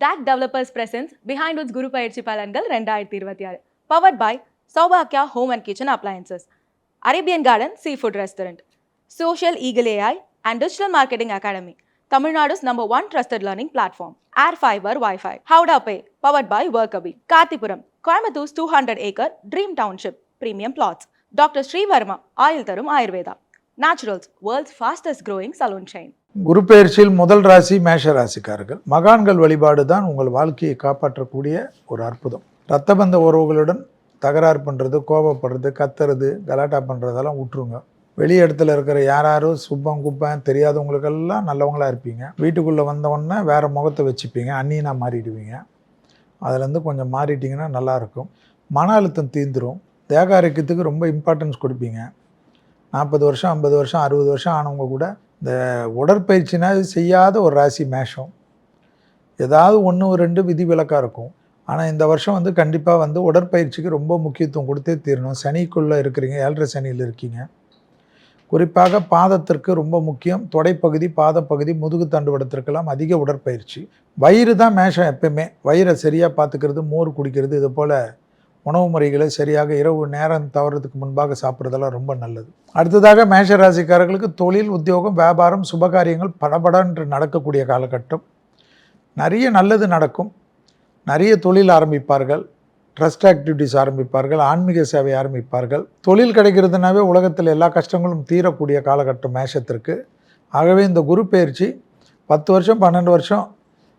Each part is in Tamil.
DAC Developers presents Behind Woods Guru பயிற்சி பலன்கள் 2026 powered by Saubhakya Home and Kitchen Appliances, Arabian Garden Seafood Restaurant, Social Eagle AI and Digital Marketing Academy, Tamil Nadu's #1 trusted learning platform, Air Fiber Wi-Fi, Howda Pay powered by Workabi, Karthipuram, Coimbatore 200-acre Dream Township, Premium Plots, Dr. Sri Verma, Oil Tharum Ayurveda, Naturals, world's fastest growing salon chain. குரு பெயர்ச்சியில் முதல் ராசி மேஷ ராசிக்காரர்கள். மகான்கள் வழிபாடு தான் உங்கள் வாழ்க்கையை காப்பாற்றக்கூடிய ஒரு அற்புதம். இரத்தபந்த உறவுகளுடன் தகராறு பண்ணுறது, கோபப்படுறது, கத்துறது, கலாட்டா பண்ணுறதெல்லாம் விட்டுருங்க. வெளி இடத்துல இருக்கிற யாரும் சுப்பம் குப்பம் தெரியாதவங்களுக்கெல்லாம் நல்லவங்களாக இருப்பீங்க. வீட்டுக்குள்ளே வந்தவொடனே வேறு முகத்தை வச்சுப்பீங்க, அந்நியனாக மாறிடுவீங்க. அதுலேருந்து கொஞ்சம் மாறிட்டிங்கன்னா நல்லாயிருக்கும். மன அழுத்தம் தீர்ந்துடும். தேக ஆரோக்கியத்துக்கு ரொம்ப இம்பார்ட்டன்ஸ் கொடுப்பீங்க. 40 வருஷம் 50 வருஷம் 60 வருஷம் ஆனவங்க கூட இந்த உடற்பயிற்சினா செய்யாத ஒரு ராசி மேஷம். ஏதாவது 1-2 விதிவிலக்காக இருக்கும். ஆனால் இந்த வருஷம் கண்டிப்பாக உடற்பயிற்சிக்கு ரொம்ப முக்கியத்துவம் கொடுத்தே தீரணும். சனிக்குள்ளே இருக்கிறீங்க, 7.5 சனியில் இருக்கீங்க. குறிப்பாக பாதத்திற்கு ரொம்ப முக்கியம். தொடைப்பகுதி, பாதப்பகுதி, முதுகு தண்டுவடத்திற்கெல்லாம் அதிக உடற்பயிற்சி. வயிறு தான் மேஷம். எப்பயுமே வயிறை சரியாக பார்த்துக்கிறது, மோர் குடிக்கிறது, இது போல் உணவு முறைகளை சரியாக இரவு நேரம் தவறதுக்கு முன்பாக சாப்பிட்றதெல்லாம் ரொம்ப நல்லது. அடுத்ததாக மேஷ ராசிக்காரர்களுக்கு தொழில், உத்தியோகம், வியாபாரம், சுபகாரியங்கள் படபடன்று நடக்கக்கூடிய காலகட்டம். நிறைய நல்லது நடக்கும். நிறைய தொழில் ஆரம்பிப்பார்கள், ட்ரஸ்ட் ஆக்டிவிட்டிஸ் ஆரம்பிப்பார்கள், ஆன்மீக சேவை ஆரம்பிப்பார்கள். தொழில் கிடைக்கிறதுனாவே உலகத்தில் எல்லா கஷ்டங்களும் தீரக்கூடிய காலகட்டம் மேஷத்திற்கு. ஆகவே இந்த குரு பயிற்சி 10 வருஷம் 12 வருஷம்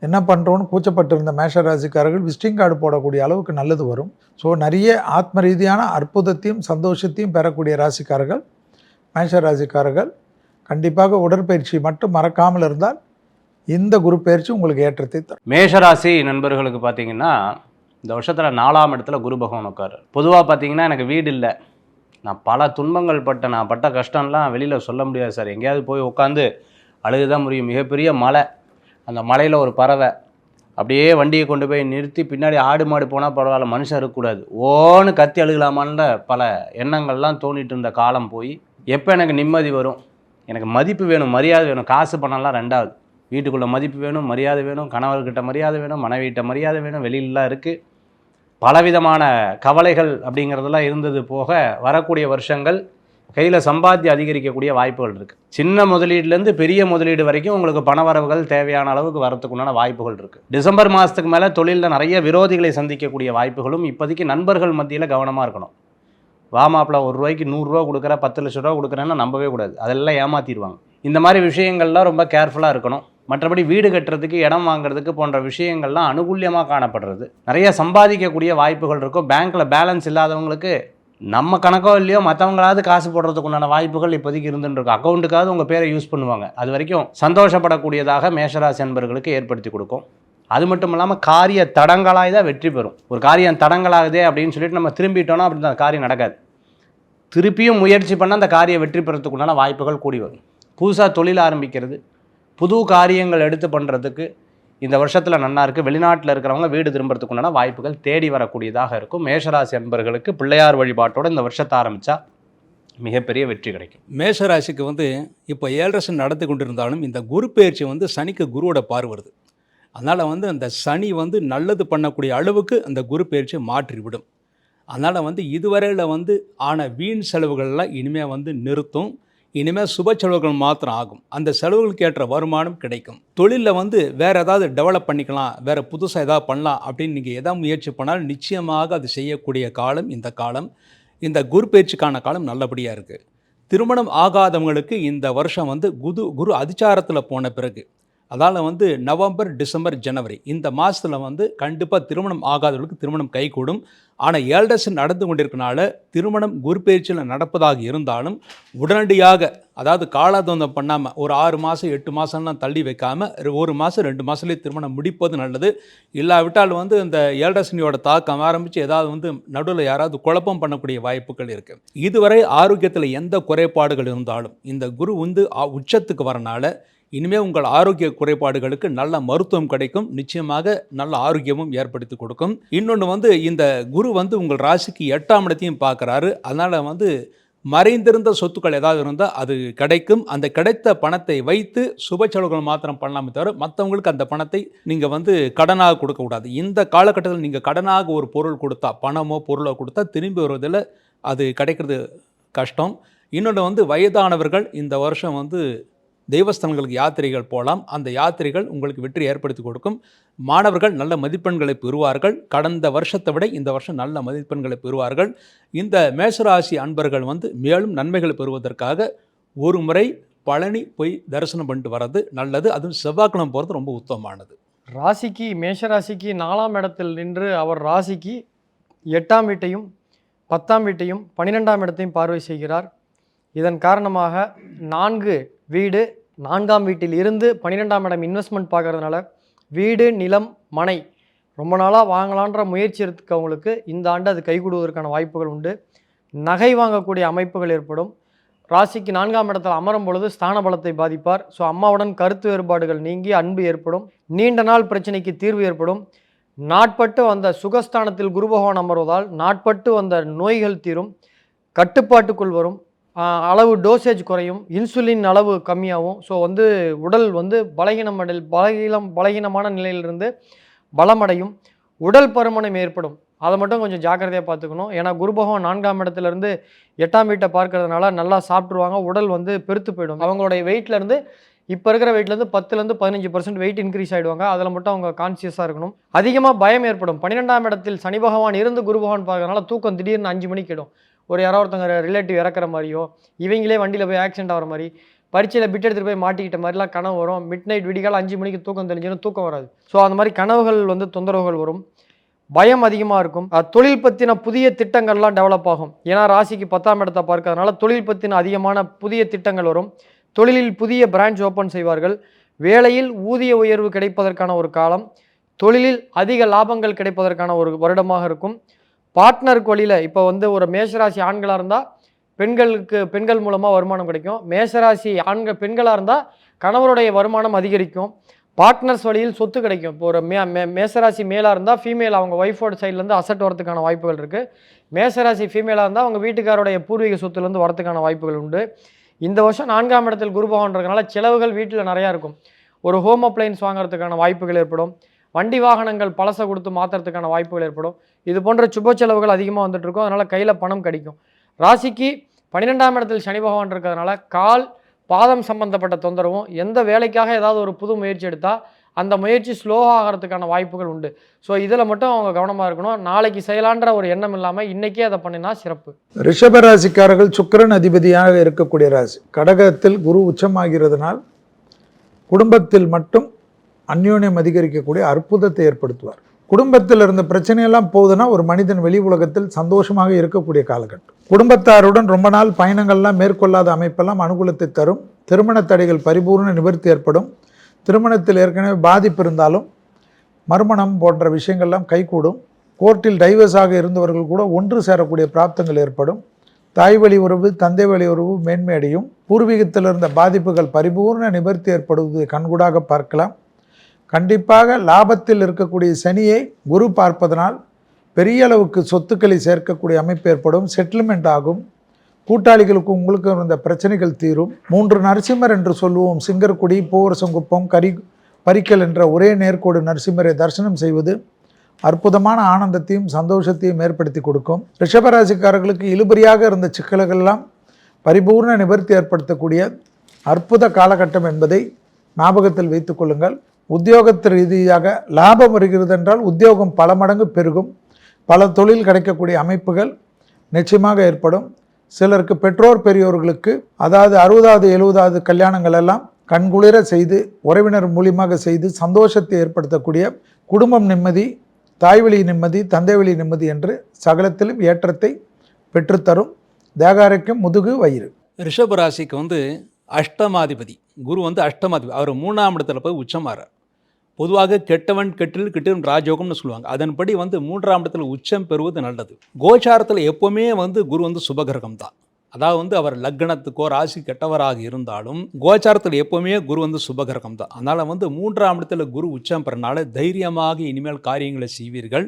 என்ன பண்ணுறோன்னு கூச்சப்பட்டு இருந்த மேஷ ராசிக்காரர்கள் விசிட்டிங் கார்டு போடக்கூடிய அளவுக்கு நல்லது வரும். ஸோ நிறைய ஆத்ம ரீதியான அற்புதத்தையும் சந்தோஷத்தையும் பெறக்கூடிய ராசிக்காரர்கள் மேஷ ராசிக்காரர்கள். கண்டிப்பாக உடற்பயிற்சி மட்டும் மறக்காமல் இருந்தால் இந்த குரு பயிற்சி உங்களுக்கு ஏற்றத்தை தரும். மேஷராசி நண்பர்களுக்கு பார்த்தீங்கன்னா இந்த வருஷத்தில் 4ஆம் இடத்துல குரு பகவான் உட்காரு. பொதுவாக பார்த்தீங்கன்னா எனக்கு வீடு இல்லை, நான் பல துன்பங்கள் பட்டேன், நான் பட்ட கஷ்டம்லாம் வெளியில் சொல்ல முடியாது சார். எங்கேயாவது போய் உட்காந்து அழுகுதான் முடியும். மிகப்பெரிய மலை, அந்த மலையில் ஒரு பறவை அப்படியே வண்டியை கொண்டு போய் நிறுத்தி பின்னாடி ஆடு மாடு போனால் பரவாயில்ல, மனுஷன் இருக்கக்கூடாது, ஓன்னு கத்தி அழுகலாமான்ற பல எண்ணங்கள்லாம் தோணிட்டு இருந்த காலம் போய் எப்போ எனக்கு நிம்மதி வரும், எனக்கு மதிப்பு வேணும், மரியாதை வேணும், காசு பணம்லாம் ரெண்டாவது, வீட்டுக்குள்ளே மதிப்பு வேணும், மரியாதை வேணும், கணவர்கிட்ட மரியாதை வேணும், மனைவிகிட்ட மரியாதை வேணும், வெளியிலலாம் இருக்குது. பலவிதமான கவலைகள் அப்படிங்கிறதெல்லாம் இருந்தது போக வரக்கூடிய வருஷங்கள் கையில் சம்பாத்தியம் அதிகரிக்கக்கூடிய வாய்ப்புகள் இருக்குது. சின்ன முதலீடுலேருந்து பெரிய முதலீடு வரைக்கும் உங்களுக்கு பண வரவுகள் தேவையான அளவுக்கு வரத்துக்குண்டான வாய்ப்புகள் இருக்குது. டிசம்பர் மாதத்துக்கு மேலே தொழிலில் நிறைய விரோதிகளை சந்திக்கக்கூடிய வாய்ப்புகளும். இப்போதைக்கு நண்பர்கள் மத்தியில் கவனமாக இருக்கணும். வாமாப்பில் ₹1 100 கொடுக்குற, 10 லட்ச ரூபா கொடுக்குறேன்னா நம்பவே கூடாது, அதெல்லாம் ஏமாற்றிடுவாங்க. இந்த மாதிரி விஷயங்கள்லாம் ரொம்ப கேர்ஃபுல்லாக இருக்கணும். மற்றபடி வீடு கட்டுறதுக்கு, இடம் வாங்குறதுக்கு போன்ற விஷயங்கள்லாம் அனுகூல்யமாக காணப்படுறது. நிறைய சம்பாதிக்கக்கூடிய வாய்ப்புகள் இருக்கும். பேங்க்கில் பேலன்ஸ் இல்லாதவங்களுக்கு நம்ம கணக்கோ இல்லையோ மற்றவங்களாவது காசு போடுறதுக்கு உண்டான வாய்ப்புகள் இப்போதைக்கு இருந்துருக்கு. அக்கௌண்ட்டுக்காவது உங்கள் பேரை யூஸ் பண்ணுவாங்க. அது வரைக்கும் சந்தோஷப்படக்கூடியதாக மேஷராசி என்பர்களுக்கு ஏற்படுத்தி கொடுக்கும். அது மட்டும் இல்லாமல் காரிய தடங்களாக தான் வெற்றி பெறும். ஒரு காரியம் தடங்களாகுதே அப்படின்னு சொல்லிட்டு நம்ம திரும்பிட்டோன்னா அப்படி அந்த காரியம் நடக்காது. திருப்பியும் முயற்சி பண்ணால் அந்த காரியம் வெற்றி பெறத்துக்குண்டான வாய்ப்புகள் கூடி வரும். புதுசாக தொழில் ஆரம்பிக்கிறது, புது காரியங்கள் எடுத்து பண்ணுறதுக்கு இந்த வருஷத்தில் நல்லா இருக்குது. வெளிநாட்டில் இருக்கிறவங்க வீடு திரும்புறதுக்குண்டான வாய்ப்புகள் தேடி வரக்கூடியதாக இருக்கும். மேஷராசி அன்பர்களுக்கு பிள்ளையார் வழிபாட்டோடு இந்த வருஷத்தை ஆரம்பித்தா மிகப்பெரிய வெற்றி கிடைக்கும். மேஷராசிக்கு இப்போ 7.5 சனி நடத்தி கொண்டிருந்தாலும் இந்த குரு பயிற்சி சனிக்கு குருவோட பார்வை வருது. அதனால் அந்த சனி நல்லது பண்ணக்கூடிய அளவுக்கு அந்த குரு பயிற்சியை மாற்றிவிடும். அதனால் இதுவரையில் ஆன வீண் செலவுகள்லாம் இனிமேல் நிறுத்தும். இனிமேல் சுப செலவுகள் மாத்திரம் ஆகும். அந்த செலவுகளுக்கு ஏற்ற வருமானம் கிடைக்கும். தொழிலில் வேறு ஏதாவது டெவலப் பண்ணிக்கலாம், வேறு புதுசாக ஏதாவது பண்ணலாம் அப்படின்னு நீங்கள் எதாவது முயற்சி பண்ணாலும் நிச்சயமாக அது செய்யக்கூடிய காலம் இந்த காலம். இந்த குரு பயிற்சிக்கான காலம் நல்லபடியாக இருக்குது. திருமணம் ஆகாதவங்களுக்கு இந்த வருஷம் குரு அதிச்சாரத்தில் போன பிறகு, அதால் நவம்பர், டிசம்பர், ஜனவரி இந்த மாதத்தில் கண்டிப்பாக திருமணம் ஆகாதவர்களுக்கு திருமணம் கைகூடும். ஆனால் 7.5 சனி நடந்து கொண்டிருக்கனால திருமணம் குரு பயிற்சியில் நடப்பதாக இருந்தாலும் உடனடியாக, அதாவது காலாதந்தம் பண்ணாமல் ஒரு 6 மாதம் 8 மாதம்லாம் தள்ளி வைக்காமல் 1 மாதம் 2 மாதத்துலேயே திருமணம் முடிப்பது நல்லது. இல்லாவிட்டால் இந்த 7.5 சனியோட தாக்கம் ஆரம்பித்து ஏதாவது நடுவில் யாராவது குழப்பம் பண்ணக்கூடிய வாய்ப்புகள் இருக்குது. இதுவரை ஆரோக்கியத்தில் எந்த குறைபாடுகள் இருந்தாலும் இந்த குரு உச்சத்துக்கு வரனால இனிமேல் உங்கள் ஆரோக்கிய குறைபாடுகளுக்கு நல்ல மருத்துவம் கிடைக்கும். நிச்சயமாக நல்ல ஆரோக்கியமும் ஏற்படுத்தி கொடுக்கும். இன்னொன்று இந்த குரு உங்கள் ராசிக்கு 8ஆம் இடத்தையும் பார்க்குறாரு. அதனால் மறைந்திருந்த சொத்துக்கள் ஏதாவது இருந்தால் அது கிடைக்கும். அந்த கிடைத்த பணத்தை வைத்து சுப செலவுகள் மாத்திரம் பண்ணலாமே தவிர மற்றவங்களுக்கு அந்த பணத்தை நீங்கள் வந்து கடனாக கொடுக்கக்கூடாது. இந்த காலகட்டத்தில் நீங்கள் கடனாக ஒரு பொருள் கொடுத்தா, பணமோ பொருளோ கொடுத்தா திரும்பி வருவதில் அது கிடைக்கிறது கஷ்டம். இன்னொன்று வந்து வயதானவர்கள் இந்த வருஷம் வந்து தெய்வஸ்தலங்களுக்கு யாத்திரைகள் போகலாம். அந்த யாத்திரைகள் உங்களுக்கு வெற்றி ஏற்படுத்தி கொடுக்கும். மாணவர்கள் நல்ல மதிப்பெண்களை பெறுவார்கள். கடந்த வருஷத்தை விட இந்த வருஷம் நல்ல மதிப்பெண்களை பெறுவார்கள். இந்த மேஷராசி அன்பர்கள் வந்து மேலும் நன்மைகளை பெறுவதற்காக ஒரு முறை பழனி போய் தரிசனம் பண்ணிட்டு வர்றது நல்லது. அதுவும் செவ்வாய்க்கிழமை போகிறது ரொம்ப உத்தமமானது. ராசிக்கு மேஷராசிக்கு 4ஆம் இடத்தில் நின்று அவர் ராசிக்கு 8ஆம் வீட்டையும் 10ஆம் வீட்டையும் 12ஆம் இடத்தையும் பார்வை செய்கிறார். இதன் காரணமாக 4 வீடு 4ஆம் வீட்டில் இருந்து 12ஆம் இடம் இன்வெஸ்ட்மெண்ட் பார்க்கறதுனால வீடு, நிலம், மனை ரொம்ப நாளாக வாங்கலான்ற முயற்சி இருக்கவங்களுக்கு இந்த ஆண்டு அது கைகூடுவதற்கான வாய்ப்புகள் உண்டு. நகை வாங்கக்கூடிய அமைப்புகள் ஏற்படும். ராசிக்கு 4ஆம் இடத்தில் அமரும் பொழுது ஸ்தான பலத்தை பாதிப்பார். ஸோ அம்மாவுடன் கருத்து வேறுபாடுகள் நீங்கி அன்பு ஏற்படும். நீண்ட நாள் பிரச்சனைக்கு தீர்வு ஏற்படும். நாட்பட்டு வந்த சுகஸ்தானத்தில் குரு பகவான் அமர்வதால் நாட்பட்டு வந்த நோய்கள் தீரும். கட்டுப்பாட்டுக்குள் வரும். அளவு டோசேஜ் குறையும். இன்சுலின் அளவு கம்மியாகும். ஸோ வந்து உடல் வந்து பலகீனமான நிலையிலிருந்து பலமடையும். உடல் பருமனம் ஏற்படும். அதை மட்டும் கொஞ்சம் ஜாக்கிரதையாக பார்த்துக்கணும். ஏன்னா குரு பகவான் 4ஆம் இடத்துலேருந்து 8ஆம் வீட்டை பார்க்கறதுனால நல்லா சாப்பிட்ருவாங்க. உடல் வந்து பெருத்து போயிடும். அவங்களுடைய வெயிட்லேருந்து இப்போ இருக்கிற வெயிட்லேருந்து 10% 15% வெயிட் இன்க்ரீஸ் ஆகிடுவாங்க. அதில் மட்டும் அவங்க கான்சியஸாக இருக்கணும். அதிகமாக பயம் ஏற்படும். 12ஆம் இடத்தில் சனி பகவான் இருந்து குரு பகவான் பார்க்கறதுனால தூக்கம் திடீர்னு 5 மணிக்கு கிடும். ஒரு யாரோ ஒருத்தங்க ரிலேட்டிவ் இறக்குற மாதிரியோ, இவங்களே வண்டியில் போய் ஆக்சிடென்ட் ஆகிற மாதிரி, பரீட்சையில் பிட் எடுத்துகிட்டு போய் மாட்டிக்கிட்ட மாதிரிலாம் கனவு வரும். மிட் நைட் விடிகால் 5 மணிக்கு தூக்கம் தெளிஞ்சிடும், தூக்கம் வராது. ஸோ அந்த மாதிரி கனவுகள் வந்து தொந்தரவுகள் வரும். பயம் அதிகமாக இருக்கும். தொழில் பற்றின புதிய திட்டங்கள்லாம் டெவலப் ஆகும். ஏன்னா ராசிக்கு 10ஆம் இடத்தை பார்க்கறதுனால தொழில் பற்றின அதிகமான புதிய திட்டங்கள் வரும். தொழிலில் புதிய பிரான்ச் ஓப்பன் செய்வார்கள். வேலையில் ஊதிய உயர்வு கிடைப்பதற்கான ஒரு காலம். தொழிலில் அதிக லாபங்கள் கிடைப்பதற்கான ஒரு வருடமாக இருக்கும். பார்ட்னருக்கு வழியில் இப்போ வந்து ஒரு மேஷராசி ஆண்களாக இருந்தால் பெண்கள் மூலமாக வருமானம் கிடைக்கும். மேஷராசி பெண்களாக இருந்தால் கணவருடைய வருமானம் அதிகரிக்கும். பார்ட்னர்ஸ் வழியில் சொத்து கிடைக்கும். இப்போ ஒரு மேஷராசி மேலாக இருந்தால் ஃபீமேல் அவங்க ஒய்ஃபோட சைட்லேருந்து அசட் வரதுக்கான வாய்ப்புகள் இருக்குது. மேஷராசி ஃபீமேலாக இருந்தால் அவங்க வீட்டுக்காரோடைய பூர்வீக சொத்துலேருந்து வரதுக்கான வாய்ப்புகள் உண்டு. இந்த வருஷம் 4ஆம் இடத்தில் குரு பகவான் இருக்கறனால செலவுகள் வீட்டில் நிறையா இருக்கும். ஒரு ஹோம் அப்ளையன்ஸ் வாங்குறதுக்கான வாய்ப்புகள் ஏற்படும். வண்டி வாகனங்கள் பழசை கொடுத்து மாற்றுறதுக்கான வாய்ப்புகள் ஏற்படும். இது போன்ற சுப செலவுகள் அதிகமாக வந்துட்டு இருக்கும். அதனால் கையில் பணம் கிடைக்கும். ராசிக்கு 12ஆம் இடத்தில் சனி பகவான் இருக்கிறதுனால பாதம் சம்பந்தப்பட்ட தொந்தரவும், எந்த வேலைக்காக ஏதாவது ஒரு புது முயற்சி எடுத்தால் அந்த முயற்சி ஸ்லோவாக ஆகிறதுக்கான வாய்ப்புகள் உண்டு. ஸோ இதில் மட்டும் அவங்க கவனமாக இருக்கணும். நாளைக்கு செய்யலான்ற ஒரு எண்ணம் இல்லாமல் இன்றைக்கே அதை பண்ணினா சிறப்பு. ரிஷபராசிக்காரர்கள் சுக்கிரன் அதிபதியாக இருக்கக்கூடிய ராசி. கடகத்தில் குரு உச்சமாகிறதுனால் குடும்பத்தில் மட்டும் அந்யோன்யம் அதிகரிக்கக்கூடிய அற்புதத்தை ஏற்படுத்துவார். குடும்பத்தில் இருந்த பிரச்சனையெல்லாம் போகுதுன்னா ஒரு மனிதன் வெளி உலகத்தில் சந்தோஷமாக இருக்கக்கூடிய காலகட்டம். குடும்பத்தாருடன் ரொம்ப நாள் பயணங்கள்லாம் மேற்கொள்ளாத அமைப்பெல்லாம் அனுகூலத்தை தரும். திருமண தடைகள் பரிபூர்ண நிவர்த்தி ஏற்படும். திருமணத்தில் ஏற்கனவே பாதிப்பு இருந்தாலும் மறுமணம் போன்ற விஷயங்கள்லாம் கைகூடும். கோர்ட்டில் டைவர்ஸாக இருந்தவர்கள் கூட ஒன்று சேரக்கூடிய பிராப்தங்கள் ஏற்படும். தாய் வழி உறவு, தந்தை வழி உறவு மேன்மையடையும். பூர்வீகத்தில் இருந்த பாதிப்புகள் பரிபூர்ண நிவர்த்தி ஏற்படுவதை கண்கூடாக பார்க்கலாம். கண்டிப்பாக லாபத்தில் இருக்கக்கூடிய சனியை குரு பார்ப்பதனால் பெரிய அளவுக்கு சொத்துக்களை சேர்க்கக்கூடிய அமைப்பு ஏற்படும். செட்டில்மெண்ட் ஆகும். கூட்டாளிகளுக்கு உங்களுக்கு இருந்த பிரச்சனைகள் தீரும். 3 நரசிம்மர் என்று சொல்லுவோம். சிங்கர்குடி, பூவரசங்குப்பம், பரிக்கல் என்ற ஒரே நேர்கோடு நரசிம்மரை தரிசனம் செய்வது அற்புதமான ஆனந்தத்தையும் சந்தோஷத்தையும் ஏற்படுத்தி கொடுக்கும். ரிஷபராசிக்காரர்களுக்கு இழுபறியாக இருந்த சிக்கல்களெல்லாம் பரிபூர்ண நிவர்த்தி ஏற்படுத்தக்கூடிய அற்புத காலகட்டம் என்பதை ஞாபகத்தில் வைத்துக் கொள்ளுங்கள். உத்தியோகத்து ரீதியாக லாபம் வருகிறது என்றால் உத்தியோகம் பல மடங்கு பெருகும். பல தொழில் கிடைக்கக்கூடிய அமைப்புகள் நிச்சயமாக ஏற்படும். சிலருக்கு பெற்றோர் பெரியோர்களுக்கு, அதாவது 60வது 70வது கல்யாணங்கள் எல்லாம் கண்குளிர செய்து உறவினர் மூலியமாக செய்து சந்தோஷத்தை ஏற்படுத்தக்கூடிய குடும்பம் நிம்மதி, தாய்வழி நிம்மதி, தந்தை வழி நிம்மதி என்று சகலத்திலும் ஏற்றத்தை பெற்றுத்தரும். தேகாரைக்கும் முதுகு வயிறு. ரிஷபராசிக்கு வந்து அஷ்டமாதிபதி குரு வந்து அஷ்டமாதிபதி. அவர் 3ஆம் இடத்துல போய் உச்சமாறார். பொதுவாக கெட்டவன் கெட்டில் கிட்டும் ராஜயோகம்னு சொல்லுவாங்க. அதன்படி வந்து 3ஆம் இடத்துல உச்சம் பெறுவது நல்லது. கோச்சாரத்தில் எப்போவுமே வந்து குரு வந்து சுபகிரகம் தான். அதாவது வந்து அவர் லக்னத்துக்கோ ராசி கெட்டவராக இருந்தாலும் கோச்சாரத்தில் எப்போவுமே குரு வந்து சுபகிரகம் தான். அதனால் வந்து 3ஆம் இடத்துல குரு உச்சம் பெறனால தைரியமாக இனிமேல் காரியங்களை செய்வீர்கள்.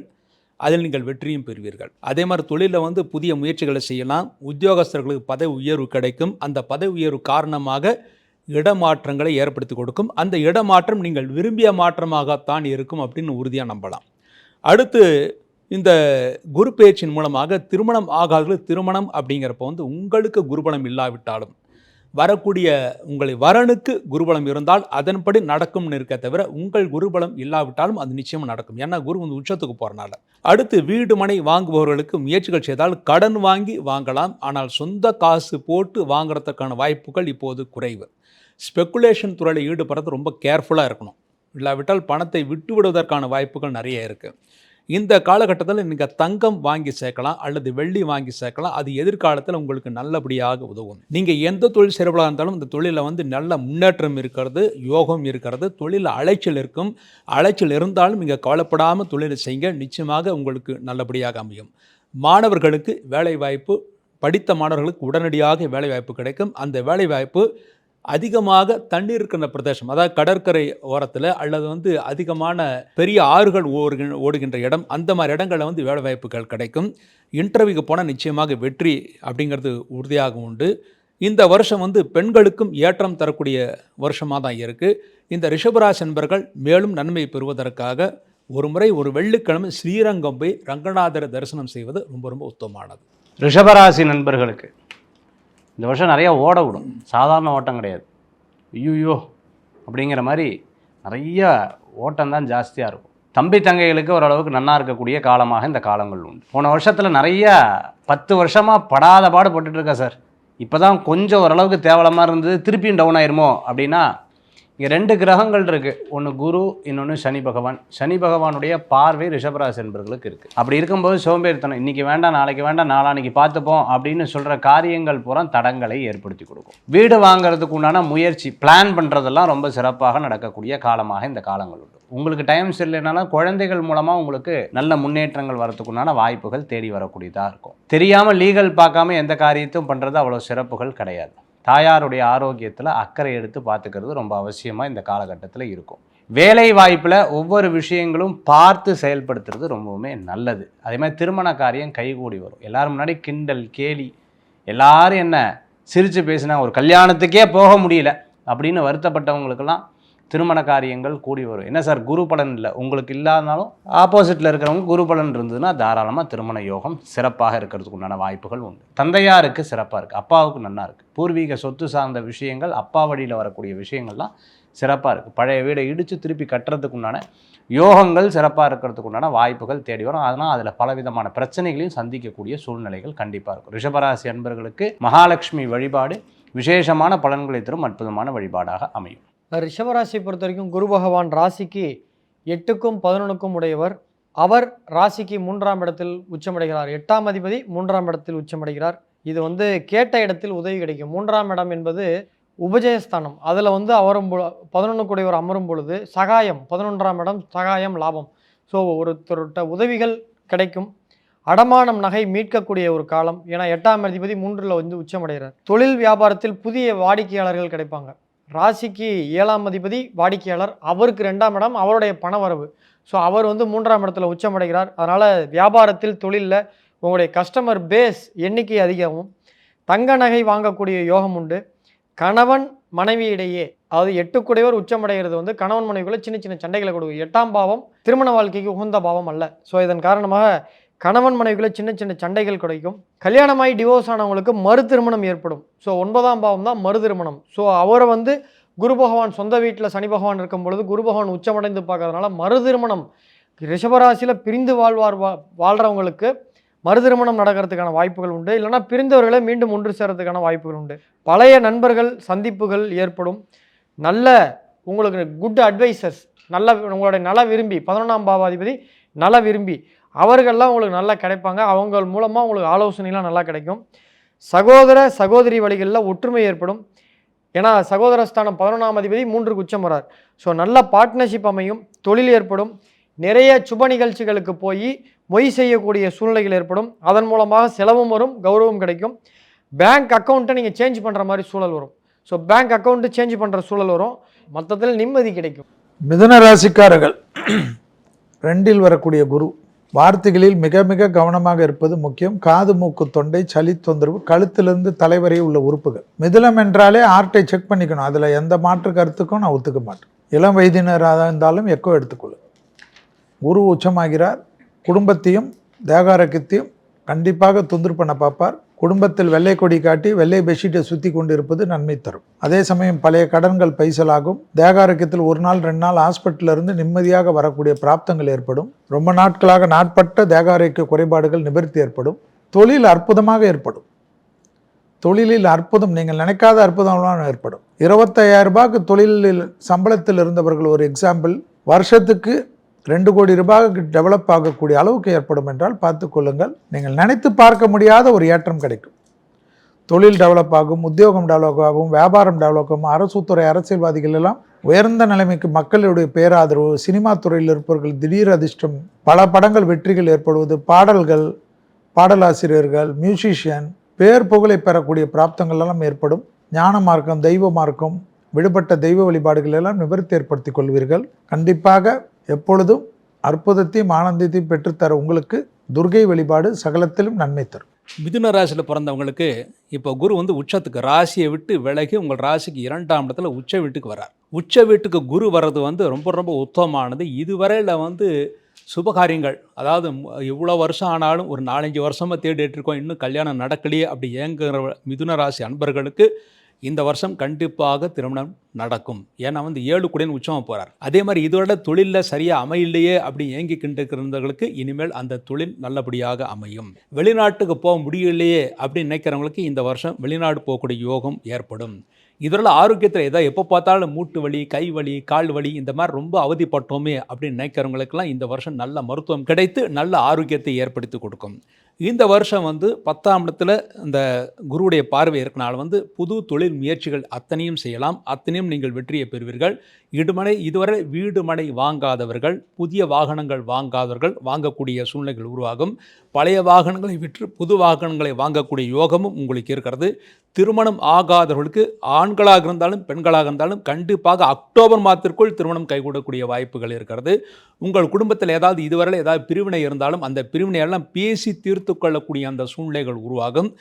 அதில் நீங்கள் வெற்றியும் பெறுவீர்கள். அதே மாதிரி தொழிலில் வந்து புதிய முயற்சிகளை செய்யலாம். உத்தியோகஸ்தர்களுக்கு பதவி உயர்வு கிடைக்கும். அந்த பதவி உயர்வு காரணமாக இடமாற்றங்களை ஏற்படுத்தி கொடுக்கும். அந்த இடமாற்றம் நீங்கள் விரும்பிய மாற்றமாகத்தான் இருக்கும் அப்படின்னு உறுதியாக நம்பலாம். அடுத்து இந்த குரு பெயர்ச்சியின் மூலமாக திருமணம் ஆகாதவர்கள் திருமணம் அப்படிங்கிறப்ப வந்து உங்களுக்கு குருபலம் இல்லாவிட்டாலும் வரக்கூடிய உங்களை வரனுக்கு குருபலம் இருந்தால் அதன்படி நடக்கும்னு இருக்க தவிர உங்கள் குருபலம் இல்லாவிட்டாலும் அது நிச்சயமாக நடக்கும். ஏன்னா குரு வந்து உச்சத்துக்கு போகிறனால. அடுத்து வீடு மனை வாங்குபவர்களுக்கு முயற்சிகள் செய்தால் கடன் வாங்கி வாங்கலாம். ஆனால் சொந்த காசு போட்டு வாங்குறதுக்கான வாய்ப்புகள் இப்போது குறைவு. ஸ்பெக்குலேஷன் துறையில் ஈடுபடுறது ரொம்ப கேர்ஃபுல்லாக இருக்கணும். இல்லாவிட்டால் பணத்தை விட்டு விடுவதற்கான வாய்ப்புகள் நிறைய இருக்குது. இந்த காலகட்டத்தில் நீங்கள் தங்கம் வாங்கி சேர்க்கலாம் அல்லது வெள்ளி வாங்கி சேர்க்கலாம். அது எதிர்காலத்தில் உங்களுக்கு நல்லபடியாக உதவும். நீங்கள் எந்த தொழில் செய்கிறவர்களாக இருந்தாலும் இந்த தொழிலில் வந்து நல்ல முன்னேற்றம் இருக்கிறது, யோகம் இருக்கிறது, தொழிலில் அலைச்சல் இருக்கும். அலைச்சல் இருந்தாலும் நீங்கள் கவலைப்படாமல் தொழிலை செய்யுங்க, நிச்சயமாக உங்களுக்கு நல்லபடியாக அமையும். மாணவர்களுக்கு வேலைவாய்ப்பு, படித்த மாணவர்களுக்கு உடனடியாக வேலைவாய்ப்பு கிடைக்கும். அந்த வேலைவாய்ப்பு அதிகமாக தண்ணீர் இருக்கிற பிரதேசம், அதாவது கடற்கரை ஓரத்தில் அல்லது வந்து அதிகமான பெரிய ஆறுகள் ஓடுகின்ற இடம், அந்த மாதிரி இடங்களில் வந்து வேலை வாய்ப்புகள் கிடைக்கும். இன்டர்வியூக்கு போனால் நிச்சயமாக வெற்றி அப்படிங்கிறது உறுதியாக உண்டு. இந்த வருஷம் வந்து பெண்களுக்கும் ஏற்றம் தரக்கூடிய வருஷமாக தான் இருக்குது. இந்த ரிஷபராசி என்பர்கள் மேலும் நன்மை பெறுவதற்காக ஒரு முறை ஒரு வெள்ளிக்கிழமை ஸ்ரீரங்கம் போய் ரங்கநாதரை தரிசனம் செய்வது ரொம்ப ரொம்ப உத்தமமானது. ரிஷபராசி நண்பர்களுக்கு இந்த வருஷம் நிறையா ஓட விடும். சாதாரண ஓட்டம் கிடையாது. ஐயோ அப்படிங்கிற மாதிரி நிறைய ஓட்டம் தான் ஜாஸ்தியாக இருக்கும். தம்பி தங்கைகளுக்கு ஓரளவுக்கு நன்னா இருக்கக்கூடிய காலமாக இந்த காலங்கள் உண்டு. போன வருஷத்தில் நிறைய 10 வருஷமாக படாத பாடு போட்டுட்டு இருக்கா சார். இப்போ தான் கொஞ்சம் ஓரளவுக்கு தேவலமாக இருந்தது, திருப்பியும் டவுன் ஆயிருமோ அப்படின்னா இங்கே 2 கிரகங்கள் இருக்குது. ஒன்று குரு, இன்னொன்று சனி பகவான். சனி பகவானுடைய பார்வை ரிஷபராசி என்பவர்களுக்கு இருக்குது. அப்படி இருக்கும்போது சோம்பேறித்தனம், இன்றைக்கி வேண்டாம், நாளைக்கு வேண்டாம், நாளான்னைக்கு பார்த்துப்போம் அப்படின்னு சொல்கிற காரியங்கள் பூரா தடங்களை ஏற்படுத்தி கொடுக்கும். வீடு வாங்கிறதுக்கு உண்டான முயற்சி, பிளான் பண்ணுறதெல்லாம் ரொம்ப சிறப்பாக நடக்கக்கூடிய காலமாக இந்த காலங்கள் உண்டு. உங்களுக்கு டைம் சரியில்லைனாலும் குழந்தைகள் மூலமாக உங்களுக்கு நல்ல முன்னேற்றங்கள் வரத்துக்குண்டான வாய்ப்புகள் தேடி வரக்கூடியதாக இருக்கும். தெரியாமல் லீகல் பார்க்காம எந்த காரியத்தையும் பண்ணுறது அவ்வளோ சிறப்புகள் கிடையாது. தாயாருடைய ஆரோக்கியத்தில் அக்கறை எடுத்து பார்த்துக்கிறது ரொம்ப அவசியமாக இந்த காலகட்டத்தில் இருக்கும். வேலை வாய்ப்பில் ஒவ்வொரு விஷயங்களும் பார்த்து செயல்படுத்துறது ரொம்பவுமே நல்லது. அதே மாதிரி திருமண காரியம் கைகூடி வரும். எல்லாரும் முன்னாடி கிண்டல் கேலி, எல்லாரும் என்ன சிரித்து பேசினா ஒரு கல்யாணத்துக்கே போக முடியல அப்படின்னு வருத்தப்பட்டவங்களுக்கெல்லாம் திருமண காரியங்கள் கூடி வரும். என்ன சார் குரு பலன் இல்லை, உங்களுக்கு இல்லாதனாலும் ஆப்போசிட்டில் இருக்கிறவங்க குரு பலன் இருந்ததுன்னா தாராளமாக திருமண யோகம் சிறப்பாக இருக்கிறதுக்கு உண்டான வாய்ப்புகள் உண்டு. தந்தையாருக்கு சிறப்பாக இருக்குது, அப்பாவுக்கு நன்னா இருக்குது. பூர்வீக சொத்து சார்ந்த விஷயங்கள், அப்பா வழியில் வரக்கூடிய விஷயங்கள்லாம் சிறப்பாக இருக்குது. பழைய வீடை இடித்து திருப்பி கட்டுறதுக்கு உண்டான யோகங்கள் சிறப்பாக இருக்கிறதுக்கு உண்டான வாய்ப்புகள் தேடி வரும். அதனால் அதில் பலவிதமான பிரச்சனைகளையும் சந்திக்கக்கூடிய சூழ்நிலைகள் கண்டிப்பாக இருக்கும். ரிஷபராசி அன்பர்களுக்கு மகாலட்சுமி வழிபாடு விசேஷமான பலன்களை தரும் அற்புதமான வழிபாடாக அமையும். ரிஷபராசியை பொறுத்த வரைக்கும் குரு பகவான் ராசிக்கு 8க்கும் 11க்கும் உடையவர். அவர் ராசிக்கு 3ஆம் இடத்தில் உச்சமடைகிறார். 8ஆம் அதிபதி 3ஆம் இடத்தில் உச்சமடைகிறார். இது வந்து கேட்ட இடத்தில் உதவி கிடைக்கும். 3ஆம் இடம் என்பது உபஜயஸ்தானம். அதில் வந்து அவரும் 11 கூடையவர் அமரும் பொழுது சகாயம், 11ஆம் இடம் சகாயம், லாபம். ஸோ ஒருத்தருட்ட உதவிகள் கிடைக்கும். அடமானம் நகை மீட்கக்கூடிய ஒரு காலம். ஏன்னா 8ஆம் அதிபதி 3ல் வந்து உச்சமடைகிறார். தொழில் வியாபாரத்தில் புதிய வாடிக்கையாளர்கள் கிடைப்பாங்க. ராசிக்கு 7ஆம் அதிபதி வாடிக்கையாளர், அவருக்கு 2ஆம் இடம் அவருடைய பணவரவு. ஸோ அவர் வந்து 3ஆம் இடத்துல உச்சமடைகிறார். அதனால் வியாபாரத்தில் தொழிலில் உங்களுடைய கஸ்டமர் பேஸ் எண்ணிக்கை அதிகமும். தங்க நகை வாங்கக்கூடிய யோகம் உண்டு. கணவன் மனைவியிடையே, அதாவது 8 கூடையவர் உச்சமடைகிறது வந்து கணவன் மனைவிக்குள்ள சின்ன சின்ன சண்டைகளை கொடுக்கும். 8ஆம் பாவம் திருமண வாழ்க்கைக்கு உகந்த பாவம் அல்ல. ஸோ இதன் காரணமாக கணவன் மனைவிக்குள்ள சின்ன சின்ன சண்டைகள் கிடைக்கும். கல்யாணமாகி டிவோர்ஸ் ஆனவங்களுக்கு மறு திருமணம் ஏற்படும். ஸோ 9ஆம் பாவம் தான் மறு திருமணம். ஸோ அவரை வந்து குரு பகவான் சொந்த வீட்டில் சனி பகவான் இருக்கும் பொழுது குரு பகவான் உச்சமடைந்து பார்க்கறதுனால மறு திருமணம் ரிஷபராசியில் பிரிந்து வாழ்கிறவங்களுக்கு மறு திருமணம் நடக்கிறதுக்கான வாய்ப்புகள் உண்டு. இல்லைனா பிரிந்தவர்களை மீண்டும் ஒன்று சேர்றதுக்கான வாய்ப்புகள் உண்டு. பழைய நண்பர்கள் சந்திப்புகள் ஏற்படும். நல்ல உங்களுக்கு குட் அட்வைசர்ஸ், நல்ல உங்களுடைய நல விரும்பி 11ஆம் பாவாதிபதி நல விரும்பி அவர்கள்லாம் உங்களுக்கு நல்லா கிடைப்பாங்க. அவங்க மூலமாக உங்களுக்கு ஆலோசனைலாம் நல்லா கிடைக்கும். சகோதர சகோதரி வழிகளில் ஒற்றுமை ஏற்படும். ஏன்னா சகோதரஸ்தானம் 11ஆம் அதிபதி 3க்கு உச்சம் வரார். ஸோ நல்ல பார்ட்னர்ஷிப் அமையும், தொழில் ஏற்படும். நிறைய சுப நிகழ்ச்சிகளுக்கு போய் மொய் செய்யக்கூடிய சூழ்நிலைகள் ஏற்படும். அதன் மூலமாக செலவும் வரும், கௌரவம் கிடைக்கும். பேங்க் அக்கௌண்ட்டை நீங்கள் சேஞ்ச் பண்ணுற மாதிரி சூழல் வரும். ஸோ பேங்க் அக்கௌண்ட்டு சேஞ்ச் பண்ணுற சூழல் வரும். மொத்தத்தில் நிம்மதி கிடைக்கும். மிதுன ராசிக்காரர்கள் 2ல் வரக்கூடிய குரு வார்த்தைகளில் மிக மிக கவனமாக இருப்பது முக்கியம். காது மூக்கு தொண்டை சளி தொந்தரவு, கழுத்திலிருந்து தலைவரை உள்ள உறுப்புகள். மிதுனம் என்றாலே ஹார்ட்டை செக் பண்ணிக்கணும். அதில் எந்த மாற்று கருத்துக்கும் நான் ஒத்துக்க மாட்டேன். இளம் வயதினராக இருந்தாலும் எக்கோ எடுத்துக்கொள்ளும். குரு உச்சமாகிறார். குடும்பத்தையும் தேகாரோக்கியத்தையும் கண்டிப்பாக தொந்தரவு பண்ண பார்ப்பார். குடும்பத்தில் வெள்ளை கொடி காட்டி வெள்ளை பெட்ஷீட்டை சுற்றி கொண்டு இருப்பது நன்மை தரும். அதே சமயம் பழைய கடன்கள் பைசலாகும். தேகாரோக்கியத்தில் 1 நாள் 2 நாள் ஹாஸ்பிட்டலில் இருந்து நிம்மதியாக வரக்கூடிய பிராப்தங்கள் ஏற்படும். ரொம்ப நாட்களாக நாட்பட்ட தேகாரோக்கிய குறைபாடுகள் நிவர்த்தி ஏற்படும். தொழில் அற்புதமாக ஏற்படும். தொழிலில் அற்புதம், நீங்கள் நினைக்காத அற்புதம்லாம் ஏற்படும். 25,000 ரூபாய்க்கு தொழிலில் சம்பளத்தில் இருந்தவர்கள் ஒரு எக்ஸாம்பிள் வருஷத்துக்கு 2 கோடி ரூபாய்க்கு டெவலப் ஆகக்கூடிய அளவுக்கு ஏற்படும் என்றால் பார்த்து கொள்ளுங்கள். நீங்கள் நினைத்து பார்க்க முடியாத ஒரு ஏற்றம் கிடைக்கும். தொழில் டெவலப் ஆகும், உத்தியோகம் டெவலப் ஆகும், வியாபாரம் டெவலப் ஆகும். அரசுத்துறை அரசியல்வாதிகள் எல்லாம் உயர்ந்த நிலைமைக்கு, மக்களுடைய பேராதரவு, சினிமா துறையில் இருப்பவர்கள் திடீர் அதிர்ஷ்டம், பல படங்கள் வெற்றிகள் ஏற்படுவது, பாடல்கள், பாடலாசிரியர்கள், மியூசிஷியன் பேர் புகழை பெறக்கூடிய பிராப்தங்கள் எல்லாம் ஏற்படும். ஞான மார்க்கம், தெய்வ மார்க்கம், விடுபட்ட தெய்வ வழிபாடுகள் எல்லாம் நிவர்த்தி ஏற்படுத்திக் கொள்வீர்கள். கண்டிப்பாக எப்பொழுதும் அற்புதத்தையும் ஆனந்தத்தையும் பெற்றுத்தர உங்களுக்கு துர்கை வழிபாடு சகலத்திலும் நன்மை தரும். மிதுன ராசியில் பிறந்தவங்களுக்கு இப்போ குரு வந்து உச்சத்துக்கு ராசியை விட்டு விலகி உங்கள் ராசிக்கு 2ஆம் இடத்துல உச்ச வீட்டுக்கு வரார். உச்ச வீட்டுக்கு குரு வர்றது வந்து ரொம்ப ரொம்ப உத்தமமானது. இதுவரையில் வந்து சுபகாரியங்கள், அதாவது இவ்வளோ வருஷம் ஆனாலும் ஒரு 4-5 வருஷமாக தேடிட்டு இருக்கோம், இன்னும் கல்யாணம் நடக்கலையே அப்படி ஏங்குற மிதுன ராசி அன்பர்களுக்கு இந்த வருஷம் கண்டிப்பாக திருமணம் நடக்கும். ஏன்னா வந்து 7 கூடையும் உச்சமாக போகிறார். அதே மாதிரி இதோட தொழிலில் சரியாக அமையில்லையே அப்படி ஏங்கிக்கிட்டு இருக்கிறவங்களுக்கு இனிமேல் அந்த தொழில் நல்லபடியாக அமையும். வெளிநாட்டுக்கு போக முடியலையே அப்படின்னு நினைக்கிறவங்களுக்கு இந்த வருஷம் வெளிநாடு போகக்கூடிய யோகம் ஏற்படும். இதனால் ஆரோக்கியத்தில் ஏதோ எப்போ பார்த்தாலும் மூட்டு வலி, கை வலி, கால் வலி இந்த மாதிரி ரொம்ப அவதிப்பட்டோமே அப்படின்னு நினைக்கிறவங்களுக்கெல்லாம் இந்த வருஷம் நல்ல மருத்துவம் கிடைத்து நல்ல ஆரோக்கியத்தை ஏற்படுத்தி கொடுக்கும். இந்த வருஷம் வந்து 10ஆம் இடத்துல இந்த குருவுடைய பார்வை இருக்கனால வந்து புது தொழில் முயற்சிகள் அத்தனையும் செய்யலாம். அத்தனையும் நீங்கள் வெற்றியை பெறுவீர்கள். இதுவரை வீடு மனை வாங்காதவர்கள், புதிய வாகனங்கள் வாங்காதவர்கள் வாங்கக்கூடிய சூழ்நிலைகள் உருவாகும். பழைய வாகனங்களை விற்று புது வாகனங்களை வாங்கக்கூடிய யோகமும் உங்களுக்கு இருக்கிறது. திருமணம் ஆகாதவர்களுக்கு ஆண்களாக இருந்தாலும் பெண்களாக இருந்தாலும் கண்டிப்பாக அக்டோபர் மாதத்திற்குள் திருமணம் கைகூடக்கூடிய வாய்ப்புகள் இருக்கிறது. உங்கள் குடும்பத்தில் ஏதாவது இதுவரையில் ஏதாவது பிரிவினை இருந்தாலும் அந்த பிரிவினையெல்லாம் பேசி தீர்த்து கொள்ளக்கூடிய அந்த சூழ்நிலைகள் உருவாகும்.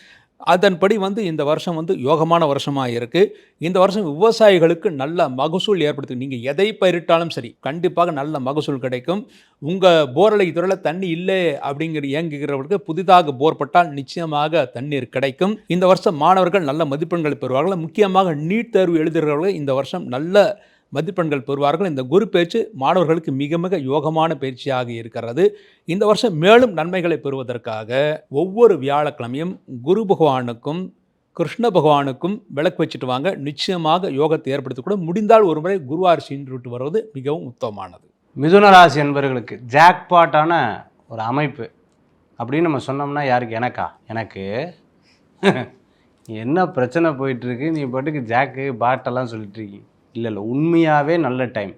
அதன்படி வந்து இந்த வருஷம் வந்து யோகமான வருஷமாக இருக்குது. இந்த வருஷம் விவசாயிகளுக்கு நல்ல மகசூல் ஏற்படுத்தி, நீங்கள் எதை பயிரிட்டாலும் சரி கண்டிப்பாக நல்ல மகசூல் கிடைக்கும். உங்கள் போரில் இதுவரையில் தண்ணி இல்லை அப்படிங்கிற இயங்குகிறவர்களுக்கு புதிதாக போர் பட்டால் நிச்சயமாக தண்ணீர் கிடைக்கும். இந்த வருஷம் மாணவர்கள் நல்ல மதிப்பெண்கள் பெறுவார்கள். முக்கியமாக நீட் தேர்வு எழுதுகிறவர்கள் இந்த வருஷம் நல்ல மதிப்பெண்கள் பெறுவார்கள். இந்த குரு பயிற்சி மாணவர்களுக்கு மிக மிக யோகமான பயிற்சியாக இருக்கிறது. இந்த வருஷம் மேலும் நன்மைகளை பெறுவதற்காக ஒவ்வொரு வியாழக்கிழமையும் குரு பகவானுக்கும் கிருஷ்ண பகவானுக்கும் விளக்கு வச்சுட்டு வாங்க. நிச்சயமாக யோகத்தை ஏற்படுத்தக்கூட முடிந்தால் ஒரு முறை குருவார் சென்றுட்டு வருவது மிகவும் உத்தமமானது. மிதுன ராசி என்பவர்களுக்கு ஜாக்பாட்டான ஒரு அமைப்பு அப்படின்னு நம்ம சொன்னோம்னா யாருக்கு? எனக்கு என்ன பிரச்சனை போயிட்டுருக்கு, நீ பாட்டுக்கு ஜாக்கு பாட்டெல்லாம் சொல்லிட்டு இருக்கீங்க. இல்லை உண்மையாகவே நல்ல டைம்.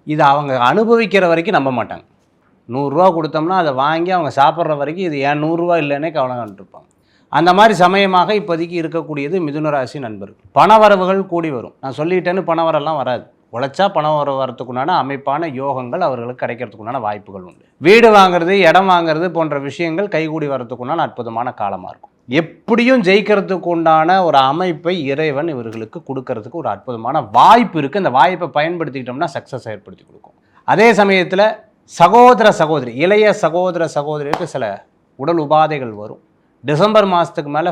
இதை அவங்க அனுபவிக்கிற வரைக்கும் நம்ப மாட்டாங்க. 100 ரூபா கொடுத்தோம்னா அதை வாங்கி அவங்க சாப்பிட்ற வரைக்கும் இது ஏன் 100 ரூபா இல்லைன்னே கவலை கண்டுருப்பாங்க. அந்த மாதிரி சமயமாக இப்போதைக்கு இருக்கக்கூடியது மிதுனராசி நண்பர்கள். பணவரவுகள் கூடி வரும். நான் சொல்லிட்டேன்னு பணவரெல்லாம் வராது. உழைச்சா பணம் வரத்துக்குண்டான அமைப்பான யோகங்கள் அவர்களுக்கு கிடைக்கிறதுக்குண்டான வாய்ப்புகள் உண்டு. வீடு வாங்குறது, இடம் வாங்குறது போன்ற விஷயங்கள் கைகூடி வரத்துக்குண்டான அற்புதமான காலமாக இருக்கும். எப்படியும் ஜெயிக்கிறதுக்கு உண்டான ஒரு அமைப்பை இறைவன் இவர்களுக்கு கொடுக்கறதுக்கு ஒரு அற்புதமான வாய்ப்பு இருக்குது. அந்த வாய்ப்பை பயன்படுத்திக்கிட்டோம்னா சக்ஸஸ் ஏற்படுத்தி கொடுக்கும். அதே சமயத்தில் சகோதர சகோதரி, இளைய சகோதர சகோதரிக்கு சில உடல் உபாதைகள் வரும். டிசம்பர் மாதத்துக்கு மேலே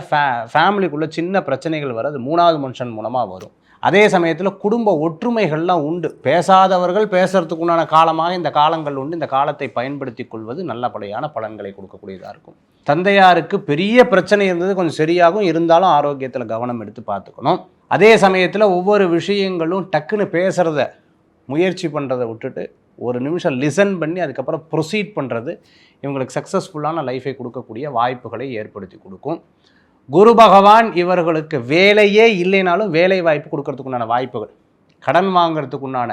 ஃபேமிலிக்குள்ளே சின்ன பிரச்சனைகள் வரும். அது 3வது மனுஷன் மூலமாக வரும். அதே சமயத்தில் குடும்ப ஒற்றுமைகள்லாம் உண்டு. பேசாதவர்கள் பேசுறதுக்கு உண்டான காலமாக இந்த காலங்கள் உண்டு. இந்த காலத்தை பயன்படுத்தி கொள்வது நல்லபடியான பலன்களை கொடுக்கக்கூடியதாக இருக்கும். தந்தையாருக்கு பெரிய பிரச்சனை இருந்தது, கொஞ்சம் சரியாகவும் இருந்தாலும் ஆரோக்கியத்தில் கவனம் எடுத்து பார்த்துக்கணும். அதே சமயத்தில் ஒவ்வொரு விஷயங்களும் டக்குன்னு பேசுகிறத முயற்சி பண்ணுறதை விட்டுட்டு ஒரு நிமிஷம் லிசன் பண்ணி அதுக்கப்புறம் ப்ரொசீட் பண்ணுறது இவங்களுக்கு சக்ஸஸ்ஃபுல்லான லைஃபை கொடுக்கக்கூடிய வாய்ப்புகளை ஏற்படுத்தி கொடுக்கும். குரு பகவான் இவர்களுக்கு வேலையே இல்லைனாலும் வேலை வாய்ப்பு கொடுக்கறதுக்குண்டான வாய்ப்புகள், கடன் வாங்கிறதுக்குண்டான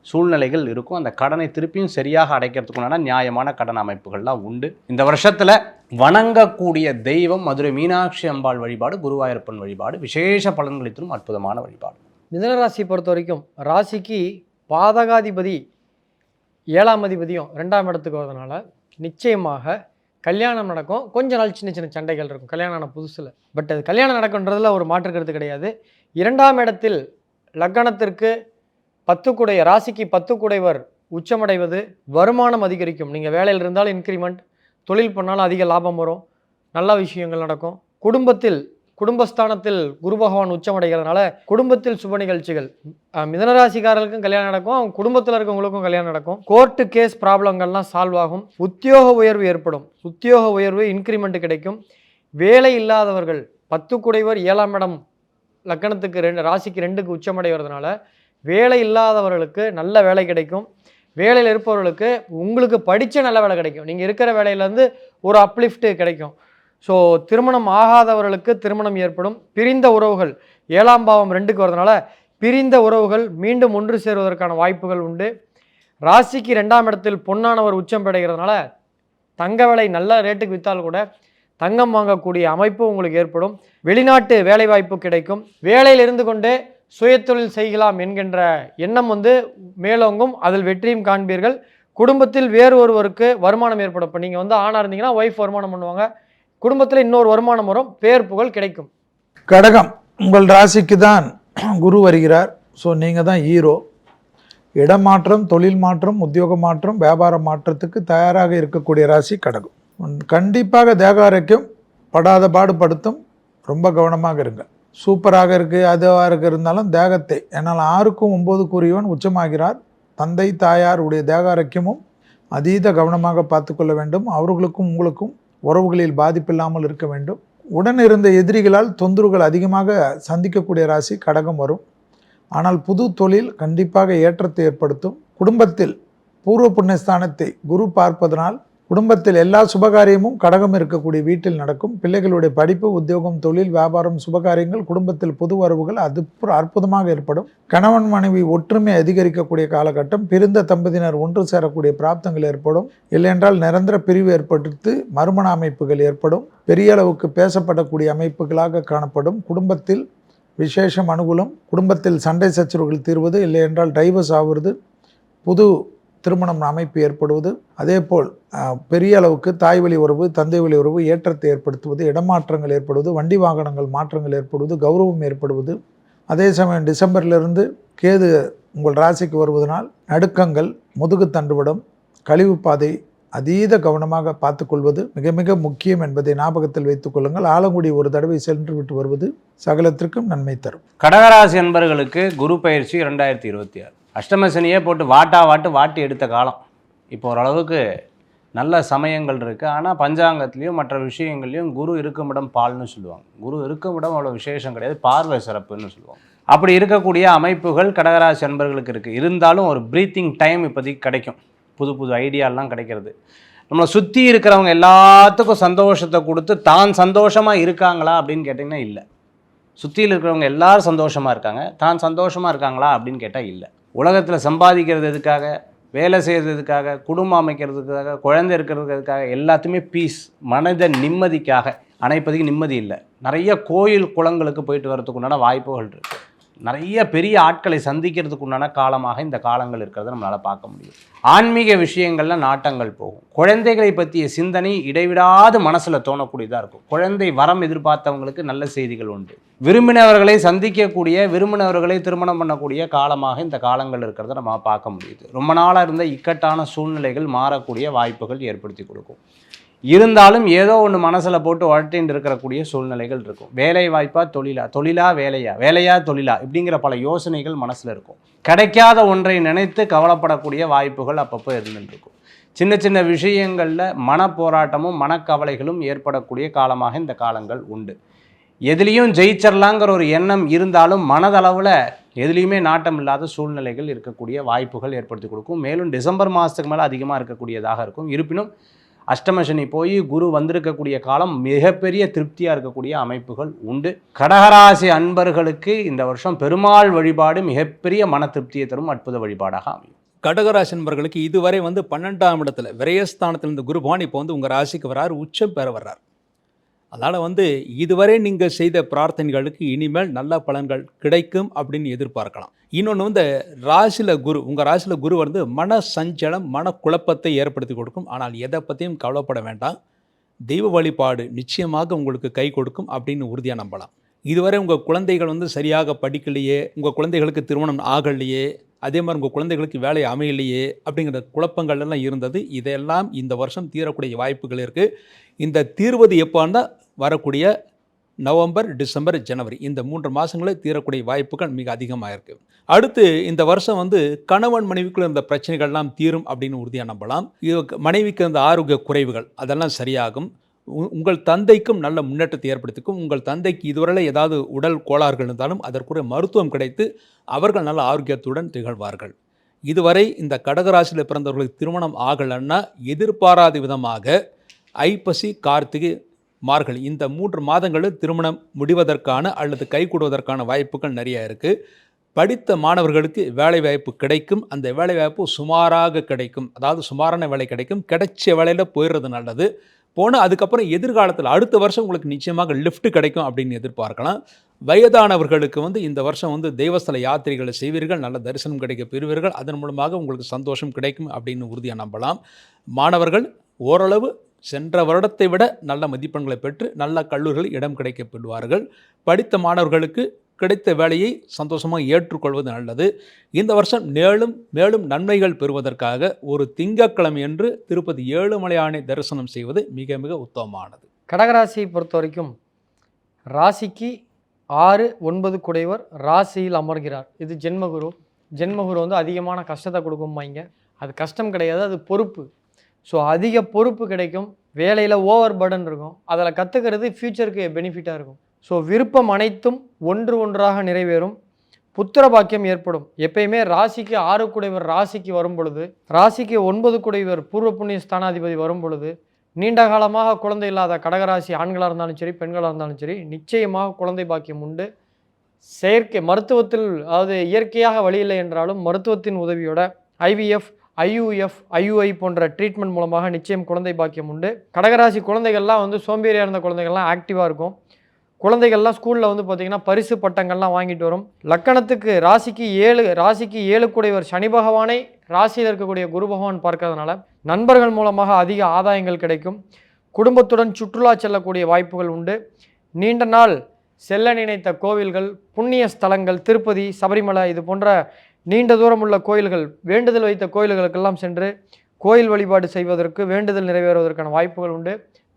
சூழ்நிலைகள் இருக்கும். அந்த கடனை திருப்பியும் சரியாக அடைக்கிறதுக்குண்டான நியாயமான கடன் அமைப்புகள்லாம் உண்டு. இந்த வருஷத்தில் வணங்கக்கூடிய தெய்வம் மதுரை மீனாட்சி அம்பாள் வழிபாடு, குருவாயூரப்பன் வழிபாடு விசேஷ பலன்களை தரும் அற்புதமான வழிபாடு. மிதுனராசி பொறுத்த வரைக்கும் ராசிக்கு பாதகாதிபதி 7ஆம் அதிபதியும் 2ஆம் இடத்துக்கு வரதுனால நிச்சயமாக கல்யாணம் நடக்கும். கொஞ்ச நாள் சின்ன சின்ன சண்டைகள் இருக்கும் கல்யாணம் ஆன புதுசில். பட் அது கல்யாணம் நடக்குன்றதுல ஒரு மாற்று கருத்து கிடையாது. 2ஆம் இடத்தில் லக்னத்திற்கு 10 குடைய ராசிக்கு 10 குடைவர் உச்சமடைவது வருமானம் அதிகரிக்கும். நீங்கள் வேலையில் இருந்தாலும் இன்க்ரிமெண்ட், தொழில் பண்ணாலும் அதிக லாபம் வரும், நல்ல விஷயங்கள் நடக்கும். குடும்பஸ்தானத்தில் குரு பகவான் உச்சமடைகிறதுனால குடும்பத்தில் சுப நிகழ்ச்சிகள், மிதனராசிக்காரர்களுக்கும் கல்யாணம் நடக்கும், அவங்க குடும்பத்தில் இருக்கவங்களுக்கும் கல்யாணம் நடக்கும். கோர்ட்டு கேஸ் ப்ராப்ளங்கள்லாம் சால்வ் ஆகும். உத்தியோக உயர்வு ஏற்படும். உத்தியோக உயர்வு, இன்க்ரிமெண்ட் கிடைக்கும். வேலை இல்லாதவர்கள் 10 குடைவர் 7ஆம் இடம் லக்கணத்துக்கு ராசிக்கு 2க்கு உச்சமடைகிறதுனால வேலை இல்லாதவர்களுக்கு நல்ல வேலை கிடைக்கும். வேலையில் இருப்பவர்களுக்கு உங்களுக்கு படித்த நல்ல வேலை கிடைக்கும். நீங்கள் இருக்கிற வேலையிலேருந்து ஒரு அப்லிஃப்ட் கிடைக்கும். ஸோ திருமணம் ஆகாதவர்களுக்கு திருமணம் ஏற்படும். பிரிந்த உறவுகள் 7ஆம் பாவம் 2க்கு வரதுனால பிரிந்த உறவுகள் மீண்டும் ஒன்று சேருவதற்கான வாய்ப்புகள் உண்டு. ராசிக்கு 2ஆம் இடத்தில் பொன்னானவர் உச்சம் பெறுகிறதுனால தங்க விலை நல்ல ரேட்டுக்கு விற்றால் கூட தங்கம் வாங்கக்கூடிய அமைப்பு உங்களுக்கு ஏற்படும். வெளிநாட்டு வேலை வாய்ப்பு கிடைக்கும். வேலையில் இருந்து கொண்டே சுயதொழில் செய்யலாம் என்கின்ற எண்ணம் மேலோங்கும். அதில் வெற்றியும் காண்பீர்கள். குடும்பத்தில் வேறு ஒருவருக்கு வருமானம் ஏற்படும். இப்போ நீங்கள் ஆணாக இருந்தீங்கன்னா ஒய்ஃப் வருமானம் பண்ணுவாங்க, குடும்பத்தில் இன்னொரு வருமானம் வரும், பேர் புகழ் கிடைக்கும். கடகம், உங்கள் ராசிக்கு தான் குரு வருகிறார். ஸோ நீங்கள் தான் ஹீரோ. இடமாற்றம், தொழில் மாற்றம், உத்தியோக மாற்றம், வியாபார மாற்றத்துக்கு தயாராக இருக்கக்கூடிய ராசி கடகம். கண்டிப்பாக தேக ஆரோக்கியம் படாத பாடுபடுத்தும். ரொம்ப கவனமாக இருங்க. சூப்பராக இருக்குது, அதுவாக இருந்தாலும் தேகத்தை, என்னால் 6க்கும் 9 உச்சமாகிறார். தந்தை தாயார் உடைய தேக ஆரோக்கியமும் அதீத கவனமாக பார்த்து கொள்ள வேண்டும். அவர்களுக்கும் உங்களுக்கும் உறவுகளில் பாதிப்பில்லாமல் இருக்க வேண்டும். உடன் இருந்த எதிரிகளால் தொந்தரவுகள் அதிகமாக சந்திக்கக்கூடிய ராசி கடகம் வரும். ஆனால் புது தொழில் கண்டிப்பாக ஏற்றத்தை ஏற்படுத்தும். குடும்பத்தில் பூர்வ புண்ணியஸ்தானத்தை குரு பார்ப்பதனால் குடும்பத்தில் எல்லா சுபகாரியமும் கடகம் இருக்கக்கூடிய வீட்டில் நடக்கும். பிள்ளைகளுடைய படிப்பு, உத்தியோகம், தொழில், வியாபாரம், சுபகாரியங்கள், குடும்பத்தில் புது வரவுகள் அது அற்புதமாக ஏற்படும். கணவன் மனைவி ஒற்றுமை அதிகரிக்கக்கூடிய காலகட்டம். பிரிந்த தம்பதியினர் ஒன்று சேரக்கூடிய பிராப்தங்கள் ஏற்படும். இல்லையென்றால் நிரந்தர பிரிவு ஏற்படுத்தி மறுமண அமைப்புகள் ஏற்படும். பெரிய அளவுக்கு பேசப்படக்கூடிய அமைப்புகளாக காணப்படும். குடும்பத்தில் விசேஷம் அனுகூலம். குடும்பத்தில் சண்டை சச்சரவுகள் தீர்வது, இல்லையென்றால் டைவர்ஸ் ஆகுறது, புது திருமணம் அமைப்பு ஏற்படுவது, அதேபோல் பெரிய அளவுக்கு தாய் வழி உறவு, தந்தை வழி உறவு ஏற்றத்தை ஏற்படுத்துவது, இடமாற்றங்கள் ஏற்படுவது, வண்டி வாகனங்கள் மாற்றங்கள் ஏற்படுவது, கௌரவம் ஏற்படுவது. அதே சமயம் டிசம்பரிலிருந்து கேது உங்கள் ராசிக்கு வருவதனால் நடுக்கங்கள், முதுகு தண்டுவிடம், கழிவு பாதை அதீத கவனமாக பார்த்துக்கொள்வது மிக மிக முக்கியம் என்பதை ஞாபகத்தில் வைத்துக் கொள்ளுங்கள். ஆலங்குடி ஒரு தடவை சென்று விட்டு வருவது சகலத்திற்கும் நன்மை தரும். கடகராசி என்பவர்களுக்கு குரு பயிற்சி 2026. அஷ்டம சனியே போட்டு வாட்டி எடுத்த காலம். இப்போ ஓரளவுக்கு நல்ல சமயங்கள் இருக்குது. ஆனால் பஞ்சாங்கத்துலேயும் மற்ற விஷயங்கள்லையும் குரு இருக்குமிடம் பால்னு சொல்லுவாங்க. குரு இருக்குமிடம் அவ்வளோ விசேஷம் கிடையாது, பார்வை சிறப்புன்னு சொல்லுவாங்க. அப்படி இருக்கக்கூடிய அமைப்புகள் கடகராசி அன்பர்களுக்கு இருக்குது. இருந்தாலும் ஒரு ப்ரீத்திங் டைம் இப்போதைக்கு கிடைக்கும். புது புது ஐடியாலாம் கிடைக்கிறது. நம்மளை சுற்றி இருக்கிறவங்க எல்லாத்துக்கும் சந்தோஷத்தை கொடுத்து தான் சந்தோஷமாக இருக்காங்களா அப்படின்னு கேட்டிங்கன்னா இல்லை. சுற்றியில் இருக்கிறவங்க எல்லாரும் சந்தோஷமாக இருக்காங்க, தான் சந்தோஷமாக இருக்காங்களா அப்படின்னு கேட்டால் இல்லை. உலகத்தில் சம்பாதிக்கிறது எதுக்காக, வேலை செய்கிறதுக்காக, குடும்பம் அமைக்கிறதுக்காக, குழந்தை இருக்கிறதுக்காக, எல்லாத்தையுமே பீஸ், மனித நிம்மதிக்காக. ஆனால் இப்போதைக்கு நிம்மதி இல்லை. நிறைய கோயில் குளங்களுக்கு போயிட்டு வரதுக்கு உண்டான வாய்ப்புகள் இருக்குது. நிறைய பெரிய ஆட்களை சந்திக்கிறதுக்கு உண்டான காலமாக இந்த காலங்கள் இருக்கிறத நம்மளால் பார்க்க முடியும். ஆன்மீக விஷயங்களில் நாட்டங்கள் போகும். குழந்தைகளை பற்றிய சிந்தனை இடைவிடாது மனசில் தோணக்கூடியதாக இருக்கும். குழந்தை வரம் எதிர்பார்த்தவங்களுக்கு நல்ல செய்திகள் உண்டு. விரும்பினவர்களை சந்திக்கக்கூடிய, விரும்பினவர்களை திருமணம் பண்ணக்கூடிய காலமாக இந்த காலங்கள் இருக்கிறத நம்ம பார்க்க முடியுது. ரொம்ப நாளாக இருந்த இக்கட்டான சூழ்நிலைகள் மாறக்கூடிய வாய்ப்புகள் ஏற்படுத்தி கொடுக்கும். இருந்தாலும் ஏதோ ஒன்று மனசில் போட்டு உழட்டின்னு இருக்கக்கூடிய சூழ்நிலைகள் இருக்கும். வேலை வாய்ப்பா தொழிலா, தொழிலா வேலையா, வேலையா தொழிலா, இப்படிங்கிற பல யோசனைகள் மனசில் இருக்கும். கிடைக்காத ஒன்றை நினைத்து கவலைப்படக்கூடிய வாய்ப்புகள் அப்பப்போ இருந்துட்டு இருக்கும். சின்ன சின்ன விஷயங்களில் மனப்போராட்டமும் மனக்கவலைகளும் ஏற்படக்கூடிய காலமாக இந்த காலங்கள் உண்டு. எதுலேயும் ஜெயிச்சிடலாங்கிற ஒரு எண்ணம் இருந்தாலும் மனதளவில் எதுலேயுமே நாட்டம் இல்லாத சூழ்நிலைகள் இருக்கக்கூடிய வாய்ப்புகள் ஏற்படுத்தி கொடுக்கும். மேலும் டிசம்பர் மாதத்துக்கு மேலே அதிகமாக இருக்கக்கூடியதாக இருக்கும். இருப்பினும் அஷ்டமசனி போய் குரு வந்திருக்கக்கூடிய காலம் மிகப்பெரிய திருப்தியாக இருக்கக்கூடிய அமைப்புகள் உண்டு. கடகராசி அன்பர்களுக்கு இந்த வருஷம் பெருமாள் வழிபாடு மிகப்பெரிய மன திருப்தியை தரும் அற்புத வழிபாடாக அமையும். கடகராசி நண்பர்களுக்கு இதுவரை 12ஆம் இடத்துல விரயஸ்தானத்தில் இருந்த குரு பகவான் இப்போ உங்கள் ராசிக்கு வர்றார், உச்சம் பெற வர்றார். அதனால் வந்து இதுவரை நீங்கள் செய்த பிரார்த்தனைகளுக்கு இனிமேல் நல்ல பலன்கள் கிடைக்கும் அப்படின்னு எதிர்பார்க்கலாம். இன்னொன்று வந்து ராசியில் குரு, உங்கள் ராசியில் குரு வந்து மன சஞ்சலம், மன குழப்பத்தை ஏற்படுத்தி கொடுக்கும். ஆனால் எதை பற்றியும் கவலைப்பட வேண்டாம். தெய்வ வழிபாடு நிச்சயமாக உங்களுக்கு கை கொடுக்கும் அப்படின்னு உறுதியாக நம்பலாம். இதுவரை உங்கள் குழந்தைகள் வந்து சரியாக படிக்கலையே, உங்கள் குழந்தைகளுக்கு திருமணம் ஆகலையே, அதே மாதிரி உங்கள் குழந்தைகளுக்கு வேலை அமையலையே அப்படிங்கிற குழப்பங்கள் எல்லாம் இருந்தது. இதெல்லாம் இந்த வருஷம் தீரக்கூடிய வாய்ப்புகள் இருக்குது. இந்த தீர்வது எப்போன்னா வரக்கூடிய நவம்பர், டிசம்பர், ஜனவரி இந்த 3 மாதங்களில் தீரக்கூடிய வாய்ப்புகள் மிக அதிகமாக இருக்குது. அடுத்து இந்த வருஷம் வந்து கணவன் மனைவிக்குள்ள இருந்த பிரச்சனைகள்லாம் தீரும் அப்படின்னு உறுதியாக நம்பலாம். மனைவிக்கு இருந்த ஆரோக்கிய குறைவுகள் அதெல்லாம் சரியாகும். உங்கள் தந்தைக்கும் நல்ல முன்னேற்றத்தை ஏற்படுத்திக்கும். உங்கள் தந்தைக்கு இதுவரை ஏதாவது உடல் கோளாறுகள் இருந்தாலும் அதற்குரிய மருத்துவம் கிடைத்து அவர்கள் நல்ல ஆரோக்கியத்துடன் திகழ்வார்கள். இதுவரை இந்த கடகராசியில் பிறந்தவர்களுக்கு திருமணம் ஆகலைன்னா எதிர்பாராத விதமாக ஐப்பசி, கார்த்திகை, மார்கழி இந்த 3 மாதங்களில் திருமணம் முடிவதற்கான அல்லது கைகூடுவதற்கான வாய்ப்புகள் நிறைய இருக்குது. படித்த மாணவர்களுக்கு வேலை வாய்ப்பு கிடைக்கும். அந்த வேலை வாய்ப்பு சுமாராக கிடைக்கும். அதாவது சுமாரான வேலை கிடைக்கும். கிடைச்ச வேலையில் போயிடுறது நல்லது. போனால் அதுக்கப்புறம் எதிர்காலத்தில் அடுத்த வருஷம் உங்களுக்கு நிச்சயமாக லிஃப்ட் கிடைக்கும் அப்படின்னு எதிர்பார்க்கலாம். வயதானவர்களுக்கு வந்து இந்த வருஷம் வந்து தெய்வஸ்தல யாத்திரைகளை செய்வீர்கள், நல்ல தரிசனம் கிடைக்க பெறுவீர்கள். அதன் மூலமாக உங்களுக்கு சந்தோஷம் கிடைக்கும் அப்படின்னு உறுதியாக நம்பலாம். மாணவர்கள் ஓரளவு சென்ற வருடத்தை விட நல்ல மதிப்பெண்களை பெற்று நல்ல கல்லூரிகளில் இடம் கிடைக்க பெறுவார்கள். படித்த மாணவர்களுக்கு கிடைத்த வேலையை சந்தோஷமாக ஏற்றுக்கொள்வது நல்லது. இந்த வருஷம் மேலும் மேலும் நன்மைகள் பெறுவதற்காக ஒரு திங்கட்கிழமை என்று திருப்பதி ஏழுமலையானை தரிசனம் செய்வது மிக மிக உத்தமமானது. கடகராசியை பொறுத்த வரைக்கும் ராசிக்கு 6, 9 குடைவர் ராசியில் அமர்கிறார். இது ஜென்மகுரு. ஜென்மகுரு வந்து அதிகமான கஷ்டத்தை கொடுக்கும்பாங்க. அது கஷ்டம் கிடையாது, அது பொறுப்பு. ஸோ அதிக பொறுப்பு கிடைக்கும். வேலையில் ஓவர் பர்டன் இருக்கும். அதில் கற்றுக்கிறது ஃப்யூச்சருக்கு பெனிஃபிட்டாக இருக்கும். ஸோ விருப்பம் அனைத்தும் ஒன்றாக நிறைவேறும். புத்திர பாக்கியம் ஏற்படும். எப்பயுமே ராசிக்கு 6 குடைவர் ராசிக்கு வரும் பொழுது, ராசிக்கு 9 குடைவர் பூர்வ புண்ணிய ஸ்தானாதிபதி வரும் பொழுது, நீண்ட காலமாக குழந்தை இல்லாத கடகராசி ஆண்களாக இருந்தாலும் சரி, பெண்களாக இருந்தாலும் சரி, நிச்சயமாக குழந்தை பாக்கியம் உண்டு. செயற்கை மருத்துவத்தில், அதாவது இயற்கையாக வழி இல்லை என்றாலும் மருத்துவத்தின் உதவியோட IVF, IUF, IUI போன்ற ட்ரீட்மெண்ட் மூலமாக நிச்சயம் குழந்தை பாக்கியம் உண்டு. கடகராசி குழந்தைகள்லாம் வந்து சோம்பேறியாக இருந்த குழந்தைகள்லாம் ஆக்டிவாக இருக்கும். குழந்தைகள்லாம் ஸ்கூலில் வந்து பார்த்திங்கன்னா பரிசு பட்டங்கள்லாம் வாங்கிட்டு வரும். லக்கணத்துக்கு ராசிக்கு 7 குடைவர் சனி பகவானை ராசியில் இருக்கக்கூடிய குரு பகவான் பார்க்கறதுனால நண்பர்கள் மூலமாக அதிக ஆதாயங்கள் கிடைக்கும். குடும்பத்துடன் சுற்றுலா செல்லக்கூடிய வாய்ப்புகள் உண்டு. நீண்ட நாள் செல்ல நினைத்த கோவில்கள், புண்ணிய ஸ்தலங்கள், திருப்பதி, சபரிமலை இது போன்ற நீண்ட தூரம் உள்ள கோயில்கள், வேண்டுதல் வைத்த கோயில்களுக்கெல்லாம் சென்று கோயில் வழிபாடு செய்வதற்கு, வேண்டுதல் நிறைவேறுவதற்கான வாய்ப்புகள் உண்டு.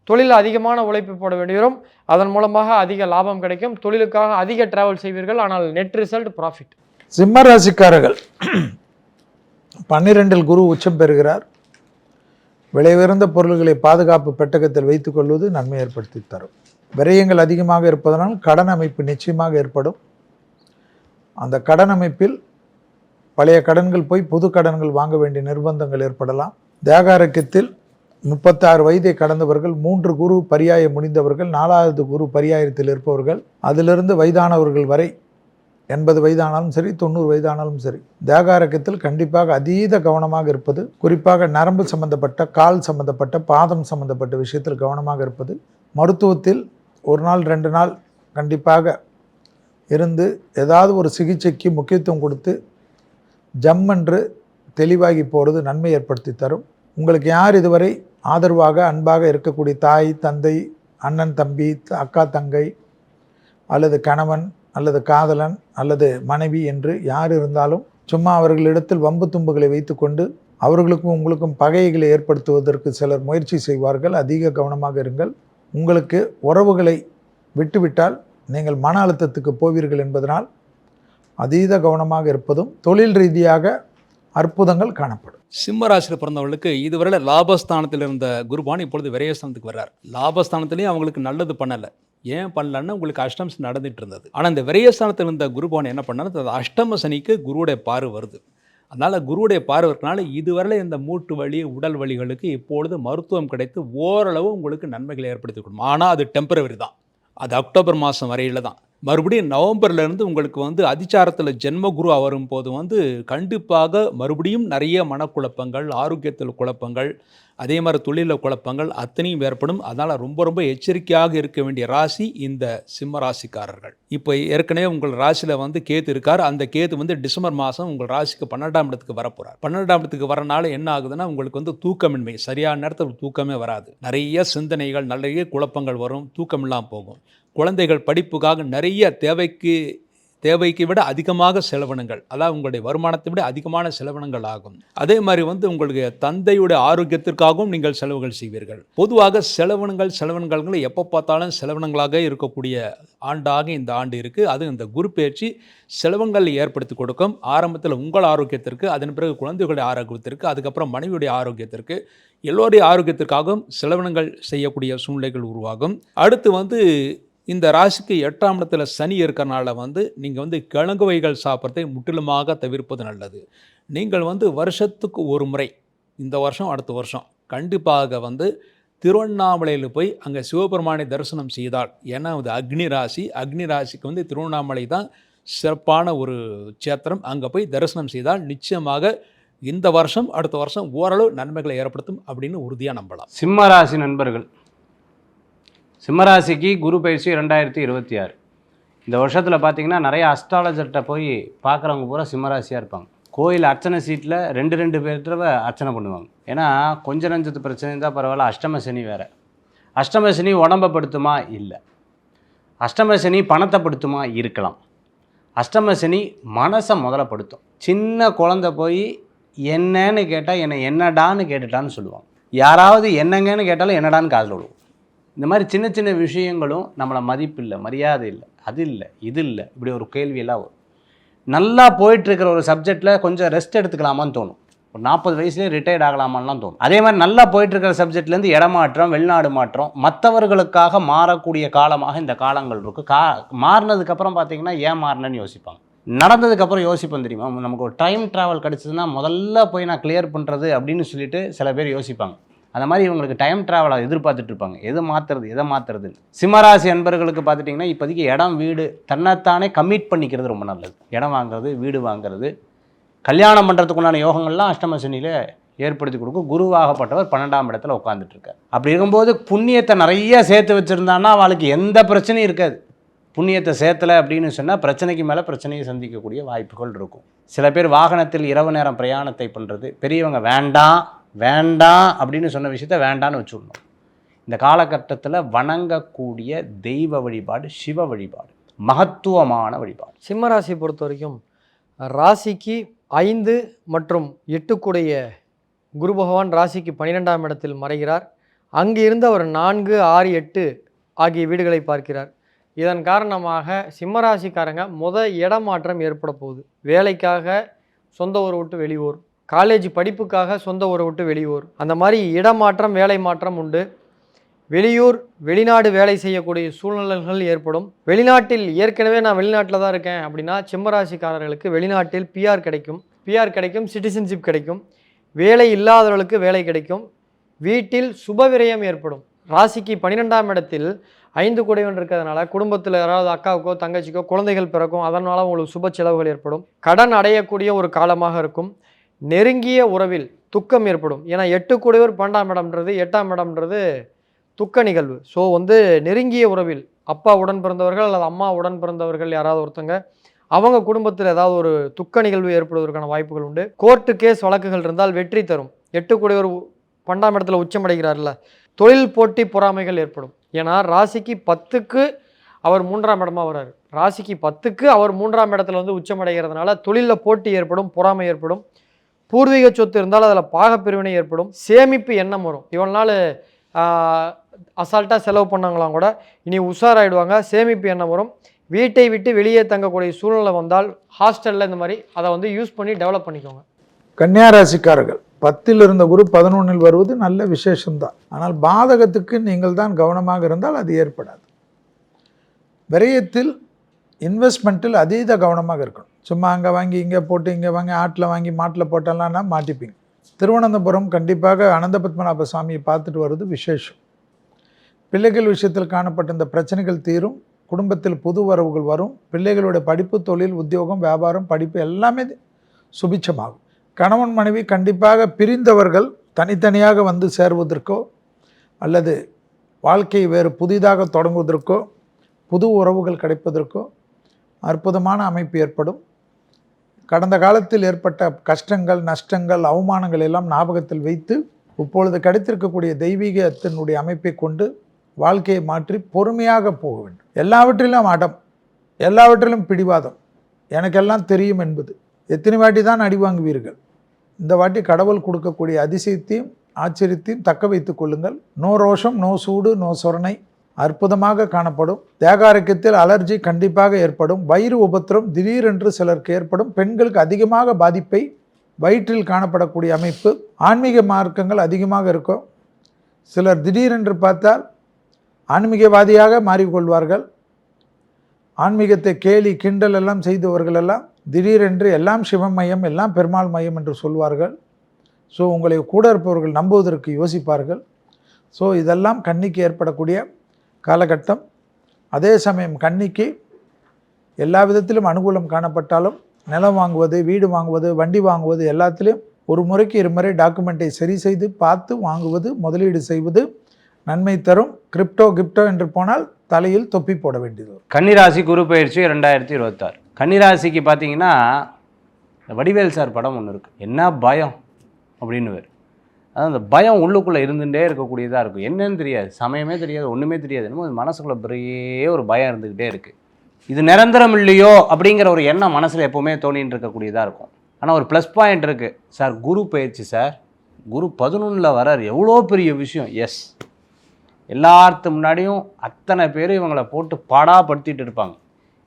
தொழிலில் அதிகமான உழைப்பு போட வேண்டி வரும். அதன் மூலமாக அதிக லாபம் கிடைக்கும். தொழிலுக்காக அதிக டிராவல் செய்வீர்கள். ஆனால் நெட் ரிசல்ட் ப்ராஃபிட். சிம்ம ராசிக்காரர்கள் 12இல் குரு உச்சம் பெறுகிறார். விலை உயர்ந்த பொருள்களை பாதுகாப்பு பெட்டகத்தில் வைத்துக் கொள்வது நன்மை ஏற்படுத்தி தரும். விரயங்கள் அதிகமாக இருப்பதனால் கடன் அமைப்பு நிச்சயமாக ஏற்படும். அந்த கடன் அமைப்பில் பழைய கடன்கள் போய் புது கடன்கள் வாங்க வேண்டிய நிர்பந்தங்கள் ஏற்படலாம். தேகாரோக்கியத்தில் 36 வயதை கடந்தவர்கள், 3 குரு பரியாயம் முடிந்தவர்கள், 4வது குரு பரியாயத்தில் இருப்பவர்கள், அதிலிருந்து வயதானவர்கள் வரை 80 வயதானாலும் சரி, 90 வயதானாலும் சரி, தேகாரோக்கியத்தில் கண்டிப்பாக அதீத கவனமாக இருப்பது, குறிப்பாக நரம்பு சம்பந்தப்பட்ட, கால் சம்பந்தப்பட்ட, பாதம் சம்பந்தப்பட்ட விஷயத்தில் கவனமாக இருப்பது. மருத்துவத்தில் 1 நாள் 2 நாள் கண்டிப்பாக இருந்து ஏதாவது ஒரு சிகிச்சைக்கு முக்கியத்துவம் கொடுத்து ஜம்மென்று தெளிவாகி போகிறது நன்மை ஏற்படுத்தி தரும். உங்களுக்கு யார் இதுவரை ஆதரவாக அன்பாக இருக்கக்கூடிய தாய், தந்தை, அண்ணன், தம்பி, அக்கா, தங்கை அல்லது கணவன் அல்லது காதலன் அல்லது மனைவி என்று யார் இருந்தாலும் சும்மா அவர்களிடத்தில் வம்பு தும்புகளை வைத்துக்கொண்டு அவர்களுக்கும் உங்களுக்கும் பகைகளை ஏற்படுத்துவதற்கு சிலர் முயற்சி செய்வார்கள். அதிக கவனமாக இருங்கள். உங்களுக்கு உறவுகளை விட்டுவிட்டால் நீங்கள் மன அழுத்தத்துக்கு போவீர்கள் என்பதனால் அதீத கவனமாக இருப்பதும் தொழில் ரீதியாக அற்புதங்கள் காணப்படும். சிம்ம ராசியில் பிறந்தவர்களுக்கு இதுவரை லாபஸ்தானத்தில் இருந்த குருபான் இப்பொழுது விரயஸ்தானத்துக்கு வர்றார். லாபஸ்தானத்துலேயும் அவங்களுக்கு நல்லது பண்ணலை. ஏன் பண்ணலன்னா உங்களுக்கு அஷ்டம சனி நடந்துட்டு இருந்தது. ஆனால் இந்த விரயஸ்தானத்தில் இருந்த குருபான் என்ன பண்ணாலும் அது அஷ்டம சனிக்கு குருவுடைய பார்வை வருது. அதனால் குருவுடைய பார்வை இருக்கனால இதுவரை இந்த மூட்டு வலி, உடல் வலிகளுக்கு இப்பொழுது மருத்துவம் கிடைத்து ஓரளவு உங்களுக்கு நன்மைகளை ஏற்படுத்தி கொடுக்கும். ஆனால் அது டெம்பரவரி தான். அது அக்டோபர் மாதம் வரையில் தான். மறுபடியும் நவம்பர்லேருந்து உங்களுக்கு வந்து அதிச்சாரத்தில் ஜென்மகுரு வரும்போது வந்து கண்டிப்பாக மறுபடியும் நிறைய மனக்குழப்பங்கள், ஆரோக்கியத்தில் குழப்பங்கள், அதே மாதிரி தொழிலில் குழப்பங்கள் அத்தனையும் ஏற்படும். அதனால் ரொம்ப ரொம்ப எச்சரிக்கையாக இருக்க வேண்டிய ராசி இந்த சிம்ம ராசிக்காரர்கள். இப்போ ஏற்கனவே உங்கள் ராசியில் வந்து கேது இருக்கார். அந்த கேது வந்து டிசம்பர் மாதம் உங்கள் ராசிக்கு 12ஆம் இடத்துக்கு வரப்போகிறார். 12ஆம் இடத்துக்கு வரனால என்ன ஆகுதுன்னா, உங்களுக்கு வந்து தூக்கமின்மை, சரியான நேரத்தில் தூக்கமே வராது, நிறைய சிந்தனைகள், நிறைய குழப்பங்கள் வரும், தூக்கமில்லாமல் போகும். குழந்தைகள் படிப்புக்காக நிறைய தேவைக்கு விட அதிகமாக செலவினங்கள், அதாவது உங்களுடைய வருமானத்தை விட அதிகமான செலவினங்கள் ஆகும். அதே மாதிரி வந்து உங்களுக்கு தந்தையுடைய ஆரோக்கியத்திற்காகவும் நீங்கள் செலவுகள் செய்வீர்கள். பொதுவாக செலவினங்கள் எப்போ பார்த்தாலும் செலவினங்களாக இருக்கக்கூடிய ஆண்டாக இந்த ஆண்டு இருக்குது. அது இந்த குரு பயிற்சி செலவுகள் ஏற்படுத்தி கொடுக்கும். ஆரம்பத்தில் உங்கள் ஆரோக்கியத்திற்கு, அதன் பிறகு குழந்தைகளுடைய ஆரோக்கியத்திற்கு, அதுக்கப்புறம் மனைவியுடைய ஆரோக்கியத்திற்கு, எல்லோருடைய ஆரோக்கியத்திற்காகவும் செலவினங்கள் செய்யக்கூடிய சூழ்நிலைகள் உருவாகும். அடுத்து வந்து இந்த ராசிக்கு 8ஆம் இடத்துல சனி இருக்கிறனால வந்து நீங்கள் வந்து கிழங்கு வகைகள் சாப்பிட்றதை முற்றிலுமாக தவிர்ப்பது நல்லது. நீங்கள் வந்து வருஷத்துக்கு ஒரு முறை, இந்த வருஷம் அடுத்த வருஷம் கண்டிப்பாக வந்து திருவண்ணாமலையில் போய் அங்கே சிவபெருமானை தரிசனம் செய்தால், ஏன்னா அது அக்னி ராசிக்கு வந்து திருவண்ணாமலை தான் சிறப்பான ஒரு சேத்திரம். அங்கே போய் தரிசனம் செய்தால் நிச்சயமாக இந்த வருஷம் அடுத்த வருஷம் ஓரளவு நன்மைகளை ஏற்படுத்தும் அப்படின்னு உறுதியாக நம்பலாம். சிம்ம ராசி நண்பர்கள், சிம்மராசிக்கு குரு பயிற்சி 2026. இந்த வருஷத்தில் பார்த்தீங்கன்னா நிறைய அஸ்ட்ராலஜர்கிட்ட போய் பார்க்குறவங்க பூரா சிம்மராசியாக இருப்பாங்க. கோயில் அர்ச்சனை சீட்டில் 2 பேர்த்தவை அர்ச்சனை பண்ணுவாங்க. ஏன்னா கொஞ்ச நஞ்சத்து பிரச்சனை இருந்தால் பரவாயில்ல, அஷ்டம சனி வேறு. அஷ்டம சனி உடம்பை படுத்துமா? இல்லை. அஷ்டம சனி பணத்தை படுத்துமா? இருக்கலாம். அஷ்டம சனி மனசை முதல்ல படுத்தும். சின்ன குழந்தை போய் என்னன்னு கேட்டால் என்னடான்னு கேட்டுட்டான்னு சொல்லுவாங்க. யாராவது என்னங்கன்னு கேட்டாலும் என்னடான்னு காதில் விடுவோம். இந்த மாதிரி சின்ன சின்ன விஷயங்களும் நம்மளை மதிப்பு இல்லை, மரியாதை இல்லை, அது இல்லை, இது இல்லை, இப்படி ஒரு கேள்வியெல்லாம் வரும். நல்லா போயிட்டுருக்கிற ஒரு சப்ஜெக்டில் கொஞ்சம் ரெஸ்ட் எடுத்துக்கலாமான்னு தோணும். ஒரு 40 வயசுலேயே ரிட்டையர்ட் ஆகலாமான்லாம் தோணும். அதே மாதிரி நல்லா போயிட்டுருக்கிற சப்ஜெக்ட்லேருந்து இடமாற்றம், வெளிநாடு மாற்றம், மற்றவர்களுக்காக மாறக்கூடிய காலமாக இந்த காலங்கள் இருக்குது. மாறினதுக்கப்புறம் பார்த்தீங்கன்னா ஏன் மாறினேன்னு யோசிப்பாங்க. நடந்ததுக்கப்புறம் யோசிப்போம் தெரியுமா, நமக்கு ஒரு டைம் ட்ராவல் கிடச்சிதுன்னா முதல்ல போய் நான் கிளியர் பண்ணுறது அப்படின்னு சொல்லிட்டு சில பேர் யோசிப்பாங்க. அந்த மாதிரி இவங்களுக்கு டைம் ட்ராவலை எதிர்பார்த்துட்டு இருப்பாங்க, எதை மாற்றுறது. சிம்மராசி அன்பர்களுக்கு பார்த்துட்டிங்கன்னா இப்போதைக்கு இடம், வீடு தன்னைத்தானே கமிட் பண்ணிக்கிறது ரொம்ப நல்லது. இடம் வாங்குறது, வீடு வாங்குறது, கல்யாணம் பண்ணுறதுக்குண்டான யோகங்கள்லாம் அஷ்டம சனியில் ஏற்படுத்தி கொடுக்கும். குருவாகப்பட்டவர் 12ஆம் இடத்துல உட்காந்துட்டு இருக்கார். அப்படி இருக்கும்போது புண்ணியத்தை நிறைய சேர்த்து வச்சுருந்தான்னா அவளுக்கு எந்த பிரச்சனையும் இருக்காது. புண்ணியத்தை சேர்த்தலை அப்படின்னு சொன்னால் பிரச்சனைக்கு மேலே பிரச்சனையை சந்திக்கக்கூடிய வாய்ப்புகள் இருக்கும். சில பேர் வாகனத்தில் இரவு நேரம் பிரயாணத்தை பண்ணுறது, பெரியவங்க வேண்டாம் அப்படின்னு சொன்ன விஷயத்த வேண்டான்னு வச்சுடணும். இந்த காலகட்டத்தில் வணங்கக்கூடிய தெய்வ வழிபாடு, சிவ வழிபாடு, மகத்துவமான வழிபாடு. சிம்மராசி பொறுத்த வரைக்கும் ராசிக்கு 5 மற்றும் 8 குரு பகவான் ராசிக்கு 12ஆம் இடத்தில் மறைகிறார். அங்கு இருந்து அவர் 4, 6, 8 ஆகிய வீடுகளை பார்க்கிறார். இதன் காரணமாக சிம்மராசிக்காரங்க இடமாற்றம் ஏற்பட போகுது. வேலைக்காக சொந்த ஊரை விட்டு வெளியூர், காலேஜ் படிப்புக்காக சொந்த ஊரை விட்டு வெளியூர், அந்த மாதிரி இடமாற்றம், வேலை மாற்றம் உண்டு. வெளியூர், வெளிநாடு வேலை செய்யக்கூடிய சூழ்நிலைகள் ஏற்படும். வெளிநாட்டில் ஏற்கனவே நான் வெளிநாட்டில் தான் இருக்கேன் அப்படின்னா சிம்மராசிக்காரர்களுக்கு வெளிநாட்டில் பிஆர் கிடைக்கும், சிட்டிசன்ஷிப் கிடைக்கும். வேலை இல்லாதவர்களுக்கு வேலை கிடைக்கும். வீட்டில் சுபவிரயம் ஏற்படும். ராசிக்கு 12ஆம் இடத்தில் 5 குடைவன் இருக்கிறதுனால குடும்பத்தில் யாராவது அக்காவுக்கோ தங்கச்சிக்கோ குழந்தைகள் பிறக்கும். அதனால் உங்களுக்கு சுப செலவுகள் ஏற்படும். கடன் அடையக்கூடிய ஒரு காலமாக இருக்கும். நெருங்கிய உறவில் துக்கம் ஏற்படும். ஏன்னா 8 குடைவர் 12ஆம் இடம்ன்றது 8ஆம் இடம்ன்றது துக்க நிகழ்வு. ஸோ நெருங்கிய உறவில் அப்பா உடன் பிறந்தவர்கள் அல்லது அம்மா உடன் பிறந்தவர்கள் யாராவது ஒருத்தங்க அவங்க குடும்பத்தில் ஏதாவது ஒரு துக்க நிகழ்வு ஏற்படுவதற்கான வாய்ப்புகள் உண்டு. கோர்ட்டு கேஸ் வழக்குகள் இருந்தால் வெற்றி தரும். 8 குடைவர் 12ஆம் இடத்துல உச்சமடைகிறார்ல, தொழில் போட்டி பொறாமைகள் ஏற்படும். ஏன்னா ராசிக்கு 10க்கு அவர் 3ஆம் இடமா வர்றாரு. ராசிக்கு 10க்கு அவர் 3ஆம் இடத்துல உச்சமடைகிறதுனால தொழிலில் போட்டி ஏற்படும், பொறாமை ஏற்படும். பூர்வீக சொத்து இருந்தால் அதில் பாகப்பிரிவினை ஏற்படும். சேமிப்பு எண்ணம் வரும். இவ்வளோ நாள் அசால்ட்டாக செலவு பண்ணாங்களாம் கூட இனி உஷாராயிடுவாங்க. சேமிப்பு எண்ணம் வரும். வீட்டை விட்டு வெளியே தங்கக்கூடிய சூழ்நிலை வந்தால் ஹாஸ்டலில் இந்த மாதிரி அதை யூஸ் பண்ணி டெவலப் பண்ணிக்கோங்க. கன்னியா ராசிக்காரர்கள் 10ல் இருந்த குரு 11ல் வருவது நல்ல விசேஷம்தான். ஆனால் பாதகத்துக்கு நீங்கள் தான் கவனமாக இருந்தால் அது ஏற்படாது. விரயத்தில், இன்வெஸ்ட்மெண்ட்டில் அதீத கவனமாக இருக்கணும். சும்மா அங்கே வாங்கி இங்கே போட்டு, இங்கே வாங்கி ஆட்டில் வாங்கி மாட்டில் போட்டாலான்னா மாட்டிப்பீங்க. திருவனந்தபுரம் கண்டிப்பாக அனந்த பத்மநாப சுவாமியை பார்த்துட்டு வருவது விசேஷம். பிள்ளைகள் விஷயத்தில் காணப்பட்ட இந்த பிரச்சனைகள் தீரும். குடும்பத்தில் புது வரவுகள் வரும். பிள்ளைகளுடைய படிப்பு, தொழில், உத்தியோகம், வியாபாரம், படிப்பு எல்லாமே சுபிட்சமாகும். கணவன் மனைவி கண்டிப்பாக பிரிந்தவர்கள் தனித்தனியாக வந்து சேருவதற்கோ அல்லது வாழ்க்கையை வேறு புதிதாக தொடங்குவதற்கோ புது உறவுகள் கிடைப்பதற்கோ அற்புதமான அமைப்பு ஏற்படும். கடந்த காலத்தில் ஏற்பட்ட கஷ்டங்கள், நஷ்டங்கள், அவமானங்கள் எல்லாம் ஞாபகத்தில் வைத்து இப்பொழுது கிடைத்திருக்கக்கூடிய தெய்வீகத்தினுடைய அமைப்பை கொண்டு வாழ்க்கையை மாற்றி பொறுமையாக போக வேண்டும். எல்லாவற்றிலும் அடம், எல்லாவற்றிலும் பிடிவாதம், எனக்கெல்லாம் தெரியும் என்பது. எத்தனை வாட்டி தான் அடி வாங்குவீர்கள்? இந்த வாட்டி கடவுள் கொடுக்கக்கூடிய அதிசயத்தையும் ஆச்சரியத்தையும் தக்க வைத்துக் கொள்ளுங்கள். நோ ரோஷம், நோ சூடு, நோ சொரணை அற்புதமாக காணப்படும். தேக ஆரோக்கியத்தில் அலர்ஜி கண்டிப்பாக ஏற்படும். வயிறு உபத்திரம் திடீரென்று சிலருக்கு ஏற்படும். பெண்களுக்கு அதிகமாக பாதிப்பை வயிற்றில் காணப்படக்கூடிய அமைப்பு. ஆன்மீக மார்க்கங்கள் அதிகமாக இருக்கும். சிலர் திடீரென்று பார்த்தால் ஆன்மீகவாதியாக மாறிக்கொள்வார்கள். ஆன்மீகத்தை கேலி கிண்டல் எல்லாம் செய்தவர்கள் எல்லாம் திடீரென்று எல்லாம் சிவமயம், எல்லாம் பெருமாள் மையம் என்று சொல்வார்கள். ஸோ உங்களை கூட இருப்பவர்கள் நம்புவதற்கு யோசிப்பார்கள். ஸோ இதெல்லாம் கன்னிக்கு ஏற்படக்கூடிய காலகட்டம். அதே சமயம் கன்னிக்கு எல்லா விதத்திலும் அனுகூலம் காணப்பட்டாலும் நிலம் வாங்குவது, வீடு வாங்குவது, வண்டி வாங்குவது எல்லாத்திலையும் ஒரு முறைக்கு இருமுறை டாக்குமெண்ட்டை சரி செய்து பார்த்து வாங்குவது, முதலீடு செய்வது நன்மை தரும். கிரிப்டோ கிப்டோ என்று போனால் தலையில் தொப்பி போட வேண்டியது. கன்னிராசி குரு பயிற்சி 2026. கன்னிராசிக்கு பார்த்தீங்கன்னா வடிவேல் சார் படம் ஒன்று இருக்குது, என்ன பயம் அப்படின்னு. அதாவது அந்த பயம் உள்ளுக்குள்ளே இருந்துகிட்டே இருக்கக்கூடியதாக இருக்கும். என்னன்னு தெரியாது, சமயமே தெரியாது, ஒன்றுமே தெரியாது. என்னமோ மனசுக்குள்ளே பெரிய ஒரு பயம் இருந்துக்கிட்டே இருக்குது. இது நிரந்தரம் இல்லையோ அப்படிங்கிற ஒரு எண்ணம் மனசில் எப்போவுமே தோணின்னு இருக்கக்கூடியதாக இருக்கும். ஆனால் ஒரு ப்ளஸ் பாயிண்ட் இருக்குது சார், குரு பயிற்சி சார், குரு 11ல் வரார், எவ்வளோ பெரிய விஷயம். எஸ், எல்லாத்து முன்னாடியும் அத்தனை பேரும் இவங்களை போட்டு பாடாப்படுத்திட்டு இருப்பாங்க.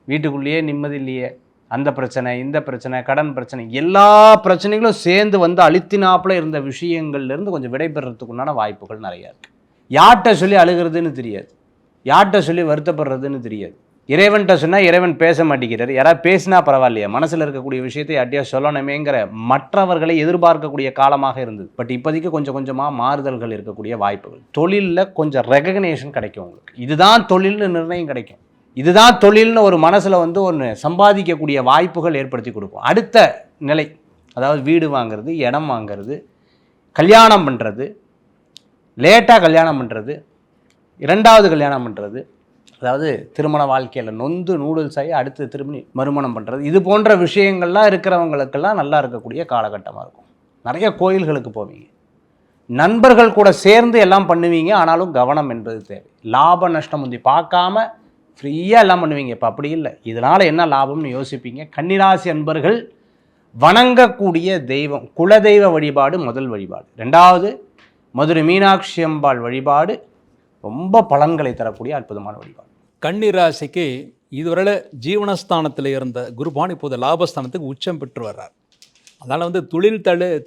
வீட்டுக்குள்ளேயே நிம்மதி இல்லையே, அந்த பிரச்சனை, இந்த பிரச்சனை, கடன் பிரச்சனை, எல்லா பிரச்சனைகளும் சேர்ந்து வந்து அழுத்தினாப்பில் இருந்த விஷயங்கள்லேருந்து கொஞ்சம் விடைபெறத்துக்குண்டான வாய்ப்புகள் நிறையா இருக்குது. யார்கிட்ட சொல்லி அழுகிறதுன்னு தெரியாது, யார்கிட்ட சொல்லி வருத்தப்படுறதுன்னு தெரியாது. இறைவன்கிட்ட சொன்னால் இறைவன் பேச மாட்டேங்கிறார். யாராவது பேசினா பரவாயில்லையா, மனசில் இருக்கக்கூடிய விஷயத்தை யார்ட்டையா சொல்லணுமேங்கிற மற்றவர்களை எதிர்பார்க்கக்கூடிய காலமாக இருந்தது. பட் இப்போதைக்கு கொஞ்சம் கொஞ்சமாக மாறுதல்கள் இருக்கக்கூடிய வாய்ப்புகள். தொழிலில் கொஞ்சம் ரெகக்னேஷன் கிடைக்கும் உங்களுக்கு. இதுதான் தொழில்னு நிர்ணயம் கிடைக்கும். இதுதான் தொழில்னு ஒரு மனசில் வந்து ஒன்று சம்பாதிக்கக்கூடிய வாய்ப்புகள் ஏற்படுத்தி கொடுக்கும். அடுத்த நிலை, அதாவது வீடு வாங்கிறது, இடம் வாங்கிறது, கல்யாணம் பண்ணுறது, லேட்டாக கல்யாணம் பண்ணுறது, இரண்டாவது கல்யாணம் பண்ணுறது, அதாவது திருமண வாழ்க்கையில் நொந்து நூடுல்ஸ் ஆகி அடுத்து திரும்பி மறுமணம் பண்ணுறது, இது போன்ற விஷயங்கள்லாம் இருக்கிறவங்களுக்கெல்லாம் நல்லா இருக்கக்கூடிய காலகட்டமாக இருக்கும். நிறைய கோயில்களுக்கு போவீங்க, நண்பர்கள் கூட சேர்ந்து எல்லாம் பண்ணுவீங்க. ஆனாலும் கவனம் என்பது தேவை. லாப நஷ்டம் முந்தி பார்க்காம ஃப்ரீயாக எல்லாம் பண்ணுவீங்க. இப்போ அப்படி இல்லை, இதனால் என்ன லாபம்னு யோசிப்பீங்க. கன்னிராசி அன்பர்கள் வணங்கக்கூடிய தெய்வம், குலதெய்வ வழிபாடு முதல் வழிபாடு. ரெண்டாவது மதுரை மீனாட்சி அம்பாள் வழிபாடு ரொம்ப பலன்களை தரக்கூடிய அற்புதமான வழிபாடு. கன்னிராசிக்கு இதுவரை ஜீவனஸ்தானத்தில் இருந்த குருபான் இப்போது லாபஸ்தானத்துக்கு உச்சம் பெற்று வர்றார். அதனால் வந்து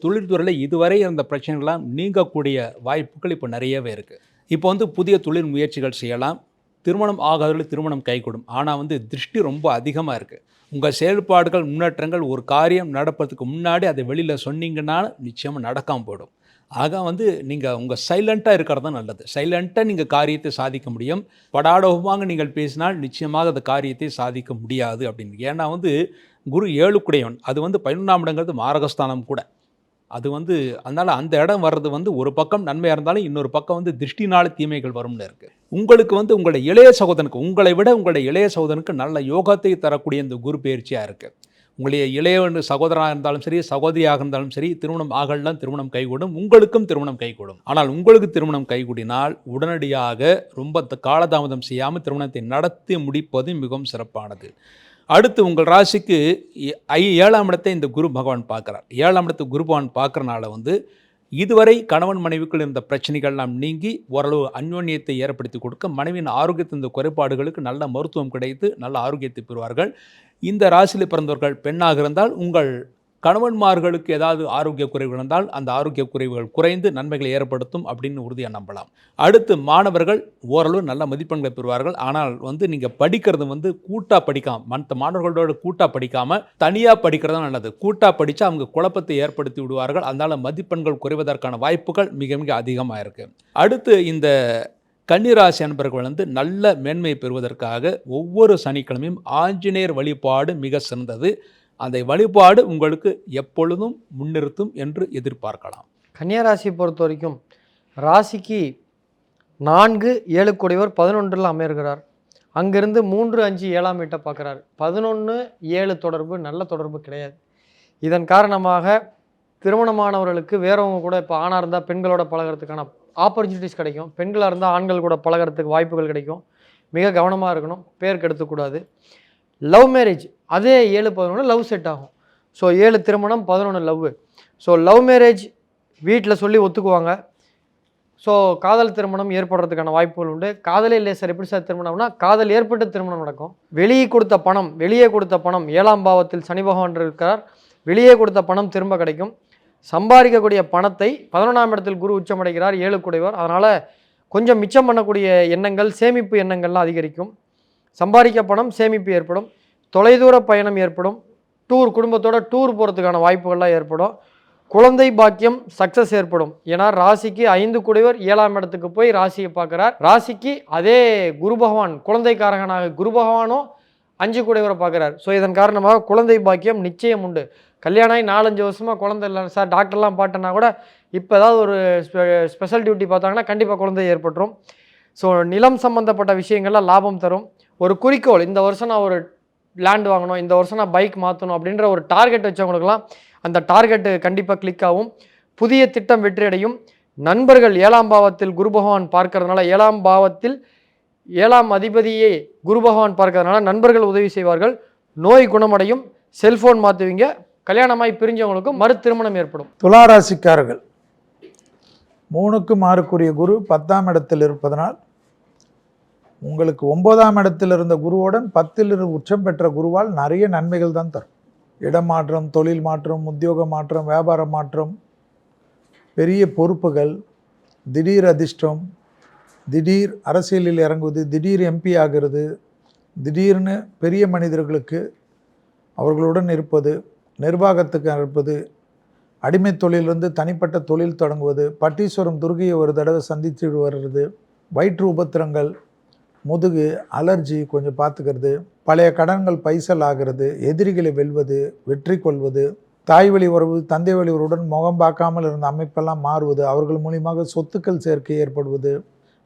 தொழில்துறையில் இதுவரை இருந்த பிரச்சனைகள்லாம் நீங்கக்கூடிய வாய்ப்புகள் இப்போ நிறையவே இருக்குது. இப்போ வந்து புதிய தொழில் முயற்சிகள் செய்யலாம். திருமணம் ஆகாதவர்கள் திருமணம் கைகூடும். ஆனால் வந்து திருஷ்டி ரொம்ப அதிகமாக இருக்குது. உங்கள் செயல்பாடுகள், முன்னேற்றங்கள், ஒரு காரியம் நடப்பதுக்கு முன்னாடி அதை வெளியில் சொன்னீங்கன்னா நிச்சயமாக நடக்காமல் போயிடும். ஆக வந்து நீங்கள் உங்கள் சைலண்ட்டாக இருக்கிறது தான் நல்லது. சைலண்ட்டாக நீங்கள் காரியத்தை சாதிக்க முடியும். படாடோகமாக நீங்கள் பேசினால் நிச்சயமாக அந்த காரியத்தை சாதிக்க முடியாது அப்படின்னு. ஏன்னா வந்து குரு 7 அது வந்து 11ஆம் இடங்கிறது மாரகஸ்தானம் கூட. அது வந்து அதனால் அந்த இடம் வர்றது வந்து ஒரு பக்கம் நன்மையாக இருந்தாலும் இன்னொரு பக்கம் வந்து திருஷ்டினால தீமைகள் வரும்னு இருக்குது. உங்களுக்கு வந்து உங்களுடைய இளைய சகோதரனுக்கு, உங்களை விட உங்களுடைய இளைய சகோதரனுக்கு நல்ல யோகத்தை தரக்கூடிய இந்த குரு பயிற்சியாக இருக்குது. உங்களுடைய இளைய சகோதரனாக இருந்தாலும் சரி, சகோதரியாக இருந்தாலும் சரி, திருமணம் ஆகலாம், திருமணம் கைகூடும். உங்களுக்கும் திருமணம் கைகூடும். ஆனால் உங்களுக்கு திருமணம் கைகூடினால் உடனடியாக ரொம்ப காலதாமதம் செய்யாமல் திருமணத்தை நடத்தி முடிப்பது மிகவும் சிறப்பானது. அடுத்து உங்கள் ராசிக்கு 7ஆம் இடத்தை இந்த குரு பகவான் பார்க்குறார். 7ஆம் இடத்தை குரு பகவான் பார்க்குறனால வந்து இதுவரை கணவன் மனைவிக்குள் இருந்த பிரச்சனைகள்லாம் நீங்கி ஓரளவு அந்யோன்யத்தை ஏற்படுத்தி கொடுக்க, மனைவியின் ஆரோக்கியத்தின் இந்த குறைபாடுகளுக்கு நல்ல மருத்துவம் கிடைத்து நல்ல ஆரோக்கியத்தை பெறுவார்கள். இந்த ராசியில் பிறந்தவர்கள் பெண்ணாக இருந்தால் உங்கள் கணவன்மார்களுக்கு ஏதாவது ஆரோக்கிய குறைவு இருந்தால் அந்த ஆரோக்கிய குறைவுகள் குறைந்து நன்மைகளை ஏற்படுத்தும் அப்படின்னு உறுதியாக நம்பலாம். அடுத்து மாணவர்கள் ஓரளவு நல்ல மதிப்பெண்களை பெறுவார்கள். ஆனால் வந்து நீங்கள் படிக்கிறது வந்து கூட்டாக படிக்காமல், மற்ற மாணவர்களோட கூட்டாக படிக்காமல் தனியாக படிக்கிறது நல்லது. கூட்டாக படித்தா அவங்க குழப்பத்தை ஏற்படுத்தி விடுவார்கள். அதனால் மதிப்பெண்கள் குறைவதற்கான வாய்ப்புகள் மிக மிக அதிகமாக இருக்குது. அடுத்து இந்த கன்னிராசி அன்பர்கள் வந்து நல்ல மேன்மை பெறுவதற்காக ஒவ்வொரு சனிக்கிழமையும் ஆஞ்சநேயர் வழிபாடு மிக சிறந்தது. அந்த வழிபாடு உங்களுக்கு எப்பொழுதும் முன்னிறுத்தும் என்று எதிர்பார்க்கலாம். கன்னியா ராசியை பொறுத்த வரைக்கும் ராசிக்கு 4 7 கூடியவர் 11ல் அமைகிறார். அங்கிருந்து 3 5 7ஆம் வீட்டை பார்க்குறாரு. 11 7 தொடர்பு நல்ல தொடர்பு கிடையாது. இதன் காரணமாக திருமணமானவர்களுக்கு வேறவங்க கூட இப்போ ஆணாக இருந்தால் பெண்களோட பழகிறதுக்கான ஆப்பர்ச்சுனிட்டிஸ் கிடைக்கும். பெண்களாக இருந்தால் ஆண்கள் கூட பழகிறதுக்கு வாய்ப்புகள் கிடைக்கும். மிக கவனமாக இருக்கணும், பேர் கெடுத்துக்கூடாது. லவ் மேரேஜ் அதே 7 11 லவ் செட் ஆகும். ஸோ 7 திருமணம் 11 லவ். ஸோ லவ் மேரேஜ் வீட்டில் சொல்லி ஒத்துக்குவாங்க. ஸோ காதல் திருமணம் ஏற்படுறதுக்கான வாய்ப்புகள் உண்டு. காதலே இல்லை சார், எப்படி சார் திருமணம்னா காதல் ஏற்பட்டு திருமணம் நடக்கும். வெளியே கொடுத்த பணம் 7ஆம் பாவத்தில் சனி பகவான் இருக்கிறார். வெளியே கொடுத்த பணம் திரும்ப கிடைக்கும். சம்பாதிக்கக்கூடிய பணத்தை 11ஆம் இடத்தில் குரு உச்சமடைகிறார் 7 கூடையவர். அதனால் கொஞ்சம் மிச்சம் பண்ணக்கூடிய எண்ணங்கள், சேமிப்பு எண்ணங்கள்லாம் அதிகரிக்கும். சம்பாதிக்க பணம் சேமிப்பு ஏற்படும். தொலைதூர பயணம் ஏற்படும். குடும்பத்தோட டூர் போகிறதுக்கான வாய்ப்புகள்லாம் ஏற்படும். குழந்தை பாக்கியம் சக்ஸஸ் ஏற்படும். ஏன்னா ராசிக்கு 5 கூடையவர் 7ஆம் இடத்துக்கு போய் ராசியை பார்க்குறார். ராசிக்கு அதே குரு பகவான் குழந்தைக்காரகனாக குரு பகவானும் 5 கூடையவரை பார்க்குறார். ஸோ இதன் காரணமாக குழந்தை பாக்கியம் நிச்சயம் உண்டு. கல்யாணம் ஆகி 4-5 வருஷமாக குழந்தை இல்லை சார், டாக்டர்லாம் பார்த்தனா கூட இப்போ ஏதாவது ஒரு ஸ்பெஷல் டியூட்டி பார்த்தாங்கன்னா கண்டிப்பாக குழந்தை ஏற்பட்டுரும். ஸோ நிலம் சம்மந்தப்பட்ட விஷயங்கள்லாம் லாபம் தரும். ஒரு குறிக்கோள், இந்த வருஷம் நான் ஒரு லேண்ட் வாங்கணும், இந்த வருஷம் நான் பைக் மாற்றணும் அப்படின்ற ஒரு டார்கெட் வச்சவங்களுக்குலாம் அந்த டார்கெட்டு கண்டிப்பாக கிளிக் ஆகும். புதிய திட்டம் வெற்றியடையும். நண்பர்கள் 7ஆம் பாவத்தில் குரு பகவான் பார்க்கறதுனால 7ஆம் பாவத்தில் 7ஆம் அதிபதியே குரு பகவான் பார்க்கறதுனால நண்பர்கள் உதவி செய்வார்கள். நோய் குணமடையும். செல்ஃபோன் மாற்றுவீங்க. கல்யாணமாய் பிரிஞ்சவங்களுக்கும் மறு திருமணம் ஏற்படும். துளாராசிக்காரர்கள் 3க்கு மாறக்கூடிய குரு 10ஆம் இடத்தில் இருப்பதனால் உங்களுக்கு 9ஆம் இடத்தில் இருந்த குருவுடன் 10ல் உச்சம் பெற்ற குருவால் நிறைய நன்மைகள் தான் தரும். இடமாற்றம், தொழில் மாற்றம், உத்தியோக மாற்றம், வியாபார மாற்றம், பெரிய பொறுப்புகள், திடீர் அதிர்ஷ்டம், திடீர் அரசியலில் இறங்குவது, திடீர் எம்பி ஆகிறது, திடீர்னு பெரிய மனிதர்களுக்கு அவர்களுடன் இருப்பது, நிர்வாகத்துக்கு இருப்பது, அடிமை தொழிலிருந்து தனிப்பட்ட தொழில் தொடங்குவது, பட்டீஸ்வரம் துர்கையை ஒரு தடவை சந்தித்து வருவது, வயிற்று உபத்திரங்கள், முதுகு அலர்ஜி கொஞ்சம் பார்த்துக்கிறது, பழைய கடன்கள் பைசல் ஆகிறது, எதிரிகளை வெல்வது, வெற்றி கொள்வது, தாய் வழி உறவு தந்தை வழி உறவுடன் முகம் பார்க்காமல் இருந்த அமைப்பெல்லாம் மாறுவது, அவர்கள் மூலியமாக சொத்துக்கள் சேர்க்கை ஏற்படுவது,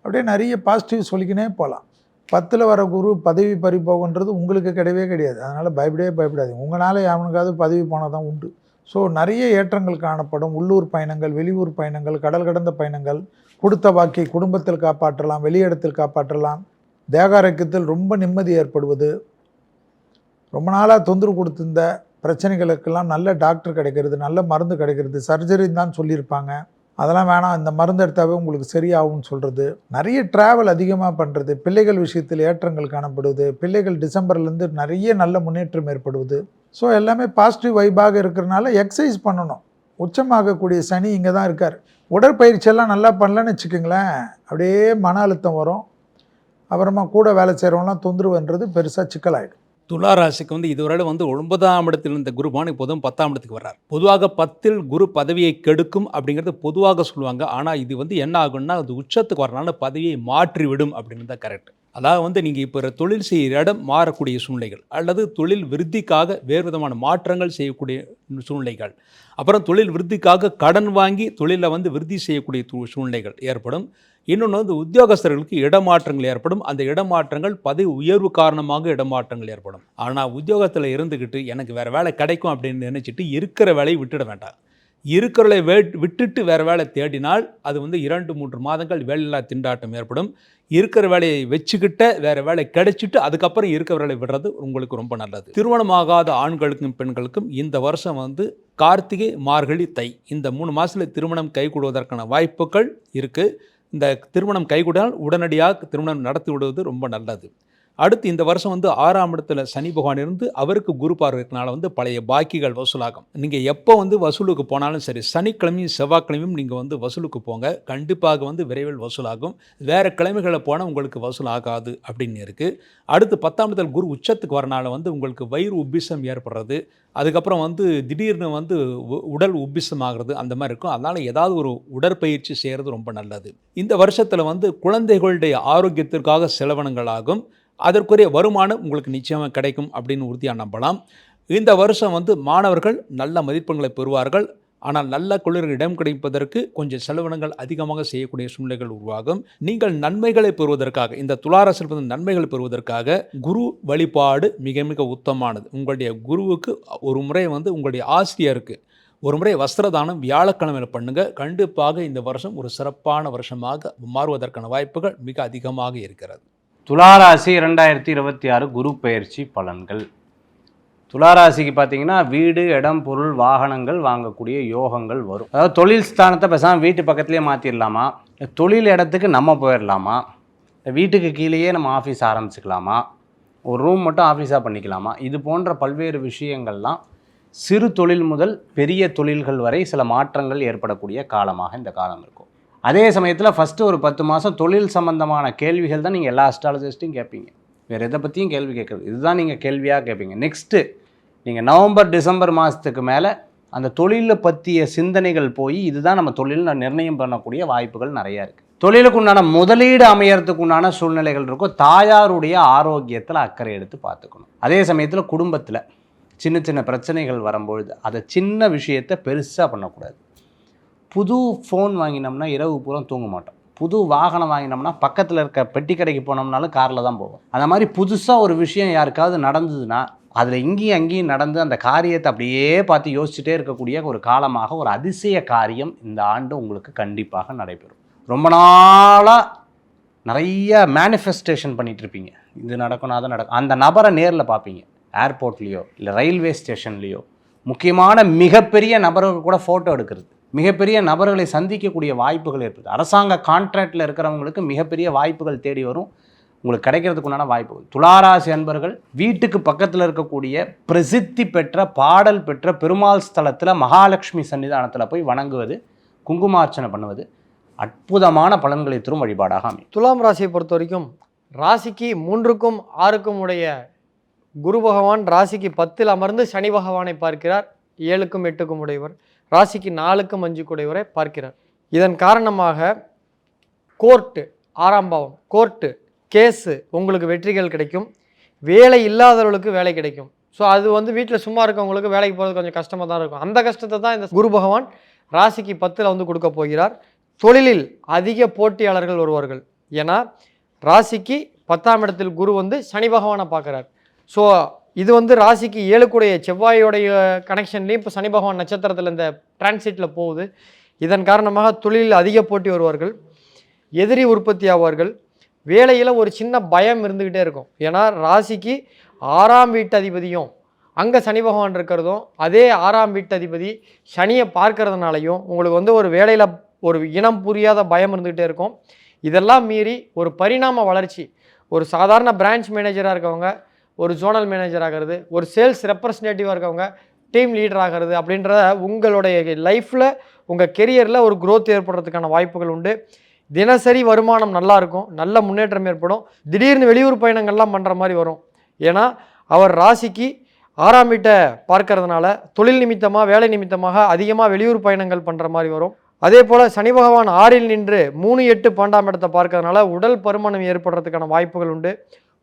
அப்படியே நிறைய பாசிட்டிவ் சொல்லிக்கினே போகலாம். 10ல் வர குரு பதவி பறிபோகுன்றது உங்களுக்கு கிடையவே கிடையாது. அதனால் பயப்படாதீங்க. உங்களால் அவனுக்காவது பதவி போனால் தான் உண்டு. ஸோ நிறைய ஏற்றங்கள் காணப்படும். உள்ளூர் பயணங்கள், வெளியூர் பயணங்கள், கடல் கடந்த பயணங்கள், கொடுத்த வாக்கை குடும்பத்தில் காப்பாற்றலாம், வெளியிடத்தில் காப்பாற்றலாம். தேகாரோக்கியத்தில் ரொம்ப நிம்மதி ஏற்படுவது, ரொம்ப நாளாக தொந்தரவு கொடுத்திருந்த பிரச்சனைகளுக்கெல்லாம் நல்ல டாக்டர் கிடைக்கிறது, நல்ல மருந்து கிடைக்கிறது. சர்ஜரின்னு தான் சொல்லியிருப்பாங்க, அதெல்லாம் வேணாம், இந்த மருந்து எடுத்தாவே உங்களுக்கு சரியாகும்னு சொல்கிறது. நிறைய ட்ராவல் அதிகமாக பண்ணுறது, பிள்ளைகள் விஷயத்தில் ஏற்றங்கள் காணப்படுவது, பிள்ளைகள் டிசம்பர்லேருந்து நிறைய நல்ல முன்னேற்றம் ஏற்படுவது. ஸோ எல்லாமே பாசிட்டிவ் வைபாக இருக்கிறனால எக்ஸசைஸ் பண்ணணும். உச்சமாகக்கூடிய சனி இங்கே தான் இருக்கார். உடற்பயிற்சியெல்லாம் நல்லா பண்ணலன்னு வச்சுக்கோங்களேன், அப்படியே மன அழுத்தம் வரும். அப்புறமா கூட வேலை செய்கிறவங்களாம் தொந்தரவுன்றது பெருசாக சிக்கலாயிடும். துளாராசிக்கு இதுவரை 9ஆம் இடத்தில் இருந்த குருபான் இப்போதும் 10ஆம் இடத்துக்கு வர்றார். பொதுவாக 10ல் குரு பதவியை கெடுக்கும் அப்படிங்கிறது பொதுவாக சொல்லுவாங்க. ஆனால் இது என்ன ஆகும்னா அது உச்சத்துக்கு வரனால பதவியை மாற்றிவிடும் அப்படின்னு தான் கரெக்ட். அதாவது நீங்கள் இப்போ தொழில் செய்கிற இடம் மாறக்கூடிய சூழ்நிலைகள், அல்லது தொழில் விருத்திக்காக வேறு விதமான மாற்றங்கள் செய்யக்கூடிய சூழ்நிலைகள், அப்புறம் தொழில் விருத்திக்காக கடன் வாங்கி தொழிலில் விருத்தி செய்யக்கூடிய சூழ்நிலைகள் ஏற்படும். இன்னொன்று உத்தியோகஸ்தர்களுக்கு இடமாற்றங்கள் ஏற்படும். அந்த இடமாற்றங்கள் பதவி உயர்வு காரணமாக இடமாற்றங்கள் ஏற்படும். ஆனால் உத்தியோகத்தில் இருந்துக்கிட்டு எனக்கு வேறு வேலை கிடைக்கும் அப்படின்னு நினச்சிட்டு இருக்கிற வேலையை விட்டுட வேண்டாம். இருக்கிற வேலையை விட்டுட்டு வேறு வேலை தேடினால் அது 2-3 மாதங்கள் வேலையில்லா திண்டாட்டம் ஏற்படும். இருக்கிற வேலையை வச்சுக்கிட்ட வேறு வேலை கிடைச்சிட்டு அதுக்கப்புறம் இருக்கிற வேலையை விடுறது உங்களுக்கு ரொம்ப நல்லது. திருமணமாகாத ஆண்களுக்கும் பெண்களுக்கும் இந்த வருஷம் கார்த்திகை, மார்கழி, தை இந்த 3 மாதத்தில் திருமணம் கைகூடுவதற்கான வாய்ப்புகள் இருக்குது. இந்த திருமணம் கைகூடால் உடனடியாக திருமணம் நடத்தி விடுவது ரொம்ப நல்லது. அடுத்து இந்த வருஷம் 6ஆம் இடத்துல சனி பகவான் இருந்து அவருக்கு குரு பார்வை இருக்கனால பழைய பாக்கிகள் வசூலாகும். நீங்கள் எப்போ வசூலுக்கு போனாலும் சரி, சனிக்கிழமையும் செவ்வாய்க்கிழமையும் நீங்கள் வசூலுக்கு போங்க, கண்டிப்பாக விரைவில் வசூலாகும். வேறு கிழமைகளில் போனால் உங்களுக்கு வசூல் ஆகாது அப்படின்னு இருக்குது. அடுத்து 10ஆம் இடத்துல குரு உச்சத்துக்கு வரனால உங்களுக்கு வயிறு உப்பிசம் ஏற்படுறது, அதுக்கப்புறம் திடீர்னு உடல் உப்பிசம் ஆகிறது, அந்த மாதிரி இருக்கும். அதனால் ஏதாவது ஒரு உடற்பயிற்சி செய்கிறது ரொம்ப நல்லது. இந்த வருஷத்தில் குழந்தைகளுடைய ஆரோக்கியத்திற்காக செலவினங்கள் ஆகும். அதற்குரிய வருமானம் உங்களுக்கு நிச்சயமாக கிடைக்கும் அப்படின்னு உறுதியாக நம்பலாம். இந்த வருஷம் மாணவர்கள் நல்ல மதிப்பெண்களை பெறுவார்கள். ஆனால் நல்ல குளிர் இடம் கிடைப்பதற்கு கொஞ்சம் செலவினங்கள் அதிகமாக செய்யக்கூடிய சூழ்நிலைகள் உருவாகும். நீங்கள் நன்மைகளை பெறுவதற்காக, இந்த துளாராசியில் வந்து நன்மைகள் பெறுவதற்காக குரு வழிபாடு மிக மிக உத்தமானது. உங்களுடைய குருவுக்கு ஒரு முறை வந்து உங்களுடைய ஆசிரியருக்கு ஒரு முறை வஸ்திரதானம் வியாழக்கிழமையில் பண்ணுங்க. கண்டிப்பாக இந்த வருஷம் ஒரு சிறப்பான வருஷமாக மாறுவதற்கான வாய்ப்புகள் மிக அதிகமாக இருக்கிறது. துளாராசி 2026 குரு பெயர்ச்சி பலன்கள். துளாராசிக்கு பார்த்தீங்கன்னா வீடு, இடம், பொருள், வாகனங்கள் வாங்கக்கூடிய யோகங்கள் வரும். அதாவது தொழில் ஸ்தானத்தை பேசாமல் வீட்டு பக்கத்துலேயே மாற்றிடலாமா, தொழில் இடத்துக்கு நம்ம போயிடலாமா, வீட்டுக்கு கீழேயே நம்ம ஆஃபீஸ் ஆரம்பிச்சுக்கலாமா, ஒரு ரூம் மட்டும் ஆஃபீஸாக பண்ணிக்கலாமா, இது போன்ற பல்வேறு விஷயங்கள்லாம் சிறு தொழில் முதல் பெரிய தொழில்கள் வரை சில மாற்றங்கள் ஏற்படக்கூடிய காலமாக இந்த காலம் இருக்கும். அதே சமயத்தில் ஃபஸ்ட்டு ஒரு 10 மாதம் தொழில் சம்பந்தமான கேள்விகள் தான் நீங்கள் எல்லா அஸ்ட்ராலஜிஸ்ட்டையும் கேட்பீங்க. வேறு எதை பற்றியும் கேள்வி கேட்குறது இதுதான் நீங்கள் கேள்வியாக கேட்பீங்க. நெக்ஸ்ட்டு நீங்கள் நவம்பர் டிசம்பர் மாதத்துக்கு மேலே அந்த தொழிலை பற்றிய சிந்தனைகள் போய் இதுதான் நம்ம தொழில் நிர்ணயம் பண்ணக்கூடிய வாய்ப்புகள் நிறையா இருக்குது. தொழிலுக்கு உண்டான முதலீடு அமையறதுக்கு உண்டான சூழ்நிலைகள் இருக்கும். தாயாருடைய ஆரோக்கியத்தில் அக்கறை எடுத்து பார்த்துக்கணும். அதே சமயத்தில் குடும்பத்தில் சின்ன சின்ன பிரச்சனைகள் வரும்பொழுது அதை சின்ன விஷயத்தை பெருசாக பண்ணக்கூடாது. புது ஃபோன் வாங்கினோம்னா இரவு பூரா தூங்க மாட்டோம். புது வாகனம் வாங்கினோம்னா பக்கத்தில் இருக்க பெட்டி கடைக்கு போனோம்னாலும் காரில் தான் போவோம். அந்த மாதிரி புதுசாக ஒரு விஷயம் யாருக்காவது நடந்ததுன்னா அதில் இங்கேயும் அங்கேயும் நடந்து அந்த காரியத்தை அப்படியே பார்த்து யோசிச்சுட்டே இருக்கக்கூடிய ஒரு காலமாக ஒரு அதிசய காரியம் இந்த ஆண்டு உங்களுக்கு கண்டிப்பாக நடைபெறும். ரொம்ப நாளாக நிறைய மேனிஃபெஸ்டேஷன் பண்ணிகிட்டு இருப்பீங்க. இது நடக்கணும், அதை நடக்கும். அந்த நபரை நேரில் பார்ப்பீங்க. ஏர்போர்ட்லேயோ இல்லை ரயில்வே ஸ்டேஷன்லேயோ முக்கியமான மிகப்பெரிய நபர்கள் கூட ஃபோட்டோ எடுக்கிறது, மிகப்பெரிய நபர்களை சந்திக்கக்கூடிய வாய்ப்புகள் ஏற்படுது. அரசாங்க கான்ட்ராக்டில் இருக்கிறவங்களுக்கு மிகப்பெரிய வாய்ப்புகள் தேடி வரும். உங்களுக்கு கிடைக்கிறதுக்குண்டான வாய்ப்புகள். துளாராசி அன்பர்கள் வீட்டுக்கு பக்கத்தில் இருக்கக்கூடிய பிரசித்தி பெற்ற பாடல் பெற்ற பெருமாள் ஸ்தலத்தில் மகாலட்சுமி சன்னிதானத்தில் போய் வணங்குவது, குங்குமார்ச்சனை பண்ணுவது அற்புதமான பலன்களை தரும் வழிபாடாக அமையும். துலாம் ராசியை பொறுத்த வரைக்கும் ராசிக்கு 3க்கும் 6க்கும் உடைய குரு பகவான் ராசிக்கு 10ல் அமர்ந்து சனி பகவானை பார்க்கிறார். 7க்கும் 8க்கும் உடையவர். ராசிக்கு 4க்கும் 5க்கும் உடையவரை பார்க்கிறார். இதன் காரணமாக கோர்ட்டு, 6ஆம் பாவம், கோர்ட்டு கேஸு உங்களுக்கு வெற்றிகள் கிடைக்கும். வேலை இல்லாதவர்களுக்கு வேலை கிடைக்கும். ஸோ அது வந்து வீட்டில் சும்மா இருக்கவங்களுக்கு வேலைக்கு போகிறது கொஞ்சம் கஷ்டமாக தான் இருக்கும். அந்த கஷ்டத்தை தான் இந்த குரு பகவான் ராசிக்கு 10ல் வந்து கொடுக்க போகிறார். தொழிலில் அதிக போட்டியாளர்கள் வருவார்கள். ஏன்னா ராசிக்கு 10ஆம் இடத்தில் குரு வந்து சனி பகவானை பார்க்குறார். ஸோ இது வந்து ராசிக்கு 7க்குடைய செவ்வாயோடைய கனெக்ஷன்லேயும் இப்போ சனி பகவான் நட்சத்திரத்தில் இந்த டிரான்சிட்டில் போகுது. இதன் காரணமாக தொழிலில் அதிக போட்டி வருவார்கள். எதிரி உற்பத்தி ஆவார்கள். வேலையில் ஒரு சின்ன பயம் இருந்துக்கிட்டே இருக்கும். ஏன்னா ராசிக்கு 6ஆம் வீட்டு அதிபதியும் அங்கே சனி பகவான் இருக்கிறதும், அதே 6ஆம் வீட்டு அதிபதி சனியை பார்க்கறதுனாலையும் உங்களுக்கு வந்து ஒரு வேலையில் ஒரு இனம் புரியாத பயம் இருந்துக்கிட்டே இருக்கும். இதெல்லாம் மீறி ஒரு பரிணாம வளர்ச்சி, ஒரு சாதாரண பிரான்ச் மேனேஜராக இருக்கவங்க ஒரு ஜோனல் மேனேஜர் ஆகிறது, ஒரு சேல்ஸ் ரெப்ரசன்டேட்டிவாக இருக்கவங்க டீம் லீடர் ஆகிறது அப்படின்ற உங்களுடைய லைஃப்பில் உங்கள் கெரியரில் ஒரு growth ஏற்படுறதுக்கான வாய்ப்புகள் உண்டு. தினசரி வருமானம் நல்லா இருக்கும், நல்ல முன்னேற்றம் ஏற்படும். திடீர்னு வெளியூர் பயணங்கள்லாம் பண்ணுற மாதிரி வரும். ஏன்னா அவர் ராசிக்கு 6ஆம் வீட்டை பார்க்கறதுனால தொழில் நிமித்தமாக வேலை நிமித்தமாக அதிகமாக வெளியூர் பயணங்கள் பண்ணுற மாதிரி வரும். அதே போல் சனி பகவான் 6ல் நின்று 3, 8, 12ஆம் இடத்தை பார்க்கறதுனால உடல் பருமனம் ஏற்படுறதுக்கான வாய்ப்புகள் உண்டு.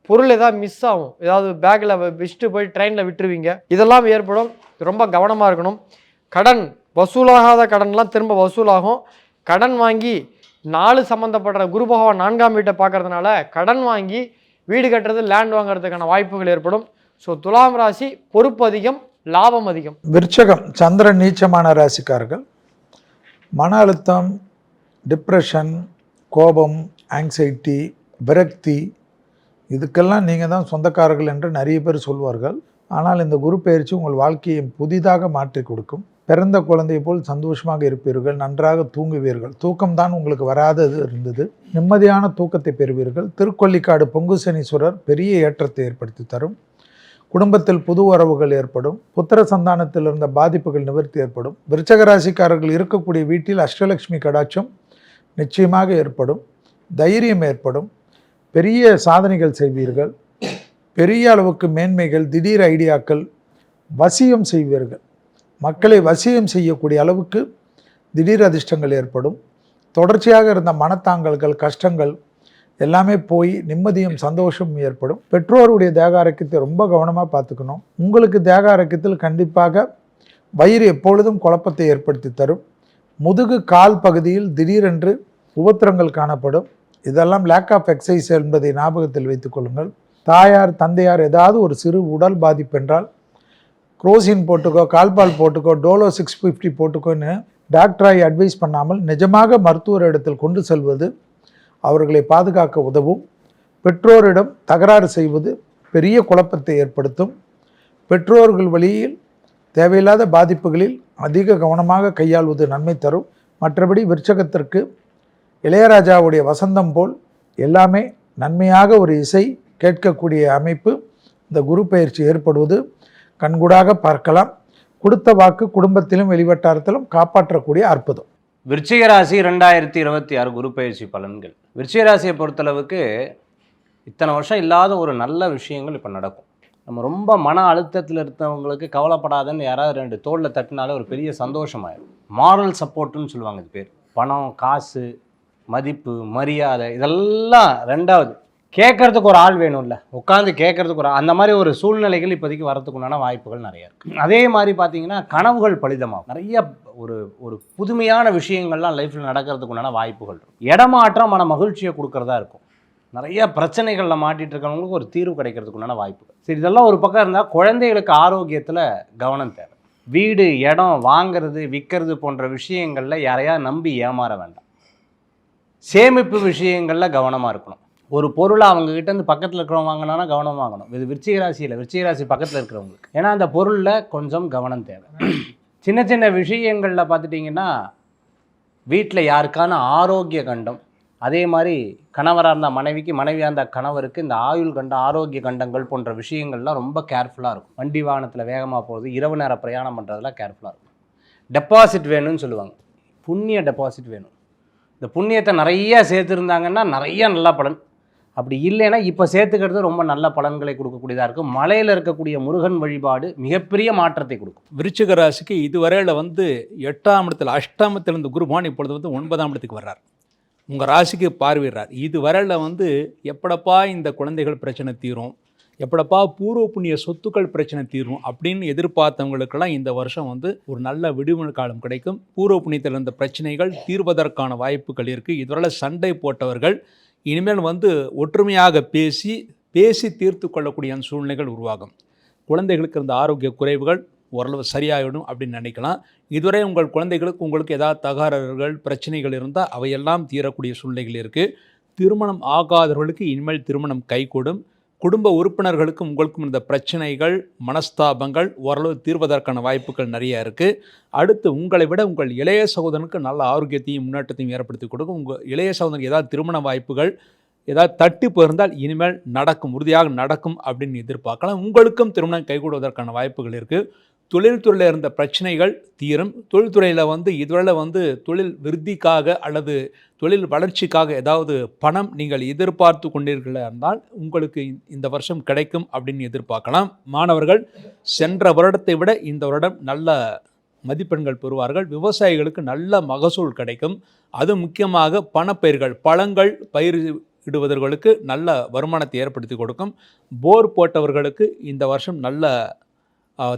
பொருள் ஏதாவது மிஸ் ஆகும், ஏதாவது பேக்கில் வச்சுட்டு போய் ட்ரெயினில் விட்டுருவீங்க, இதெல்லாம் ஏற்படும். ரொம்ப கவனமாக இருக்கணும். கடன் வசூலாகாத கடன்லாம் திரும்ப வசூலாகும். கடன் வாங்கி 4 சம்மந்தப்படுற குரு பகவான் 4ஆம் வீட்டை பார்க்கறதுனால கடன் வாங்கி வீடு கட்டுறது, லேண்ட் வாங்குறதுக்கான வாய்ப்புகள் ஏற்படும். ஸோ துலாம் ராசி பொறுப்பு அதிகம், லாபம் அதிகம். விருச்சகம் சந்திரன் நீச்சமான ராசிக்காரர்கள் மன அழுத்தம், டிப்ரெஷன், கோபம், ஆங்ஸைட்டி, விரக்தி இதுக்கெல்லாம் நீங்கள் தான் சொந்தக்காரர்கள் என்று நிறைய பேர் சொல்வார்கள். ஆனால் இந்த குரு பயிற்சி உங்கள் வாழ்க்கையை புதிதாக மாற்றி கொடுக்கும். பிறந்த குழந்தை போல் சந்தோஷமாக இருப்பீர்கள், நன்றாக தூங்குவீர்கள். தூக்கம்தான் உங்களுக்கு வராதது இருந்தது, நிம்மதியான தூக்கத்தை பெறுவீர்கள். திருக்கொல்லிக்காடு பொங்கு சனீஸ்வரர் பெரிய ஏற்றத்தை ஏற்படுத்தி தரும். குடும்பத்தில் புது உறவுகள் ஏற்படும். புத்திர சந்தானத்தில் இருந்த பாதிப்புகள் நிவர்த்தி ஏற்படும். விருச்சக ராசிக்காரர்கள் இருக்கக்கூடிய வீட்டில் அஷ்டலட்சுமி கடாட்சம் நிச்சயமாக ஏற்படும். தைரியம் ஏற்படும். பெரிய சாதனைகள் செய்வீர்கள். பெரிய அளவுக்கு மேன்மைகள், திடீர் ஐடியாக்கள், வசியம் செய்வீர்கள். மக்களை வசியம் செய்யக்கூடிய அளவுக்கு திடீர் அதிர்ஷ்டங்கள் ஏற்படும். தொடர்ச்சியாக இருந்த மனத்தாங்கல்கள், கஷ்டங்கள் எல்லாமே போய் நிம்மதியும் சந்தோஷமும் ஏற்படும். பெற்றோருடைய தேக ஆரோக்கியத்தை ரொம்ப கவனமாக பார்த்துக்கணும். உங்களுக்கு தேக ஆரோக்கியத்தில் கண்டிப்பாக வயிறு எப்பொழுதும் குழப்பத்தை ஏற்படுத்தி தரும். முதுகு கால் பகுதியில் திடீரென்று உபத்திரங்கள் காணப்படும். இதெல்லாம் லேக் ஆஃப் எக்ஸசைஸ் என்பதை ஞாபகத்தில் வைத்துக் கொள்ளுங்கள். தாயார் தந்தையார் ஏதாவது ஒரு சிறு உடல் பாதிப்பு என்றால் குரோசின் போட்டுக்கோ, கால்பால் போட்டுக்கோ, டோலோ 650 போட்டுக்கோன்னு டாக்டராய் அட்வைஸ் பண்ணாமல் நிஜமாக மருத்துவர் இடத்தில் கொண்டு செல்வது அவர்களை பாதுகாக்க உதவும். பெற்றோரிடம் தகராறு செய்வது பெரிய குழப்பத்தை ஏற்படுத்தும். பெற்றோர்கள் வழியில் தேவையில்லாத பாதிப்புகளில் அதிக கவனமாக கையாள்வது நன்மை தரும். மற்றபடி விருச்சகத்திற்கு இளையராஜாவுடைய வசந்தம் போல் எல்லாமே நன்மையாக ஒரு இசை கேட்கக்கூடிய அமைப்பு இந்த குரு பயிற்சி ஏற்படுவது கண்கூடாக பார்க்கலாம். கொடுத்த வாக்கு குடும்பத்திலும் வெளிவட்டாரத்திலும் காப்பாற்றக்கூடிய அற்புதம். விருச்சிக ராசி 2026 குரு பயிற்சி பலன்கள். விருச்சிக ராசியை பொறுத்தளவுக்கு இத்தனை வருஷம் இல்லாத ஒரு நல்ல விஷயங்கள் இப்போ நடக்கும். நம்ம ரொம்ப மன அழுத்தத்தில் இருந்தவங்களுக்கு கவலைப்படாதன்னு யாராவது 2 தோளில் தட்டினாலே ஒரு பெரிய சந்தோஷமாயிடும். மாரல் சப்போர்ட்டுன்னு சொல்லுவாங்க. இது பேர் பணம், காசு, மதிப்பு, மரியாதை, இதெல்லாம் ரெண்டாவது. கேட்கறதுக்கு ஒரு ஆள் வேணும்ல, உட்காந்து கேட்கறதுக்கு ஒரு அந்த மாதிரி ஒரு சூழ்நிலைகள் இப்போதைக்கு வரதுக்குண்டான வாய்ப்புகள் நிறைய இருக்குது. அதே மாதிரி பார்த்தீங்கன்னா கனவுகள் பலிதமாகும். நிறைய ஒரு புதுமையான விஷயங்கள்லாம் லைஃப்பில் நடக்கிறதுக்குண்டான வாய்ப்புகள் இருக்கும். இடமாற்றம் மன மகிழ்ச்சியை கொடுக்கறதா இருக்கும். நிறைய பிரச்சனைகளில் மாட்டிகிட்டு இருக்கிறவங்களுக்கு ஒரு தீர்வு கிடைக்கிறதுக்குண்டான வாய்ப்புகள். சரி, இதெல்லாம் ஒரு பக்கம் இருந்தால் குழந்தைகளுக்கு ஆரோக்கியத்தில் கவனம் தேவை. வீடு, இடம் வாங்கிறது, விற்கிறது போன்ற விஷயங்களில் யாரையா நம்பி ஏமாற வேண்டாம். சேமிப்பு விஷயங்களில் கவனமாக இருக்கணும். ஒரு பொருளை அவங்ககிட்டேருந்து பக்கத்தில் இருக்கிறவங்க வாங்கினா கவனம் வாங்கணும். இது விருச்சிக ராசியில், விருச்சிக ராசி பக்கத்தில் இருக்கிறவங்களுக்கு. ஏன்னா அந்த பொருளில் கொஞ்சம் கவனம் தேவை. சின்ன சின்ன விஷயங்களில் பார்த்துட்டிங்கன்னா வீட்டில் யாருக்கான ஆரோக்கிய கண்டம், அதே மாதிரி கணவராக இருந்தால் மனைவிக்கு, மனைவியாக இருந்தால் கணவருக்கு இந்த ஆயுள் கண்டம், ஆரோக்கிய கண்டங்கள் போன்ற விஷயங்கள்லாம் ரொம்ப கேர்ஃபுல்லாக இருக்கும். வண்டி வாகனத்தில் வேகமாக போகிறது, இரவு நேர பிரயாணம் பண்ணுறதுலாம் கேர்ஃபுல்லாக இருக்கும். டெபாசிட் வேணும்னு சொல்லுவாங்க. புண்ணிய டெபாசிட் வேணும். இந்த புண்ணியத்தை நிறைய சேர்த்துருந்தாங்கன்னா நிறைய நல்ல பலன். அப்படி இல்லைன்னா இப்போ சேர்த்துக்கிறது ரொம்ப நல்ல பலன்களை கொடுக்கக்கூடியதாக இருக்கும். மலையில் இருக்கக்கூடிய முருகன் வழிபாடு மிகப்பெரிய மாற்றத்தை கொடுக்கும். விருச்சிக ராசிக்கு இதுவரையில் 8ஆம் இடத்தில், அஷ்டமத்தில் இருந்த குருபான் இப்பொழுது 9ஆம் இடத்துக்கு வர்றார். உங்கள் ராசிக்கு பார்வையிடுறார். இதுவரையில் எப்படப்பா இந்த குழந்தைகள் பிரச்சனை தீரும், எப்படப்பா பூர்வ புண்ணிய சொத்துக்கள் பிரச்சனை தீரும் அப்படின்னு எதிர்பார்த்தவங்களுக்கெல்லாம் இந்த வருஷம் ஒரு நல்ல விடுமுறை காலம் கிடைக்கும். பூர்வ புண்ணியத்தில் இருந்த பிரச்சனைகள் தீர்வதற்கான வாய்ப்புகள் இருக்குது. இதுவரை சண்டை போட்டவர்கள் இனிமேல் ஒற்றுமையாக பேசி தீர்த்து கொள்ளக்கூடிய அந்த சூழ்நிலைகள் உருவாகும். குழந்தைகளுக்கு இருந்த ஆரோக்கிய குறைவுகள் ஓரளவு சரியாகிடும் அப்படின்னு நினைக்கலாம். இதுவரை உங்கள் குழந்தைகளுக்கு உங்களுக்கு ஏதாவது தகராறுகள், பிரச்சனைகள் இருந்தால் அவையெல்லாம் தீரக்கூடிய சூழ்நிலைகள் இருக்குது. திருமணம் ஆகாதவர்களுக்கு இனிமேல் திருமணம் கைகூடும். குடும்ப உறுப்பினர்களுக்கும் உங்களுக்கும் இந்த பிரச்சனைகள், மனஸ்தாபங்கள் ஓரளவு தீர்வதற்கான வாய்ப்புகள் நிறைய இருக்குது. அடுத்து உங்களை விட உங்கள் இளைய சகோதரனுக்கு நல்ல ஆரோக்கியத்தையும் முன்னேற்றத்தையும் ஏற்படுத்தி கொடுக்கும். உங்கள் இளைய சகோதரனுக்கு ஏதாவது திருமண வாய்ப்புகள் ஏதாவது தட்டி போயிருந்தால் இனிமேல் நடக்கும், உறுதியாக நடக்கும் அப்படின்னு எதிர்பார்க்கலாம். உங்களுக்கும் திருமணம் கைகூடுவதற்கான வாய்ப்புகள் இருக்குது. தொழில்துறையில் இருந்த பிரச்சனைகள் தீரும். தொழில்துறையில் இதுவரை தொழில் விருத்திக்காக அல்லது தொழில் வளர்ச்சிக்காக ஏதாவது பணம் நீங்கள் எதிர்பார்த்து கொண்டீர்களா இருந்தால் உங்களுக்கு இந்த வருஷம் கிடைக்கும் அப்படின்னு எதிர்பார்க்கலாம். மாணவர்கள் சென்ற வருடத்தை விட இந்த வருடம் நல்ல மதிப்பெண்கள் பெறுவார்கள். விவசாயிகளுக்கு நல்ல மகசூல் கிடைக்கும். அது முக்கியமாக பணப்பயிர்கள், பழங்கள் பயிரிடுவதற்கு நல்ல வருமானத்தை ஏற்படுத்தி கொடுக்கும். போர் போட்டவர்களுக்கு இந்த வருஷம் நல்ல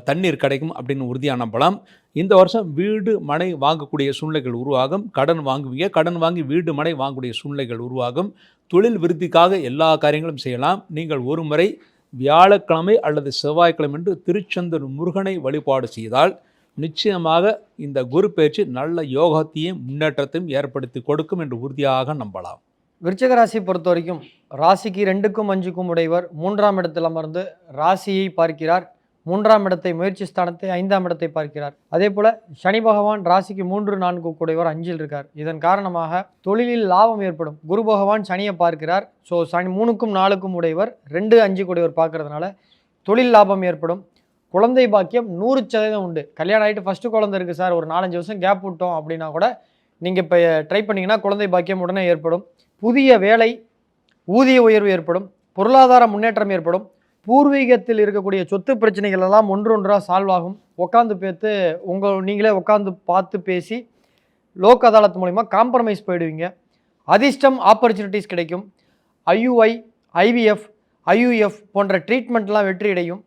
தண்ணீர் கிடைக்கும் அப்படின்னு உறுதியாக நம்பலாம். இந்த வருஷம் வீடு மனை வாங்கக்கூடிய சூழ்நிலைகள் உருவாகும். கடன் வாங்குவீங்க, கடன் வாங்கி வீடு மனை வாங்கக்கூடிய சூழ்நிலைகள் உருவாகும். தொழில் விருத்திக்காக எல்லா காரியங்களும் செய்யலாம். நீங்கள் ஒரு முறை வியாழக்கிழமை அல்லது செவ்வாய்க்கிழமை என்று திருச்செந்தூர் முருகனை வழிபாடு செய்தால் நிச்சயமாக இந்த குரு பயிற்சி நல்ல யோகத்தையும் முன்னேற்றத்தையும் ஏற்படுத்தி கொடுக்கும் என்று உறுதியாக நம்பலாம். விருச்சிக ராசி பொறுத்த வரைக்கும் ராசிக்கு 2க்கும் 5க்கும் உடையவர் 3ஆம் இடத்தில் அமர்ந்து ராசியை பார்க்கிறார். 3ஆம் இடத்தை, முயற்சி ஸ்தானத்தை, 5ஆம் இடத்தை பார்க்கிறார். அதே போல் சனி பகவான் ராசிக்கு 3, 4 கூடையவர் 5இல் இருக்கார். இதன் காரணமாக தொழிலில் லாபம் ஏற்படும். குரு பகவான் சனியை பார்க்கிறார். ஸோ சனி 3க்கும் 4க்கும் உடையவர் 2, 5 கூடையவர் பார்க்கறதுனால தொழில் லாபம் ஏற்படும். குழந்தை பாக்கியம் 100% உண்டு. கல்யாணம் ஆகிட்டு ஃபஸ்ட்டு குழந்தை இருக்குது சார், ஒரு 4-5 வருஷம் கேப் விட்டோம் அப்படின்னா கூட நீங்கள் இப்போ ட்ரை பண்ணிங்கன்னா குழந்தை பாக்கியம் உடனே ஏற்படும். புதிய வேலை, ஊதிய உயர்வு ஏற்படும். பொருளாதார முன்னேற்றம் ஏற்படும். பூர்வீகத்தில் இருக்கக்கூடிய சொத்து பிரச்சனைகள் எல்லாம் ஒன்றொன்றாக சால்வ் ஆகும். நீங்களே உட்காந்து பார்த்து பேசி லோக் அதாலத் மூலிமா காம்ப்ரமைஸ் போயிடுவீங்க. அதிர்ஷ்டம், ஆப்பர்ச்சுனிட்டிஸ் கிடைக்கும். IUI, IVF, IUF போன்ற ட்ரீட்மெண்ட்லாம் வெற்றியடையும்.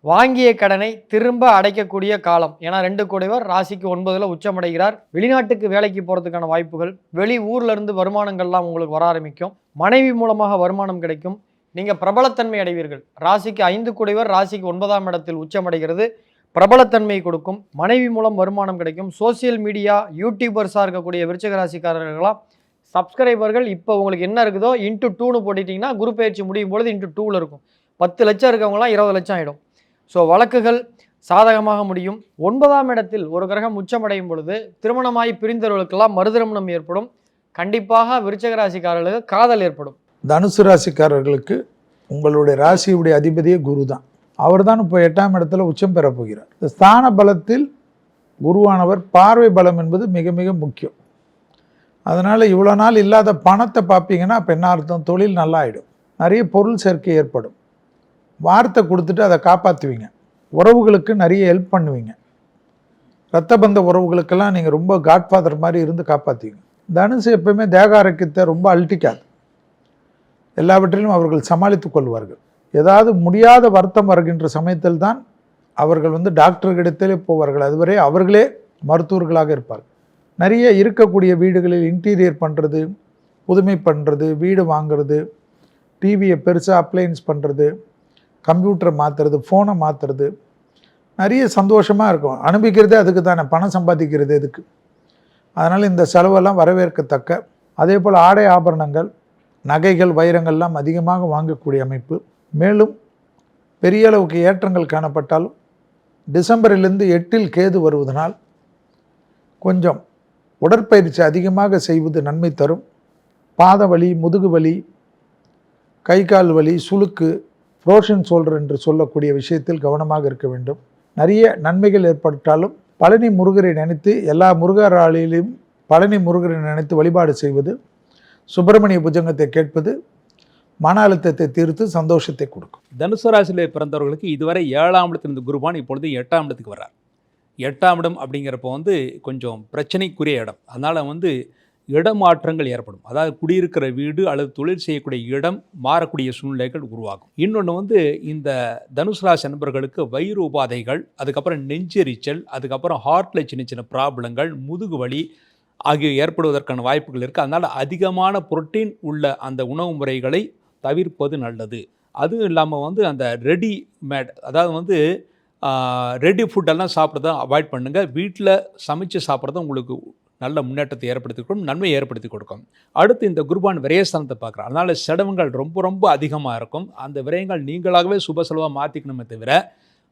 வாங்கிய கடனை திரும்ப அடைக்கக்கூடிய காலம். ஏன்னா 2 கூடையவர் ராசிக்கு 9ல் உச்சமடைகிறார். வெளிநாட்டுக்கு வேலைக்கு போகிறதுக்கான வாய்ப்புகள், வெளி ஊர்ல இருந்து வருமானங்கள்லாம் உங்களுக்கு வர ஆரம்பிக்கும். மனைவி மூலமாக வருமானம் கிடைக்கும். நீங்கள் பிரபலத்தன்மை அடைவீர்கள். ராசிக்கு 5 கூடையவர் ராசிக்கு 9ஆம் இடத்தில் உச்சமடைகிறது. பிரபலத்தன்மை கொடுக்கும். மனைவி மூலம் வருமானம் கிடைக்கும். சோசியல் மீடியா யூடியூபர்ஸாக இருக்கக்கூடிய விருச்சிக ராசிக்காரர்களாம் சப்ஸ்கிரைபர்கள் இப்போ உங்களுக்கு என்ன இருக்குதோ இன்ட்டு 2ன்னு போட்டிட்டிங்கன்னா குரு பயிற்சி முடியும் பொழுது இன்ட்டு 2ல் இருக்கும். 10 லட்சம் இருக்கவங்களாம் 20 லட்சம் ஆகிடும். ஸோ வழக்குகள் சாதகமாக முடியும். 9ஆம் இடத்தில் ஒரு கிரகம் உச்சமடையும் பொழுது திருமணமாகி பிரிந்தவர்களுக்கெல்லாம் மறுதிருமணம் ஏற்படும். கண்டிப்பாக விருச்சிக ராசிக்காரர்களுக்கு காதல் ஏற்படும். தனுசு ராசிக்காரர்களுக்கு உங்களுடைய ராசியுடைய அதிபதியே குரு தான். அவர் தான் இப்போ 8ஆம் இடத்துல உச்சம் பெற போகிறார். இந்த ஸ்தான பலத்தில் குருவானவர் பார்வை பலம் என்பது மிக மிக முக்கியம். அதனால் இவ்வளோ நாள் இல்லாத பணத்தை பார்ப்பீங்கன்னா அப்போ என்ன அர்த்தம்? தொழில் நல்லா ஆகிடும். நிறைய பொருள் சேர்க்கை ஏற்படும். வார்த்தை கொடுத்துட்டு அதை காப்பாற்றுவீங்க. உறவுகளுக்கு நிறைய ஹெல்ப் பண்ணுவீங்க. இரத்த பந்த உறவுகளுக்கெல்லாம் நீங்கள் ரொம்ப காட்ஃபாதர் மாதிரி இருந்து காப்பாற்றுவீங்க. தனுசு எப்பவுமே தேக ஆரோக்கியத்தை ரொம்ப அழட்டிக்காது. எல்லாவற்றிலும் அவர்கள் சமாளித்து கொள்வார்கள். ஏதாவது முடியாத வருத்தம் வருகின்ற சமயத்தில் தான் அவர்கள் டாக்டர்களிடத்திலே போவார்கள். அதுவரை அவர்களே மருத்துவர்களாக இருப்பார்கள். நிறைய இருக்கக்கூடிய வீடுகளில் இன்டீரியர் பண்ணுறது, புதுமை பண்ணுறது, வீடு வாங்கிறது, டிவியை பெருசாக அப்ளையன்ஸ் பண்ணுறது, கம்ப்யூட்டரை மாற்றுறது, ஃபோனை மாற்றுறது, நிறைய சந்தோஷமாக இருக்கும். அனுபவிக்கிறதே அதுக்கு தானே, பணம் சம்பாதிக்கிறது எதுக்கு? அதனால் இந்த செலவெல்லாம் வரவேற்கத்தக்க. அதே போல் ஆடை ஆபரணங்கள், நகைகள், வைரங்கள்லாம் அதிகமாக வாங்கக்கூடிய அமைப்பு. மேலும் பெரிய அளவுக்கு ஏற்றங்கள் காணப்பட்டாலும் டிசம்பரிலிருந்து 8ல் கேது வருவதனால் கொஞ்சம் உடற்பயிற்சி அதிகமாக செய்வது நன்மை தரும். பாத வலி, முதுகு வலி, கை கால் வலி, சுளுக்கு, ஃப்ரோஷன் ஷோல்டர் என்று சொல்லக்கூடிய விஷயத்தில் கவனமாக இருக்க வேண்டும். நிறைய நன்மைகள் ஏற்பட்டாலும் பழனி முருகரை நினைத்து, எல்லா முருகராளியிலும் பழனி முருகரை நினைத்து வழிபாடு செய்வது, சுப்பிரமணிய புஜங்கத்தை கேட்பது மன அழுத்தத்தை தீர்த்து சந்தோஷத்தை கொடுக்கும். தனுசு ராசியில் பிறந்தவர்களுக்கு இதுவரை 7ஆம் இடத்தில் இருந்த குருபான் இப்பொழுது 8ஆம் இடத்துக்கு வர்றார். 8ஆம் இடம் அப்படிங்கிறப்போ கொஞ்சம் பிரச்சனைக்குரிய இடம். அதனால் இடமாற்றங்கள் ஏற்படும். அதாவது குடியிருக்கிற வீடு அல்லது தொழில் செய்யக்கூடிய இடம் மாறக்கூடிய சூழ்நிலைகள் உருவாகும். இன்னொன்று இந்த தனுசு ராசி நண்பர்களுக்கு வயிறு உபாதைகள், அதுக்கப்புறம் நெஞ்செரிச்சல், அதுக்கப்புறம் ஹார்ட்டில் சின்ன சின்ன ப்ராப்ளங்கள், முதுகு வலி ஆகிய ஏற்படுவதற்கான வாய்ப்புகள் இருக்குது. அதனால் அதிகமான புரோட்டீன் உள்ள அந்த உணவு முறைகளை தவிர்ப்பது நல்லது. அதுவும் இல்லாமல் அந்த ரெடிமேட், அதாவது ரெடி ஃபுட்டெல்லாம் சாப்பிட்றத அவாய்ட் பண்ணுங்கள். வீட்டில் சமைச்சு சாப்பிட்றத உங்களுக்கு நல்ல முன்னேற்றத்தை ஏற்படுத்தி கொடுக்கும், நன்மை ஏற்படுத்தி கொடுக்கும். அடுத்து இந்த குருபான் விரயஸ்தானத்தை பார்க்குறோம். அதனால் செலவுகள் ரொம்ப ரொம்ப அதிகமாக இருக்கும். அந்த விரயங்கள் நீங்களாகவே சுப செலவாக மாற்றிக்கணுமே தவிர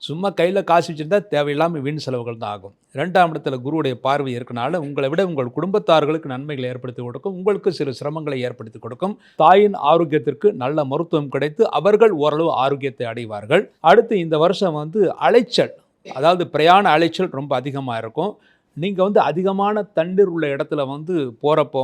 சும்மா கையில் காசு வச்சுருந்தா தேவையில்லாமல் வீண் செலவுகள் தான் ஆகும். 2ஆம் இடத்துல குருவுடைய பார்வை இருக்கனால உங்களை விட உங்கள் குடும்பத்தார்களுக்கு நன்மைகளை ஏற்படுத்தி கொடுக்கும், உங்களுக்கு சிறு சிரமங்களை ஏற்படுத்தி கொடுக்கும். தாயின் ஆரோக்கியத்திற்கு நல்ல மருத்துவம் கிடைத்து அவர்கள் ஓரளவு ஆரோக்கியத்தை அடைவார்கள். அடுத்து இந்த வருஷம் அலைச்சல், அதாவது பிரயாண அலைச்சல் ரொம்ப அதிகமாக இருக்கும். நீங்கள் அதிகமான தண்ணீர் உள்ள இடத்துல போகிறப்போ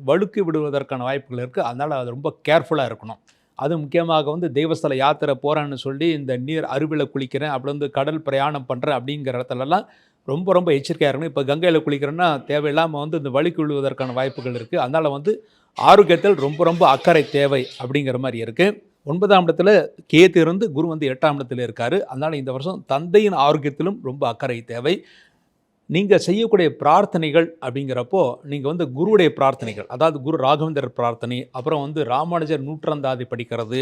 வழுக்கி விடுவதற்கான வாய்ப்புகள் இருக்குது. அதனால் அது ரொம்ப கேர்ஃபுல்லாக இருக்கணும். அது முக்கியமாக தெய்வஸ்தல யாத்திரை போகிறேன்னு சொல்லி இந்த நீர் அருவியில் குளிக்கிறேன், அப்படி கடல் பிரயாணம் பண்ணுறேன் அப்படிங்கிற இடத்துலலாம் ரொம்ப ரொம்ப எச்சரிக்கையாக இருக்கணும். இப்போ கங்கையில் குளிக்கிறேன்னா தேவையில்லாமல் இந்த வழுக்கி விழுவதற்கான வாய்ப்புகள் இருக்குது. அதனால் ஆரோக்கியத்தில் ரொம்ப ரொம்ப அக்கறை தேவை அப்படிங்கிற மாதிரி இருக்குது. 9ஆம் இடத்துல கேது இருந்து குரு 8ஆம் இடத்துல இருக்கார். அதனால் இந்த வருஷம் தந்தையின் ஆரோக்கியத்திலும் ரொம்ப அக்கறை தேவை. நீங்கள் செய்யக்கூடிய பிரார்த்தனைகள் அப்படிங்கிறப்போ நீங்கள் குருவுடைய பிரார்த்தனைகள், அதாவது குரு ராகவேந்தர் பிரார்த்தனை, அப்புறம் ராமானுஜர் நூற்றந்தாதி படிக்கிறது,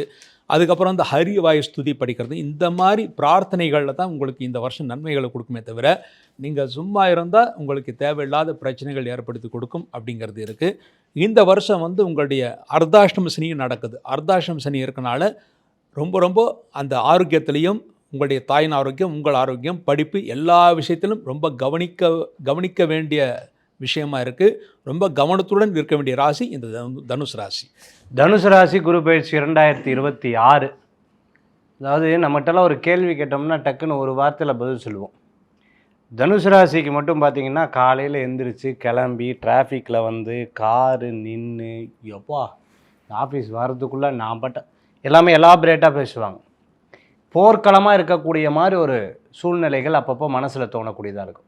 அதுக்கப்புறம் ஹரிவாயு ஸ்துதி படிக்கிறது, இந்த மாதிரி பிரார்த்தனைகளில் தான் உங்களுக்கு இந்த வருஷம் நன்மைகளை கொடுக்குமே தவிர நீங்கள் சும்மா இருந்தால் உங்களுக்கு தேவையில்லாத பிரச்சனைகள் ஏற்படுத்தி கொடுக்கும் அப்படிங்கிறது இருக்குது. இந்த வருஷம் உங்களுடைய அர்த்தாஷ்டம சனியும் நடக்குது. அர்த்தாஷ்டம சனி இருக்கனால ரொம்ப ரொம்ப அந்த ஆரோக்கியத்திலையும் உங்களுடைய தாயின் ஆரோக்கியம், உங்கள் ஆரோக்கியம், படிப்பு எல்லா விஷயத்திலும் ரொம்ப கவனிக்க வேண்டிய விஷயமா இருக்குது. ரொம்ப கவனத்துடன் இருக்க வேண்டிய ராசி இந்த தனுசு ராசி. தனுசு ராசி குரு பயிற்சி 2026. அதாவது நம்மகிட்டலாம் ஒரு கேள்வி கேட்டோம்னா டக்குன்னு ஒரு வார்த்தையில் பதில் சொல்லுவோம். தனுசு ராசிக்கு மட்டும் பார்த்திங்கன்னா காலையில் எந்திரிச்சு கிளம்பி டிராஃபிக்கில் காரு நின்று எப்பா ஆஃபீஸ் வர்றதுக்குள்ளே நான் எல்லாமே எலாபரேட்டாக பேசுவாங்க. போர்க்களமாக இருக்கக்கூடிய மாதிரி ஒரு சூழ்நிலைகள் அப்பப்போ மனசில் தோணக்கூடியதாக இருக்கும்.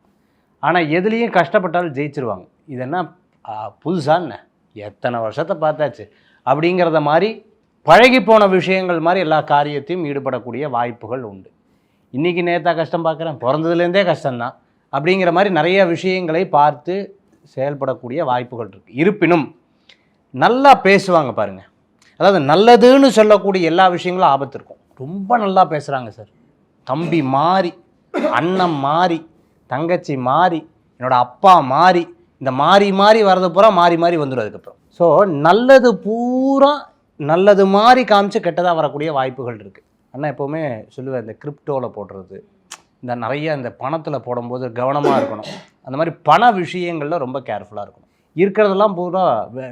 ஆனால் எதுலேயும் கஷ்டப்பட்டாலும் ஜெயிச்சிருவாங்க. இது என்ன புதுசான்னு எத்தனை வருஷத்தை பார்த்தாச்சு அப்படிங்கிறத மாதிரி பழகி போன விஷயங்கள் மாதிரி எல்லா காரியத்தையும் ஈடுபடக்கூடிய வாய்ப்புகள் உண்டு. இன்றைக்கி நேற்றா கஷ்டம் பார்க்குறேன், பிறந்ததுலேருந்தே கஷ்டம்தான் அப்படிங்கிற மாதிரி நிறைய விஷயங்களை பார்த்து செயல்படக்கூடிய வாய்ப்புகள் இருக்குது. இருப்பினும் நல்லா பேசுவாங்க பாருங்கள். அதாவது நல்லதுன்னு சொல்லக்கூடிய எல்லா விஷயங்களும் ஆபத்து இருக்கும். ரொம்ப நல்லா பேசுகிறாங்க சார், தம்பி மாறி, அண்ணன் மாறி, தங்கச்சி மாறி, என்னோடய அப்பா மாறி, இந்த மாறி மாறி வரது பூரா மாறி மாறி வந்துடும் அதுக்கப்புறம். ஸோ நல்லது பூரா நல்லது மாதிரி காமிச்சு கெட்டதாக வரக்கூடிய வாய்ப்புகள் இருக்குது. அண்ணா எப்போவுமே சொல்லுவேன், இந்த கிரிப்டோவில் போடுறது, இந்த நிறைய இந்த பணத்தில் போடும்போது கவனமாக இருக்கணும். அந்த மாதிரி பண விஷயங்களில் ரொம்ப கேர்ஃபுல்லாக இருக்கணும். இருக்கிறதெல்லாம் பூரா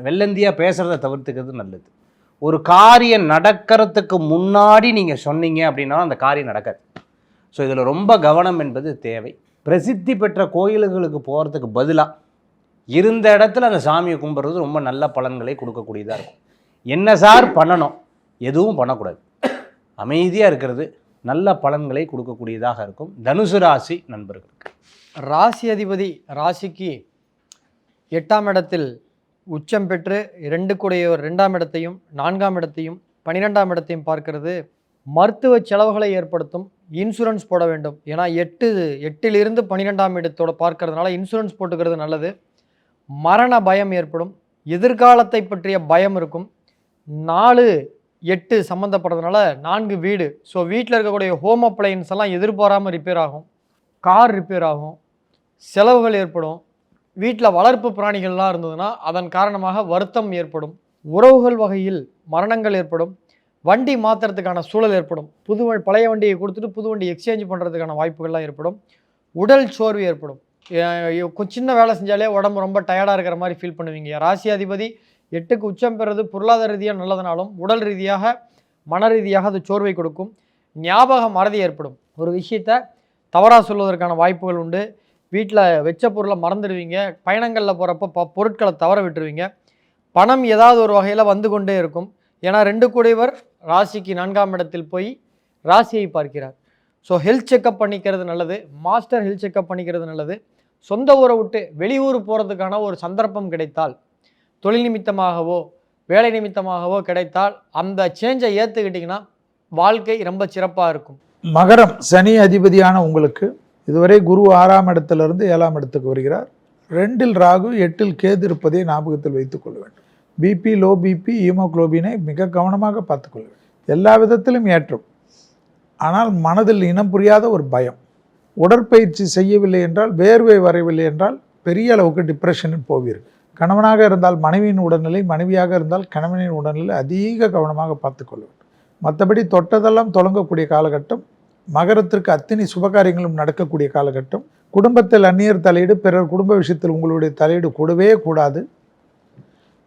வெள்ளந்தியாக பேசுகிறத தவிர்த்துக்கிறது நல்லது. ஒரு காரியம் நடக்கிறதுக்கு முன்னாடி நீங்கள் சொன்னீங்க அப்படின்னா அந்த காரியம் நடக்காது. ஸோ இதில் ரொம்ப கவனம் என்பது தேவை. பிரசித்தி பெற்ற கோயில்களுக்கு போகிறதுக்கு பதிலாக இருந்த இடத்துல அந்த சாமியை கும்பிட்றது ரொம்ப நல்ல பலன்களை கொடுக்கக்கூடியதாக இருக்கும். என்ன சார் பண்ணணும்? எதுவும் பண்ணக்கூடாது, அமைதியாக இருக்கிறது நல்ல பலன்களை கொடுக்கக்கூடியதாக இருக்கும். தனுசு ராசி நண்பர்களுக்கு ராசி அதிபதி ராசிக்கு 8ஆம் இடத்தில் உச்சம் பெற்று 2 கூடையவர் 2ஆம் இடத்தையும் 4ஆம் இடத்தையும் 12ஆம் இடத்தையும் பார்க்கிறது மருத்துவ செலவுகளை ஏற்படுத்தும். இன்சூரன்ஸ் போட வேண்டும். ஏன்னா 8லிருந்து 12ஆம் இடத்தோட பார்க்கறதுனால இன்சூரன்ஸ் போட்டுக்கிறது நல்லது. மரண பயம் ஏற்படும். எதிர்காலத்தை பற்றிய பயம் இருக்கும். 4, 8 சம்மந்தப்படுறதுனால 4 வீடு. ஸோ வீட்டில் இருக்கக்கூடிய ஹோம் அப்ளையன்ஸ் எல்லாம் எதிர்பாராமல் ரிப்பேர் ஆகும். கார் ரிப்பேர் ஆகும். செலவுகள் ஏற்படும். வீட்டில் வளர்ப்பு பிராணிகள்லாம் இருந்ததுன்னா அதன் காரணமாக வருத்தம் ஏற்படும். உறவுகள் வகையில் மரணங்கள் ஏற்படும். வண்டி மாற்றுறதுக்கான சூழல் ஏற்படும். பழைய வண்டியை கொடுத்துட்டு புது வண்டி எக்ஸ்சேஞ்ச் பண்ணுறதுக்கான வாய்ப்புகள்லாம் ஏற்படும். உடல் சோர்வு ஏற்படும். சின்ன வேலை செஞ்சாலே உடம்பு ரொம்ப டயர்டாக இருக்கிற மாதிரி ஃபீல் பண்ணுவீங்க. ராசி அதிபதி 8க்கு உச்சம் பெறுறது பொருளாதார ரீதியாக நல்லதுனாலும் உடல் ரீதியாக மன ரீதியாக அது சோர்வை கொடுக்கும். ஞாபக மறதி ஏற்படும். ஒரு விஷயத்தை தவறாக சொல்வதற்கான வாய்ப்புகள் உண்டு. வீட்டில் வச்ச பொருளை மறந்துடுவீங்க. பயணங்களில் போகிறப்ப பொருட்களை தவற விட்டுருவீங்க. பணம் ஏதாவது ஒரு வகையில் வந்து கொண்டே இருக்கும். ஏன்னா 2 கூடையவர் ராசிக்கு 4ஆம் இடத்தில் போய் ராசியை பார்க்கிறார். ஸோ ஹெல்த் செக்கப் பண்ணிக்கிறது நல்லது. மாஸ்டர் ஹெல்த் செக்கப் பண்ணிக்கிறது நல்லது. சொந்த ஊரை விட்டு வெளியூர் போகிறதுக்கான ஒரு சந்தர்ப்பம் கிடைத்தால், தொழில் நிமித்தமாகவோ வேலை நிமித்தமாகவோ கிடைத்தால் அந்த சேஞ்சை ஏற்றுக்கிட்டிங்கன்னா வாழ்க்கை ரொம்ப சிறப்பாக இருக்கும். மகரம், சனி அதிபதியான உங்களுக்கு இதுவரை குரு 6ஆம் இடத்திலிருந்து 7ஆம் இடத்துக்கு வருகிறார். 2இல் ராகு 8இல் கேது இருப்பதை ஞாபகத்தில் வைத்துக் கொள்ள வேண்டும். பிபி, லோ பிபி, ஹீமோகுளோபினை மிக கவனமாக பார்த்துக்கொள்ள வேண்டும். எல்லா விதத்திலும் ஏற்றும். ஆனால் மனதில் இனம் புரியாத ஒரு பயம். உடற்பயிற்சி செய்யவில்லை என்றால், வேர்வை வரவில்லை என்றால் பெரிய அளவுக்கு டிப்ரெஷனில் போவீர்கள். கணவனாக இருந்தால் மனைவியின் உடல்நிலை, மனைவியாக இருந்தால் கணவனின் உடல்நிலை அதிக கவனமாக பார்த்துக்கொள்ள வேண்டும். மற்றபடி தொட்டதெல்லாம் தொடங்கக்கூடிய காலகட்டம். மகரத்திற்கு அத்தனை சுபகாரியங்களும் நடக்கக்கூடிய காலகட்டம். குடும்பத்தில் அந்நியர் தலையீடு, பிறர் குடும்ப விஷயத்தில் உங்களுடைய தலையீடு கூடவே கூடாது.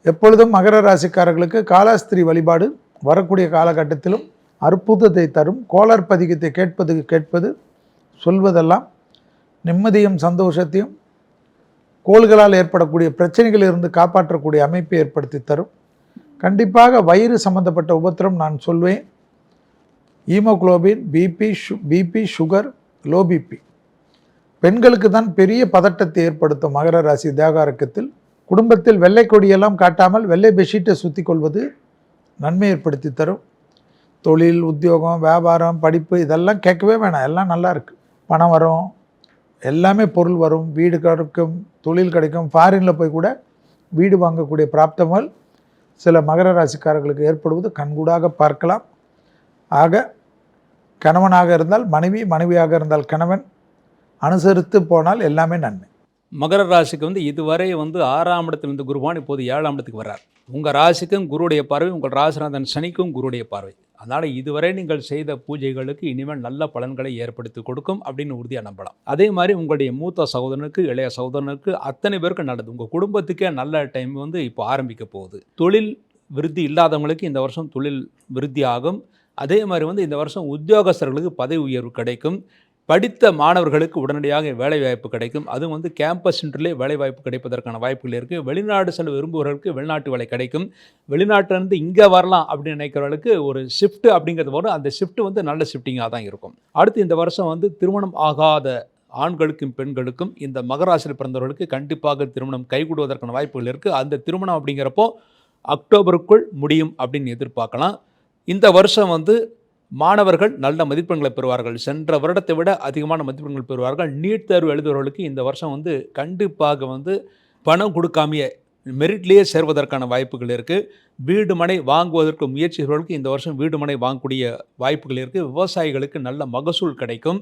எப்பொழுதும் மகர ராசிக்காரர்களுக்கு காலாஸ்திரி வழிபாடு வரக்கூடிய காலகட்டத்திலும் அற்புதத்தை தரும். கோளார் பதிகத்தை கேட்பது சொல்வதெல்லாம் நிம்மதியும் சந்தோஷத்தையும் கோள்களால் ஏற்படக்கூடிய பிரச்சனைகளிலிருந்து காப்பாற்றக்கூடிய அமைப்பை ஏற்படுத்தி தரும். கண்டிப்பாக வயிறு சம்பந்தப்பட்ட உபத்திரம் நான் சொல்வேன். Haemoglobin, BP, sugar, low BP பெண்களுக்கு தான் பெரிய பதட்டத்தை ஏற்படுத்தும். மகர ராசி தேகாரக்கத்தில் குடும்பத்தில் வெள்ளை கொடியெல்லாம் காட்டாமல் வெள்ளை பெட்ஷீட்டை சுற்றி கொள்வது நன்மை ஏற்படுத்தி தரும். தொழில், உத்தியோகம், வியாபாரம், படிப்பு இதெல்லாம் கேட்கவே வேணாம். எல்லாம் நல்லா இருக்குது. பணம் வரும், எல்லாமே பொருள் வரும், வீடு கிடைக்கும், தொழில் கிடைக்கும். ஃபாரினில் போய் கூட வீடு வாங்கக்கூடிய பிராப்தங்கள் சில மகர ராசிக்காரர்களுக்கு ஏற்படுவது கண்கூடாக பார்க்கலாம். ஆக கணவனாக இருந்தால் மனைவி, மனைவியாக இருந்தால் கணவன் அனுசரித்து போனால் எல்லாமே நன்மை. மகர ராசிக்கு இதுவரை 6ஆம் இடத்திலிருந்து குருவான் இப்போது 7ஆம் இடத்துக்கு வர்றார். உங்கள் ராசிக்கும் குருடைய பார்வை, உங்கள் ராசிநாதன் சனிக்கும் குருடைய பார்வை. அதனால் இதுவரை நீங்கள் செய்த பூஜைகளுக்கு இனிமேல் நல்ல பலன்களை ஏற்படுத்தி கொடுக்கும் அப்படின்னு உறுதியாக நம்பலாம். அதே மாதிரி உங்களுடைய மூத்த சகோதரனுக்கு, இளைய சகோதரனுக்கு, அத்தனை பேருக்கு நல்லது. உங்கள் குடும்பத்துக்கே நல்ல டைம் இப்போ ஆரம்பிக்க போகுது. தொழில் விருத்தி இல்லாதவங்களுக்கு இந்த வருஷம் தொழில் விருத்தி ஆகும். அதே மாதிரி இந்த வருஷம் உத்தியோகஸ்தர்களுக்கு பதவி உயர்வு கிடைக்கும். படித்த மாணவர்களுக்கு உடனடியாக வேலைவாய்ப்பு கிடைக்கும். அதுவும் கேம்பஸ் சென்டர்லேயே வேலைவாய்ப்பு கிடைப்பதற்கான வாய்ப்புகள் இருக்குது. வெளிநாடு செல்ல விரும்புபவர்களுக்கு வெளிநாட்டு வேலை கிடைக்கும். வெளிநாட்டிலேருந்து இங்கே வரலாம் அப்படின்னு நினைக்கிறவர்களுக்கு ஒரு ஷிஃப்ட் அப்படிங்கிறது வரும். அந்த ஷிஃப்ட் நல்ல ஷிஃப்டிங்காக தான் இருக்கும். அடுத்து இந்த வருஷம் திருமணம் ஆகாத ஆண்களுக்கும் பெண்களுக்கும் இந்த மகராசியில் பிறந்தவர்களுக்கு கண்டிப்பாக திருமணம் கைகூடுவதற்கான வாய்ப்புகள் இருக்குது. அந்த திருமணம் அப்படிங்கிறப்போ அக்டோபருக்குள் முடியும் அப்படின்னு எதிர்பார்க்கலாம். இந்த வருஷம் மாணவர்கள் நல்ல மதிப்பெண்களை பெறுவார்கள். சென்ற வருடத்தை விட அதிகமான மதிப்பெண்கள் பெறுவார்கள். நீட் தேர்வு எழுதுபவர்களுக்கு இந்த வருஷம் வந்து கண்டிப்பாக வந்து பணம் கொடுக்காமையே மெரிட்லேயே சேர்வதற்கான வாய்ப்புகள் இருக்குது. வீடு மனை வாங்குவதற்கு முயற்சி செய்பவர்களுக்கு இந்த வருஷம் வீடு மனை வாங்கக்கூடிய வாய்ப்புகள் இருக்குது. விவசாயிகளுக்கு நல்ல மகசூல் கிடைக்கும்.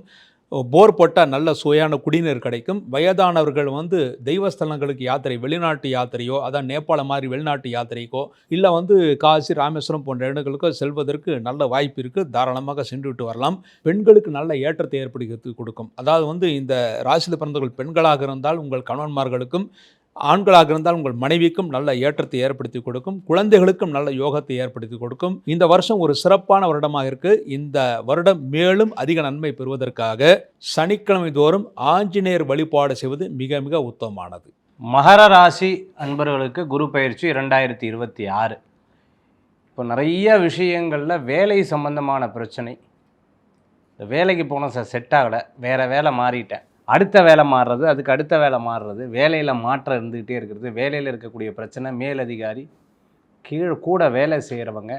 போர் போட்டால் நல்ல சுவையான குடிநீர் கிடைக்கும். வயதானவர்கள் வந்து தெய்வஸ்தலங்களுக்கு யாத்திரை, வெளிநாட்டு யாத்திரையோ, அதான் நேபாளம் மாதிரி வெளிநாட்டு யாத்திரைக்கோ, இல்லை வந்து காசி, ராமேஸ்வரம் போன்ற இடங்களுக்கோ செல்வதற்கு நல்ல வாய்ப்பு இருக்குது. தாராளமாக சென்று விட்டு வரலாம். பெண்களுக்கு நல்ல ஏற்றத்தை ஏற்படுத்தி கொடுக்கும். அதாவது வந்து இந்த ராசியில் பிறந்தவர்கள் பெண்களாக இருந்தால் உங்கள் கணவன்மார்களுக்கும், ஆண்களாக இருந்தால் உங்கள் மனைவிக்கும் நல்ல ஏற்றத்தை ஏற்படுத்தி கொடுக்கும். குழந்தைகளுக்கும் நல்ல யோகத்தை ஏற்படுத்தி கொடுக்கும். இந்த வருஷம் ஒரு சிறப்பான வருடமாக இருக்கு. இந்த வருடம் மேலும் அதிக நன்மை பெறுவதற்காக சனிக்கிழமை தோறும் ஆஞ்சநேயர் வழிபாடு செய்வது மிக மிக உத்தமமானது. மகர ராசி அன்பர்களுக்கு குரு பயிற்சி 2026. இப்போ நிறைய விஷயங்களில் வேலை சம்பந்தமான பிரச்சனை. இந்த வேலைக்கு போனோம் சார், செட் ஆகலை, வேறு வேலை மாறிட்டேன், அடுத்த வேலை மாறுறது, அதுக்கு அடுத்த வேலை மாறுறது, வேலையில் மாற்றம் இருந்துக்கிட்டே இருக்கிறது, வேலையில் இருக்கக்கூடிய பிரச்சனை, மேலதிகாரி, கூட வேலை செய்கிறவங்க,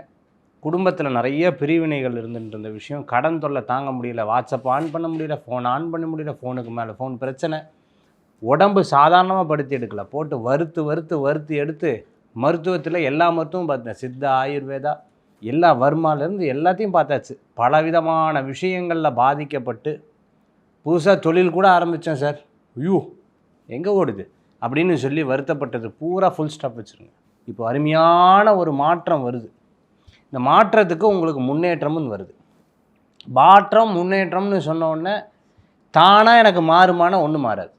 குடும்பத்தில் நிறைய பிரிவினைகள் இருந்துட்டு இருந்த விஷயம், கடன் தொல்லை தாங்க முடியல, வாட்ஸ்அப் ஆன் பண்ண முடியல, ஃபோன் ஆன் பண்ண முடியல, ஃபோனுக்கு மேலே ஃபோன் பிரச்சனை, உடம்பு சாதாரணமாக படுத்தி எடுக்கல, போட்டு வறுத்து எடுத்து மருத்துவத்தில் எல்லா மருத்துவமும் பார்த்தேன். சித்தா, ஆயுர்வேதா, எல்லா வர்மாலேருந்து எல்லாத்தையும் பார்த்தாச்சு. பலவிதமான விஷயங்களில் பாதிக்கப்பட்டு புதுசாக தொழில் கூட ஆரம்பித்தேன் சார், ஐயோ எங்கே ஓடுது அப்படின்னு சொல்லி வருத்தப்பட்டது பூரா ஃபுல் ஸ்டாப் வச்சுருங்க. இப்போ அருமையான ஒரு மாற்றம் வருது. இந்த மாற்றத்துக்கு உங்களுக்கு முன்னேற்றமும் வருது. முன்னேற்றம்னு சொன்ன உடனே தானாக எனக்கு மாறுமான ஒன்றும் மாறாது.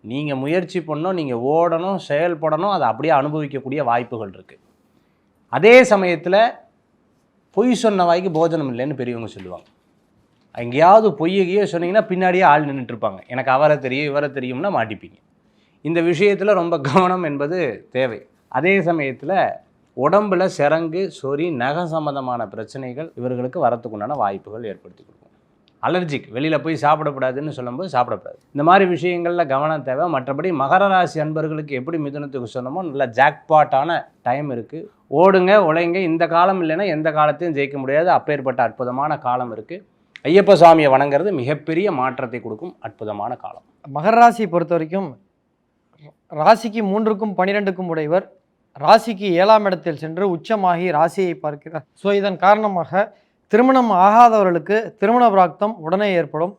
நீங்கள் முயற்சி பண்ணணும், நீங்கள் ஓடணும், செயல்படணும், அதை அப்படியே அனுபவிக்கக்கூடிய வாய்ப்புகள் இருக்குது. அதே சமயத்தில் பொய் சொன்ன வாய்க்கு போஜனம் இல்லைன்னு பெரியவங்க சொல்லுவாங்க. எங்கேயாவது பொய்யகையோ சொன்னீங்கன்னா பின்னாடியே ஆள் நின்றுட்டுருப்பாங்க. எனக்கு அவரை தெரியும், இவரை தெரியும்னா மாட்டிப்பீங்க. இந்த விஷயத்தில் ரொம்ப கவனம் என்பது தேவை. அதே சமயத்தில் உடம்பில் சிரங்கு, சொறி, நகை சம்பந்தமான பிரச்சனைகள் இவர்களுக்கு வரத்துக்குண்டான வாய்ப்புகள் ஏற்படுத்தி கொடுக்கும். அலர்ஜிக், வெளியில் போய் சாப்பிடக்கூடாதுன்னு சொல்லும்போது சாப்பிடக்கூடாது. இந்த மாதிரி விஷயங்களில் கவனம் தேவை. மற்றபடி மகர ராசி அன்பர்களுக்கு எப்படி மிதுனத்துக்கு சொன்னமோ நல்ல ஜாக்பாட்டான டைம் இருக்குது. ஓடுங்க, உழைங்க. இந்த காலம் இல்லைன்னா எந்த காலத்தையும் ஜெயிக்க முடியாது. அப்பேற்பட்ட அற்புதமான காலம் இருக்குது. ஐயப்ப சுவாமியை வணங்குறது மிகப்பெரிய மாற்றத்தை கொடுக்கும் அற்புதமான காலம். மகர ராசியை பொறுத்த வரைக்கும் ராசிக்கு 3க்கும் 12க்கும் உடையவர் ராசிக்கு 7ஆம் இடத்தில் சென்று உச்சமாகி ராசியை பார்க்கிறார். ஸோ இதன் காரணமாக திருமணம் ஆகாதவர்களுக்கு திருமண பிராப்தம் உடனே ஏற்படும்.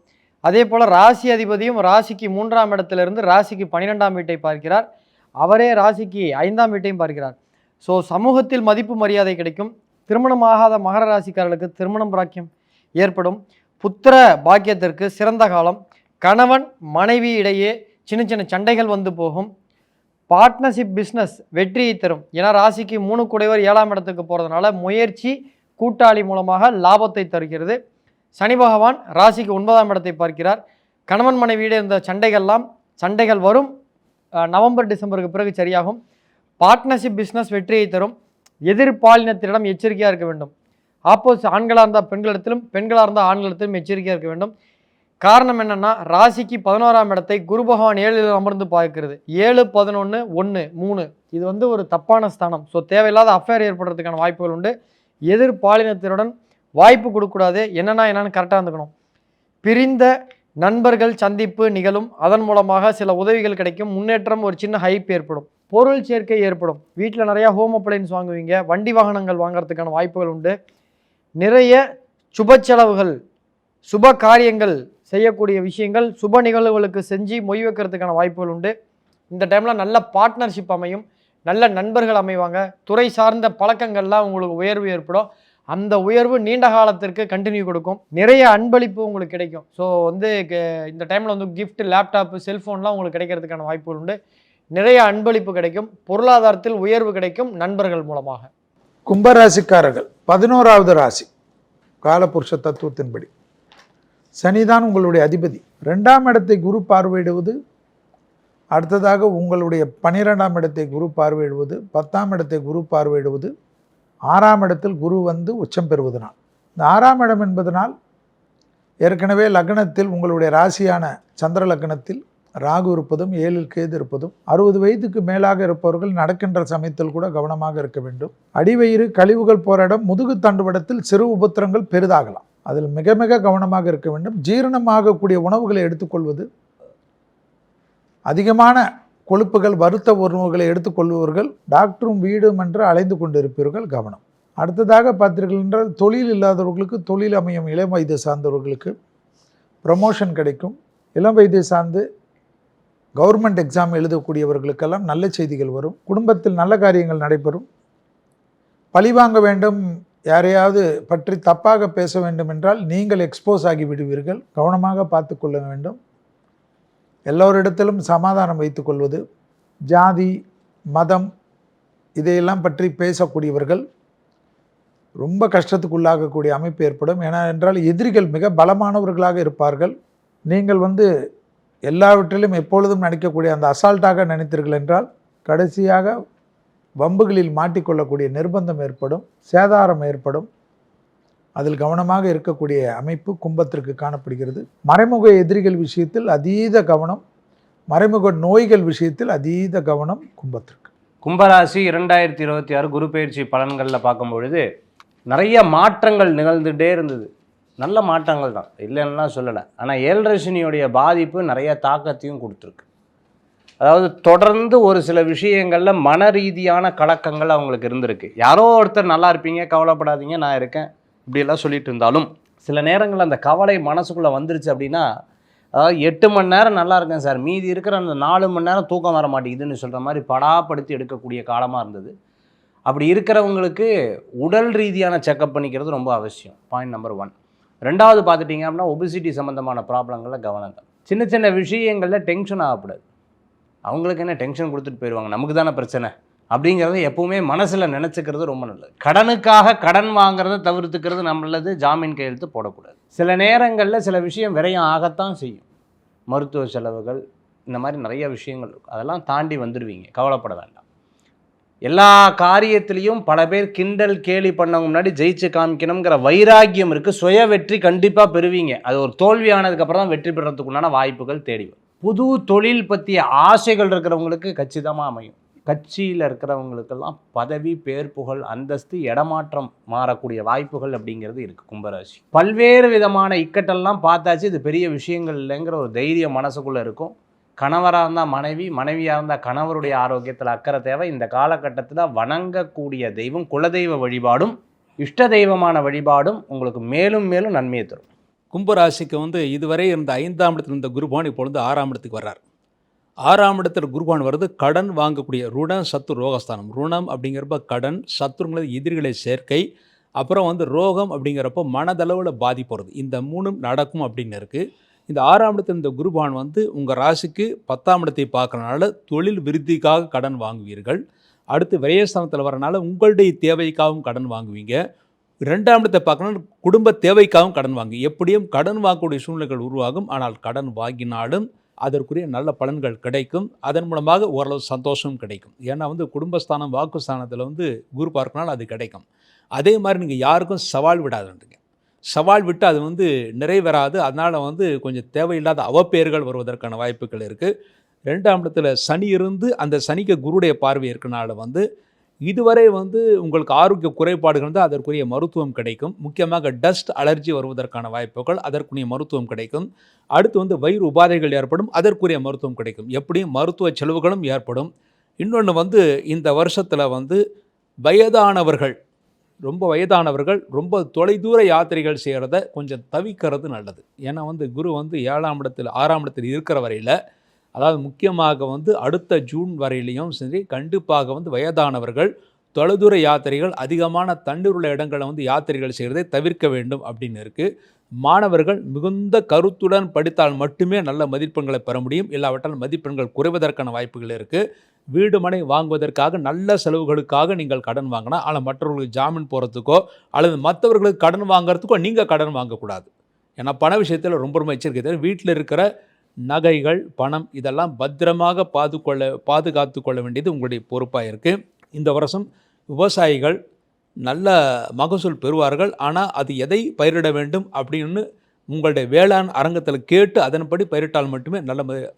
அதே போல் ராசி அதிபதியும் ராசிக்கு 3ஆம் இடத்திலிருந்து ராசிக்கு 12ஆம் வீட்டை பார்க்கிறார். அவரே ராசிக்கு 5ஆம் வீட்டையும் பார்க்கிறார். ஸோ சமூகத்தில் மதிப்பு மரியாதை கிடைக்கும். திருமணம் ஆகாத மகர ராசிக்காரர்களுக்கு திருமணம் பிராக்கியம் ஏற்படும். புத்திர பாக்கியத்திற்கு சிறந்த காலம். கணவன் மனைவி இடையே சின்ன சின்ன சண்டைகள் வந்து போகும். பார்ட்னர்ஷிப் பிஸ்னஸ் வெற்றியை தரும். ஏன்னா ராசிக்கு 3 கூடையவர் 7ஆம் இடத்துக்கு போகிறதுனால முயற்சி கூட்டாளி மூலமாக லாபத்தை தருகிறது. சனி பகவான் ராசிக்கு 9ஆம் இடத்தை பார்க்கிறார். கணவன் மனைவியிட இருந்த சண்டைகள் வரும். நவம்பர் டிசம்பருக்கு பிறகு சரியாகும். பார்ட்னர்ஷிப் பிஸ்னஸ் வெற்றியை தரும். எதிர்பாலினத்திடம் எச்சரிக்கையாக இருக்க வேண்டும். ஆப்போசிட் ஆண்களாக இருந்தால் பெண்களிடத்திலும், பெண்களாக இருந்தால் ஆண்களிடத்திலும் எச்சரிக்கையாக இருக்க வேண்டும். காரணம் என்னென்னா ராசிக்கு 11ஆம் இடத்தை குரு பகவான் 7ல் அமர்ந்து பார்க்கிறது. 7, 11, 1, 3 இது வந்து ஒரு தப்பான ஸ்தானம். ஸோ தேவையில்லாத அஃபேர் ஏற்படுறதுக்கான வாய்ப்புகள் உண்டு. எதிர்பாலினத்தினுடன் வாய்ப்பு கொடுக்கக்கூடாது. என்னென்னு கரெக்டாக இருந்துக்கணும். பிரிந்த நண்பர்கள் சந்திப்பு நிகழும். அதன் மூலமாக சில உதவிகள் கிடைக்கும். முன்னேற்றம், ஒரு சின்ன ஹைப் ஏற்படும். பொருள் சேர்க்கை ஏற்படும். வீட்டில் நிறையா ஹோம் அப்ளைன்ஸ் வாங்குவீங்க. வண்டி வாகனங்கள் வாங்குறதுக்கான வாய்ப்புகள் உண்டு. நிறைய சுப செலவுகள், சுப காரியங்கள் செய்யக்கூடிய விஷயங்கள், சுப நிகழ்வுகளுக்கு செஞ்சு மொய் வைக்கிறதுக்கான வாய்ப்புகள் உண்டு. இந்த டைமில் நல்ல பார்ட்னர்ஷிப் அமையும். நல்ல நண்பர்கள் அமைவாங்க. துறை சார்ந்த பழக்கங்கள்லாம் உங்களுக்கு உயர்வு ஏற்படும். அந்த உயர்வு நீண்ட காலத்திற்கு கண்டினியூ கொடுக்கும். நிறைய அன்பளிப்பு உங்களுக்கு கிடைக்கும். ஸோ வந்து இந்த டைமில் வந்து கிஃப்ட், லேப்டாப்பு, செல்ஃபோன்லாம் உங்களுக்கு கிடைக்கிறதுக்கான வாய்ப்புகள் உண்டு. நிறைய அன்பளிப்பு கிடைக்கும். பொருளாதாரத்தில் உயர்வு கிடைக்கும் நண்பர்கள் மூலமாக. கும்பராசிக்காரர்கள் 11வது ராசி. காலபுருஷ தத்துவத்தின்படி சனிதான் உங்களுடைய அதிபதி. 2ஆம் இடத்தை குரு பார்வையிடுவது, அடுத்ததாக உங்களுடைய 12ஆம் இடத்தை குரு பார்வையிடுவது, 10ஆம் இடத்தை குரு பார்வையிடுவது, 6ஆம் இடத்தில் குரு வந்து உச்சம் பெறுவதனால். இந்த 6ஆம் இடம் என்பதனால் ஏற்கனவே லக்னத்தில் உங்களுடைய ராசியான சந்திர லக்னத்தில் ராகு இருப்பதும் 7 கேது இருப்பதும் 60 வயதுக்கு மேலாக இருப்பவர்கள் நடக்கின்ற சமயத்தில் கூட கவனமாக இருக்க வேண்டும். அடிவயிறு கழிவுகள் போற இடம் முதுகு தண்டுவடத்தில் சிறு உபத்திரங்கள் பெரிதாகலாம். அதில் மிக மிக கவனமாக இருக்க வேண்டும். ஜீரணமாகக்கூடிய உணவுகளை எடுத்துக்கொள்வது, அதிகமான கொழுப்புகள் வறுத்த உணவுகளை எடுத்துக்கொள்பவர்கள் டாக்டரும் வீடும் என்று அலைந்து கொண்டிருப்பீர்கள், கவனம். அடுத்ததாக பார்த்தீர்கள் என்றால் தொழில் இல்லாதவர்களுக்கு தொழில் அமையும். இளம் வயது சார்ந்தவர்களுக்கு ப்ரமோஷன் கிடைக்கும். இளம் வயதை சார்ந்து கவர்மெண்ட் எக்ஸாம் எழுதக்கூடியவர்களுக்கெல்லாம் நல்ல செய்திகள் வரும். குடும்பத்தில் நல்ல காரியங்கள் நடைபெறும். பழிவாங்க வேண்டும், யாரையாவது பற்றி தப்பாக பேச வேண்டும் என்றால் நீங்கள் எக்ஸ்போஸ் ஆகி விடுவீர்கள். கவனமாக பார்த்து கொள்ள வேண்டும். எல்லோரிடத்திலும் சமாதானம் வைத்து கொள்வது, ஜாதி மதம் இதையெல்லாம் பற்றி பேசக்கூடியவர்கள் ரொம்ப கஷ்டத்துக்குள்ளாகக்கூடிய அமைப்பு ஏற்படும். ஏனென்றால் எதிரிகள் மிக பலமானவர்களாக இருப்பார்கள். நீங்கள் எல்லாவற்றிலும் எப்பொழுதும் நினைக்கக்கூடிய அந்த அசால்ட்டாக நினைத்தீர்கள் என்றால் கடைசியாக வம்புகளில் மாட்டிக்கொள்ளக்கூடிய நிர்பந்தம் ஏற்படும், சேதாரம் ஏற்படும். அதில் கவனமாக இருக்கக்கூடிய அமைப்பு கும்பத்திற்கு காணப்படுகிறது. மறைமுக எதிரிகள் விஷயத்தில் அதீத கவனம், மறைமுக நோய்கள் விஷயத்தில் அதீத கவனம் கும்பத்திற்கு. கும்பராசி 2026 குரு பயிற்சி பலன்களில் பார்க்கும் பொழுது நிறைய மாற்றங்கள் நிகழ்ந்துகிட்டே இருந்தது. நல்ல மாற்றங்கள் தான், இல்லைன்னா சொல்லலை. ஆனால் 7 சனியோடைய பாதிப்பு நிறைய தாக்கத்தையும் கொடுத்துருக்கு. அதாவது தொடர்ந்து ஒரு சில விஷயங்களில் மன ரீதியான கலக்கங்கள் அவங்களுக்கு இருந்திருக்கு. யாரோ ஒருத்தர் நல்லா இருப்பீங்க, கவலைப்படாதீங்க, நான் இருக்கேன், இப்படியெல்லாம் சொல்லிட்டு இருந்தாலும் சில நேரங்களில் அந்த கவலை மனசுக்குள்ளே வந்துருச்சு அப்படின்னா, அதாவது 8 மணி நேரம் நல்லா இருக்கேன் சார், மீதி இருக்கிற அந்த 4 மணி நேரம் தூக்கம் வர மாட்டேங்குதுன்னு சொல்கிற மாதிரி படாப்படுத்தி எடுக்கக்கூடிய காலமாக இருந்தது. அப்படி இருக்கிறவங்களுக்கு உடல் ரீதியான செக்கப் பண்ணிக்கிறது ரொம்ப அவசியம். Point number 1. 2வது பார்த்துட்டிங்க அப்படின்னா ஒபிசிட்டி சம்மந்தமான ப்ராப்ளங்களில் கவனம் தான். சின்ன சின்ன விஷயங்களில் டென்ஷன் ஆகக்கூடாது. அவங்களுக்கு என்ன டென்ஷன் கொடுத்துட்டு போயிடுவாங்க, நமக்கு தானே பிரச்சனை அப்படிங்கிறத எப்பவுமே மனசில் நினச்சிக்கிறது ரொம்ப நல்லது. கடனுக்காக கடன் வாங்குறத தவிர்த்துக்கிறது நல்லது. ஜாமீன் கையெழுத்து போடக்கூடாது. சில நேரங்களில் சில விஷயம் விரயம் ஆகத்தான் செய்யும். மருத்துவ செலவுகள், இந்த மாதிரி நிறைய விஷயங்கள் இருக்கும். அதெல்லாம் தாண்டி வந்துடுவீங்க, கவலைப்பட வேண்டாம். எல்லா காரியத்திலையும் பல பேர் கிண்டல் கேலி பண்ணவங்க முன்னாடி ஜெயிச்சு காமிக்கணுங்கிற வைராக்கியம் இருக்குது. சுய வெற்றி கண்டிப்பாக பெறுவீங்க. அது ஒரு தோல்வி ஆனதுக்கப்புறம் தான் வெற்றி பெறத்துக்குண்டான வாய்ப்புகள் தேடி வரும். புது தொழில் பற்றிய ஆசைகள் இருக்கிறவங்களுக்கு கச்சிதமாக அமையும். கட்சியில் இருக்கிறவங்களுக்கெல்லாம் பதவி, பேர், புகழ், அந்தஸ்து, இடமாற்றம் மாறக்கூடிய வாய்ப்புகள் அப்படிங்கிறது இருக்குது கும்பராசி. பல்வேறு விதமான இக்கட்டெல்லாம் பார்த்தாச்சு, இது பெரிய விஷயங்கள் இல்லைங்கிற ஒரு தைரியம் மனசுக்குள்ளே இருக்கும். கணவராக இருந்தால் மனைவி, மனைவியாக இருந்தால் கணவருடைய ஆரோக்கியத்தில் அக்கறை தேவை. இந்த காலகட்டத்தில் வணங்கக்கூடிய தெய்வம் குலதெய்வ வழிபாடும் இஷ்ட தெய்வமான வழிபாடும் உங்களுக்கு மேலும் மேலும் நன்மையை தரும். கும்பராசிக்கு இதுவரை இருந்த 5ஆம் இடத்தில் இருந்த குருபான் இப்பொழுது 6ஆம் இடத்துக்கு வர்றார். 6ஆம் இடத்தில் குருபான் வருது கடன் வாங்கக்கூடிய ருணம் சத்து ரோகஸ்தானம். ருணம் அப்படிங்கிறப்ப கடன், சத்துருங்கிறது எதிரிகளை சேர்க்கை, அப்புறம் ரோகம் அப்படிங்கிறப்போ மனதளவில் பாதிப்பு வருது. இந்த 3ம் நடக்கும் அப்படின்னு இருக்குது. இந்த 6ஆம் இடத்தில் இந்த குருபான் உங்கள் ராசிக்கு 10ஆம் இடத்தை பார்க்கறனால தொழில் விருத்திக்காக கடன் வாங்குவீர்கள். அடுத்து விரயஸ்தானத்தில் வரனால உங்களுடைய தேவைக்காகவும் கடன் வாங்குவீங்க. 2ஆம் இடத்தை பார்க்கணும், குடும்ப தேவைக்காகவும் கடன் வாங்கி எப்படியும் கடன் வாங்கக்கூடிய சூழ்நிலைகள் உருவாகும். ஆனால் கடன் வாங்கினாலும் அதற்குரிய நல்ல பலன்கள் கிடைக்கும். அதன் மூலமாக ஓரளவு சந்தோஷம் கிடைக்கும். ஏன்னா குடும்பஸ்தானம் வாக்குஸ்தானத்தில் குரு பார்க்கனால அது கிடைக்கும். அதே மாதிரி நீங்கள் யாருக்கும் சவால் விடாதுன்றீங்க. சவால் விட்டு அது நிறைவேறாது. அதனால் கொஞ்சம் தேவையில்லாத அவப்பெயர்கள் வருவதற்கான வாய்ப்புகள் இருக்குது. 2ஆம் இடத்துல சனி இருந்து அந்த சனிக்கு குருடைய பார்வை இருக்கனால இதுவரை உங்களுக்கு ஆரோக்கிய குறைபாடுகள் தான், அதற்குரிய மருத்துவம் கிடைக்கும். முக்கியமாக டஸ்ட் அலர்ஜி வருவதற்கான வாய்ப்புகள், அதற்குரிய மருத்துவம் கிடைக்கும். அடுத்து வயிறு உபாதைகள் ஏற்படும், அதற்குரிய மருத்துவம் கிடைக்கும். எப்படியும் மருத்துவ செலவுகளும் ஏற்படும். இன்னொன்று இந்த வருஷத்தில் வயதானவர்கள், ரொம்ப வயதானவர்கள் ரொம்ப தொலைதூர யாத்திரைகள் செய்கிறத கொஞ்சம் தவிக்கிறது நல்லது. ஏன்னா குரு 7ஆம் இடத்தில் 6ஆம் இடத்தில் இருக்கிற வரையில், அதாவது முக்கியமாக அடுத்த ஜூன் வரையிலையும் சரி கண்டிப்பாக வயதானவர்கள் தொலைதூர யாத்திரைகள், அதிகமான தண்ணீர் உள்ள இடங்களை யாத்திரைகள் செய்கிறதை தவிர்க்க வேண்டும் அப்படின்னு இருக்குது. மாணவர்கள் மிகுந்த கருத்துடன் படித்தால் மட்டுமே நல்ல மதிப்பெண்களை பெற முடியும். இல்லாவிட்டால் மதிப்பெண்கள் குறைவதற்கான வாய்ப்புகள் இருக்குது. வீடு மனை வாங்குவதற்காக நல்ல செலவுகளுக்காக நீங்கள் கடன் வாங்கினா, ஆனால் மற்றவர்களுக்கு ஜாமீன் போகிறதுக்கோ அல்லது மற்றவர்களுக்கு கடன் வாங்குறதுக்கோ நீங்கள் கடன் வாங்கக்கூடாது. ஏன்னா பண விஷயத்தில் ரொம்ப ரொம்ப எச்சரிக்கை. வீட்டில் இருக்கிற நகைகள், பணம் இதெல்லாம் பத்திரமாக பாதுகாத்து கொள்ள வேண்டியது உங்களுடைய பொறுப்பாக இருக்குது. இந்த வருஷம் விவசாயிகள் நல்ல மகசூல் பெறுவார்கள். ஆனால் அது எதை பயிரிட வேண்டும் அப்படின்னு உங்களுடைய வேளாண் அரங்கத்தில் கேட்டு அதன்படி பயிரிட்டால் மட்டுமே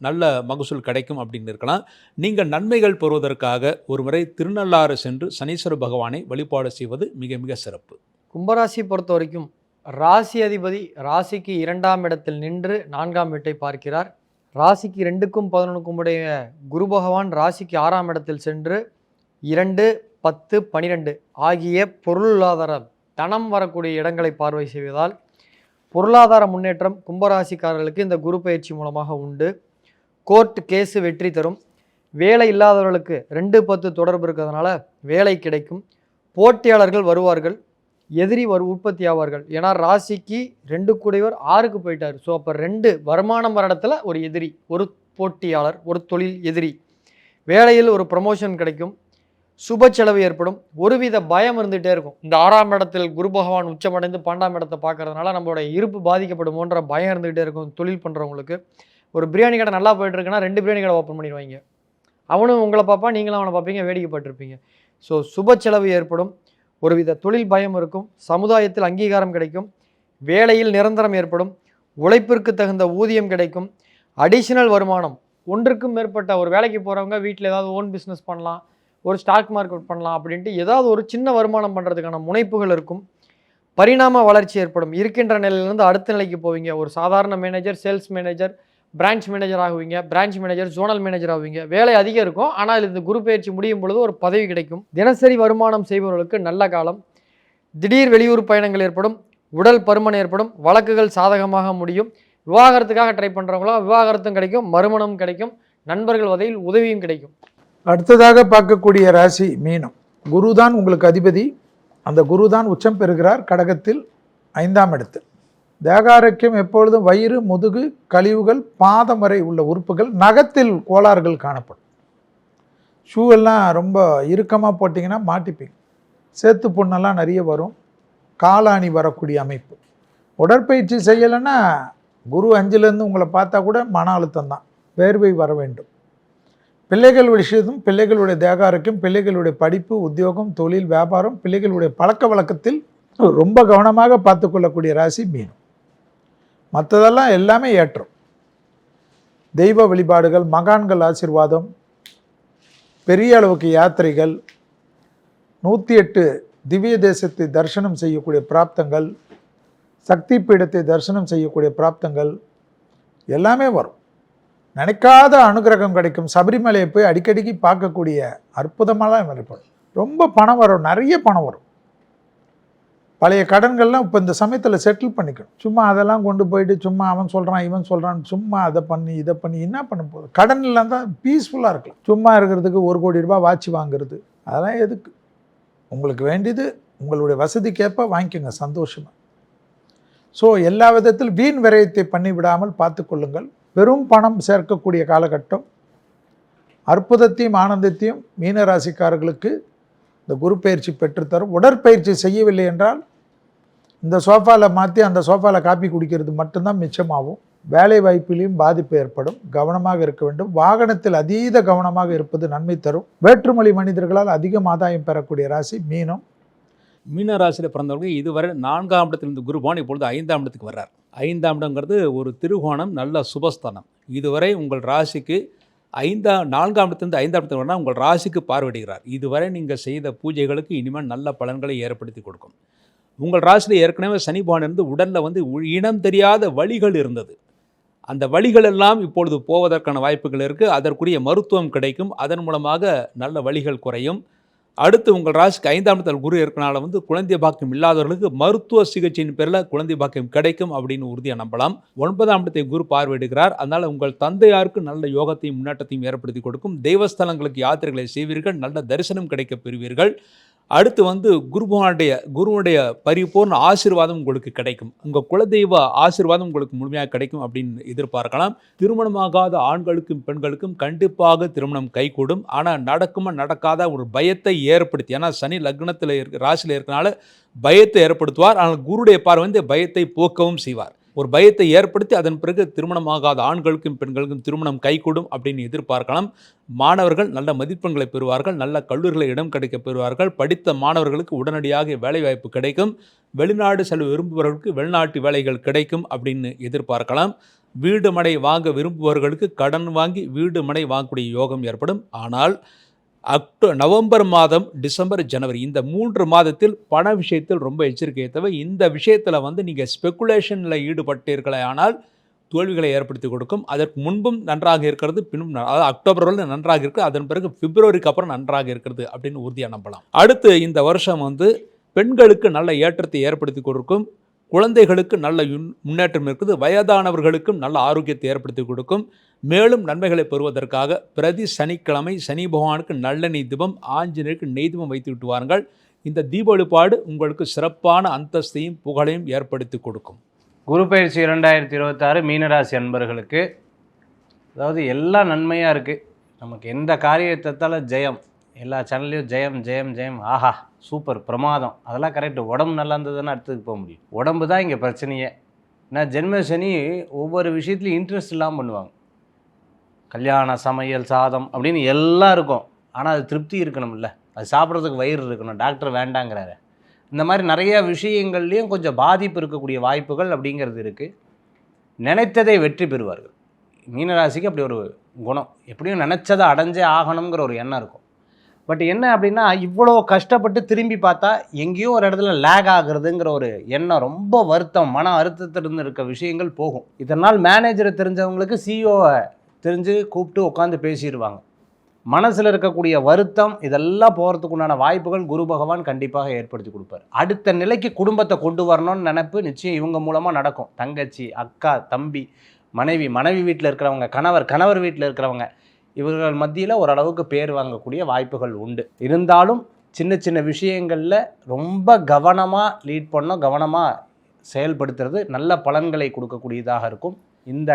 நல்ல மகசூல் கிடைக்கும் அப்படின்னு இருக்கலாம். நீங்கள் நன்மைகள் பெறுவதற்காக ஒருமுறை திருநள்ளாறு சென்று சனீஸ்வர பகவானை வழிபாடு செய்வது மிக மிக சிறப்பு. கும்பராசி பொறுத்த வரைக்கும் ராசி அதிபதி ராசிக்கு 2ஆம் இடத்தில் நின்று 4ஆம் வீட்டை பார்க்கிறார். ராசிக்கு 2க்கும் 11க்கும் உடைய குரு பகவான் ராசிக்கு 6ஆம் இடத்தில் சென்று 2, 10, 12 ஆகிய பொருளாதாரம் தனம் வரக்கூடிய இடங்களை பார்வை செய்வதால் பொருளாதார முன்னேற்றம் கும்பராசிக்காரர்களுக்கு இந்த குரு பயிற்சி மூலமாக உண்டு. கோர்ட் கேஸு வெற்றி தரும். வேலை இல்லாதவர்களுக்கு 2, 10 தொடர்பு இருக்கிறதுனால வேலை கிடைக்கும். போட்டியாளர்கள் வருவார்கள். எதிரி உற்பத்தி ஆவார்கள். ஏன்னா ராசிக்கு 2 கூடையவர் 6க்கு போயிட்டார். ஸோ அப்போ 2 வருமானம் வர இடத்துல ஒரு எதிரி, ஒரு போட்டியாளர், ஒரு தொழில் எதிரி. வேலையில் ஒரு ப்ரமோஷன் கிடைக்கும். சுப செலவு ஏற்படும். ஒருவித பயம் இருந்துகிட்டே இருக்கும். இந்த 6ஆம் இடத்தில் குரு பகவான் உச்சமடைந்து 12ஆம் இடத்தை பார்க்கறதுனால நம்மளோட இருப்பு பாதிக்கப்படுமோன்ற பயம் இருந்துகிட்டே இருக்கும். தொழில் பண்ணுறவங்களுக்கு ஒரு பிரியாணி கடை நல்லா போயிட்டு இருக்குன்னா 2 பிரியாணி கடை ஓப்பன் பண்ணிடுவாங்க. அவனும் உங்களை பார்ப்பான், நீங்களும் அவனை பார்ப்பீங்க, வேடிக்கைப்பட்டிருப்பீங்க. ஸோ சுப செலவு ஏற்படும். ஒருவித தொழில் பயம் இருக்கும். சமுதாயத்தில் அங்கீகாரம் கிடைக்கும். வேலையில் நிரந்தரம் ஏற்படும். உழைப்பிற்கு தகுந்த ஊதியம் கிடைக்கும். அடிஷனல் வருமானம். ஒன்றுக்கும் மேற்பட்ட ஒரு வேலைக்கு போகிறவங்க வீட்டில் ஏதாவது ஓன் பிஸ்னஸ் பண்ணலாம், ஒரு ஸ்டாக் மார்க்கெட் பண்ணலாம் அப்படின்ட்டு ஏதாவது ஒரு சின்ன வருமானம் பண்ணுறதுக்கான முனைப்புகள் இருக்கும். பரிணாம வளர்ச்சி ஏற்படும். இருக்கின்ற நிலையிலேருந்து அடுத்த நிலைக்கு போவீங்க. ஒரு சாதாரண manager, sales manager, branch manager ஆகுவீங்க. பிரான்ச் மேனேஜர், ஜோனல் மேனேஜர் ஆகுவீங்க. வேலை அதிகம் இருக்கும். ஆனால் இந்த குரு பயிற்சி முடியும் பொழுது ஒரு பதவி கிடைக்கும். தினசரி வருமானம் செய்பவர்களுக்கு நல்ல காலம். திடீர் வெளியூர் பயணங்கள் ஏற்படும். உடல் பருமன் ஏற்படும். வழக்குகள் சாதகமாக முடியும். விவாகரத்துக்காக ட்ரை பண்ணுறவங்களோ விவாகரத்தும் கிடைக்கும், மறுமணம் கிடைக்கும், நண்பர்கள் வகையில் உதவியும் கிடைக்கும். அடுத்ததாக பார்க்கக்கூடிய ராசி மீனம். குரு தான் உங்களுக்கு அதிபதி. அந்த குரு தான் உச்சம் பெறுகிறார் கடகத்தில் 5ஆம் இடத்தில். தேகாரோக்கியம் எப்பொழுதும் வயிறு, முதுகு, கழிவுகள், பாதம் வரை உள்ள உறுப்புகள், நகத்தில் கோளாறுகள் காணப்படும். ஷூ எல்லாம் ரொம்ப இறுக்கமாக போட்டிங்கன்னா மாட்டிப்பீங்க. சேத்து புண்ணெல்லாம் நிறைய வரும். காலாணி வரக்கூடிய அமைப்பு. உடற்பயிற்சி செய்யலைன்னா குரு 5லேருந்து உங்களை பார்த்தா கூட மன அழுத்தம் தான், வேர்வை வர வேண்டும். பிள்ளைகள் விஷயத்தும், பிள்ளைகளுடைய தேகாரோக்கியம், பிள்ளைகளுடைய படிப்பு, உத்தியோகம், தொழில், வியாபாரம், பிள்ளைகளுடைய பழக்க வழக்கத்தில் ரொம்ப கவனமாக பார்த்து கொள்ளக்கூடிய ராசி மீனம். மற்றதெல்லாம் எல்லாமே ஏற்றம். தெய்வ வழிபாடுகள், மகான்கள் ஆசீர்வாதம், பெரிய அளவுக்கு யாத்திரைகள், 108 திவ்ய தேசத்தை தரிசனம் செய்யக்கூடிய பிராப்தங்கள், சக்தி பீடத்தை தரிசனம் செய்யக்கூடிய பிராப்தங்கள் எல்லாமே வரும். நினைக்காத அனுகிரகம் கிடைக்கும். சபரிமலையை போய் அடிக்கடிக்கு பார்க்கக்கூடிய அற்புதமாலாம் ஏற்படும். ரொம்ப பணம் வரும், நிறைய பணம் வரும். பழைய கடன்கள்லாம் இப்போ இந்த சமயத்தில் செட்டில் பண்ணிக்கணும். சும்மா அதெல்லாம் கொண்டு போயிட்டு சும்மா அவன் சொல்கிறான் இவன் சொல்கிறான் சும்மா அதை பண்ணி இதை பண்ணி என்ன பண்ண போகுது? கடன் இல்லாம தான் பீஸ்ஃபுல்லாக இருக்கலாம். சும்மா இருக்கிறதுக்கு 1 கோடி ரூபாய் வாட்சி வாங்குறது அதெல்லாம் எதுக்கு? உங்களுக்கு வேண்டியது உங்களுடைய வசதிக்கேற்ப வாங்கிக்கோங்க சந்தோஷமாக. ஸோ எல்லா விதத்தில் வீண் விரயத்தை பண்ணி விடாமல் பார்த்து கொள்ளுங்கள். பெரும் பணம் சேர்க்கக்கூடிய காலகட்டம். அற்புதத்தையும் ஆனந்தத்தையும் மீனராசிக்காரர்களுக்கு இந்த குரு பயிற்சி பெற்றுத்தரும். உடற்பயிற்சி செய்யவில்லை என்றால் இந்த சோஃபாவில் மாற்றி அந்த சோஃபாவில் காப்பி குடிக்கிறது மட்டும்தான் மிச்சமாகும். வேலை வாய்ப்பிலையும் பாதிப்பு ஏற்படும். கவனமாக இருக்க வேண்டும். வாகனத்தில் அதீத கவனமாக இருப்பது நன்மை தரும். வேற்றுமொழி மனிதர்களால் அதிகம் ஆதாயம் பெறக்கூடிய ராசி மீனம். மீன ராசியில் பிறந்தவர்கள் இதுவரை 4ஆம் இடத்திலிருந்து குருபான் இப்பொழுது 5ஆம் இடத்துக்கு வர்றார். 5ஆம் இடங்கிறது ஒரு திருகோணம், நல்ல சுபஸ்தானம். இதுவரை உங்கள் ராசிக்கு 4ஆம் இடத்திலிருந்து 5ஆம் இடத்துக்கு வரனா உங்கள் ராசிக்கு பார்வையிடுகிறார். இதுவரை நீங்கள் செய்த பூஜைகளுக்கு இனிமேல் நல்ல பலன்களை ஏற்படுத்தி கொடுக்கும். உங்கள் ராசியில் ஏற்கனவே சனி பகவான் இருந்து உடலில் இனம் தெரியாத வலிகள் இருந்தது. அந்த வலிகள் எல்லாம் இப்பொழுது போவதற்கான வாய்ப்புகள் இருக்குது. அதற்குரிய மருத்துவம் கிடைக்கும். அதன் மூலமாக நல்ல வலிகள் குறையும். அடுத்து உங்கள் ராசிக்கு 5ஆம் இடத்தில் குரு இருக்கனால குழந்தை பாக்கியம் இல்லாதவர்களுக்கு மருத்துவ சிகிச்சையின் பேரில் குழந்தை பாக்கியம் கிடைக்கும் அப்படின்னு உறுதியாக நம்பலாம். 9ஆம் இடத்தை குரு பார்வையிடுகிறார். அதனால் உங்கள் தந்தையாருக்கு நல்ல யோகத்தையும் முன்னேற்றத்தையும் ஏற்படுத்தி கொடுக்கும். தெய்வஸ்தலங்களுக்கு யாத்திரைகளை செய்வீர்கள். நல்ல தரிசனம் கிடைக்க பெறுவீர்கள். அடுத்து குருவுடைய பரிபூர்ண ஆசீர்வாதம் உங்களுக்கு கிடைக்கும். உங்கள் குலதெய்வ ஆசீர்வாதம் உங்களுக்கு முழுமையாக கிடைக்கும் அப்படின்னு எதிர்பார்க்கலாம். திருமணமாகாத ஆண்களுக்கும் பெண்களுக்கும் கண்டிப்பாக திருமணம் கைகூடும். ஆனால் நடக்குமா நடக்காத ஒரு பயத்தை ஏற்படுத்தி, ஏன்னா சனி லக்னத்தில் ராசியில் இருக்கனால பயத்தை ஏற்படுத்துவார். ஆனால் குருடைய பார்வை பயத்தை போக்கவும் செய்வார். ஒரு பயத்தை ஏற்படுத்தி அதன் பிறகு திருமணமாகாத ஆண்களுக்கும் பெண்களுக்கும் திருமணம் கைகூடும் அப்படின்னு எதிர்பார்க்கலாம். மாணவர்கள் நல்ல மதிப்பெண்களை பெறுவார்கள். நல்ல கல்லூரிகளில் இடம் கிடைக்க பெறுவார்கள். படித்த மாணவர்களுக்கு உடனடியாக வேலைவாய்ப்பு கிடைக்கும். வெளிநாடு செல்ல விரும்புபவர்களுக்கு வெளிநாட்டு வேலைகள் கிடைக்கும் அப்படின்னு எதிர்பார்க்கலாம். வீடு மனை வாங்க விரும்புபவர்களுக்கு கடன் வாங்கி வீடு மனை வாங்கக்கூடிய யோகம் ஏற்படும். ஆனால் நவம்பர் மாதம், டிசம்பர், ஜனவரி இந்த 3 மாதத்தில் பண விஷயத்தில் ரொம்ப எச்சரிக்கை தேவை. இந்த விஷயத்தில் நீங்கள் ஸ்பெக்குலேஷனில் ஈடுபட்டீர்களே ஆனால் தோல்விகளை ஏற்படுத்தி கொடுக்கும். அதற்கு முன்பும் நன்றாக இருக்கிறது, பின்னும் அதாவது அக்டோபர் வரை நன்றாக இருக்குது, அதன் பிறகு பிப்ரவரிக்கு அப்புறம் நன்றாக இருக்கிறது அப்படின்னு உறுதியாக நம்பலாம். அடுத்து இந்த வருஷம் பெண்களுக்கு நல்ல ஏற்றத்தை ஏற்படுத்தி கொடுக்கும். குழந்தைகளுக்கு நல்ல முன்னேற்றம் இருக்குது. வயதானவர்களுக்கும் நல்ல ஆரோக்கியத்தை ஏற்படுத்தி கொடுக்கும். மேலும் நன்மைகளை பெறுவதற்காக பிரதி சனிக்கிழமை சனி பகவானுக்கு நல்லெண்ணெய் தீபம், ஆஞ்சநேயருக்கு நெய் தீபம் வைத்து விட்டு வாருங்கள். இந்த தீப வழிபாடு உங்களுக்கு சிறப்பான அந்தஸ்தையும் புகழையும் ஏற்படுத்தி கொடுக்கும். குரு பயிற்சி 2026 மீனராசி அன்பர்களுக்கு அதாவது எல்லாம் நன்மையாக இருக்குது. நமக்கு எந்த காரியத்தால ஜெயம், எல்லா சேனல்லையும் ஜெயம் ஜெயம் ஜெயம், ஆஹா சூப்பர் பிரமாதம், அதெல்லாம் கரெக்டு. உடம்பு நல்லா இருந்ததுன்னா அடுத்ததுக்கு போக முடியும். உடம்பு தான் இங்கே பிரச்சனையே. நான் ஜென்ம சனி ஒவ்வொரு விஷயத்துலையும் இன்ட்ரெஸ்ட் இல்லாமல் பண்ணுவாங்க. கல்யாண சமையல் சாதம் அப்படின்னு எல்லாம் இருக்கும், ஆனால் அது திருப்தி இருக்கணும்ல, அது சாப்பிட்றதுக்கு வயிறு இருக்கணும், டாக்டர் வேண்டாங்கிறாரு. இந்த மாதிரி நிறைய விஷயங்கள்லேயும் கொஞ்சம் பாதிப்பு இருக்கக்கூடிய வாய்ப்புகள் அப்படிங்கிறது இருக்குது. நினைத்ததை வெற்றி பெறுவார்கள். மீனராசிக்கு அப்படி ஒரு குணம், எப்படியும் நினச்சதை அடைஞ்சே ஆகணுங்கிற ஒரு எண்ணம் இருக்கும். பட் என்ன அப்படின்னா, இவ்வளோ கஷ்டப்பட்டு திரும்பி பார்த்தா எங்கேயோ ஒரு இடத்துல லேக் ஆகுறதுங்கிற ஒரு எண்ணம், ரொம்ப வருத்தம், மன அழுத்தத்திலிருந்து இருக்க விஷயங்கள் போகும். இதனால் மேனேஜரை தெரிஞ்சவங்களுக்கு சிஇஓவை தெரிஞ்சு கூப்பிட்டு உட்காந்து பேசிடுவாங்க. மனசில் இருக்கக்கூடிய வருத்தம் இதெல்லாம் போகிறதுக்கு உண்டான வாய்ப்புகள் குரு பகவான் கண்டிப்பாக ஏற்படுத்தி கொடுப்பார். அடுத்த நிலைக்கு குடும்பத்தை கொண்டு வரணும்னு நினைப்பு நிச்சயம் இவங்க மூலமாக நடக்கும். தங்கச்சி, அக்கா, தம்பி, மனைவி வீட்டில் இருக்கிறவங்க, கணவர் வீட்டில் இருக்கிறவங்க, இவர்கள் மத்தியில் ஓரளவுக்கு பேர் வாங்கக்கூடிய வாய்ப்புகள் உண்டு. இருந்தாலும் சின்ன சின்ன விஷயங்களில் ரொம்ப கவனமாக லீட் பண்ணோம், கவனமாக செயல்படுத்துறது நல்ல பலன்களை கொடுக்கக்கூடியதாக இருக்கும். இந்த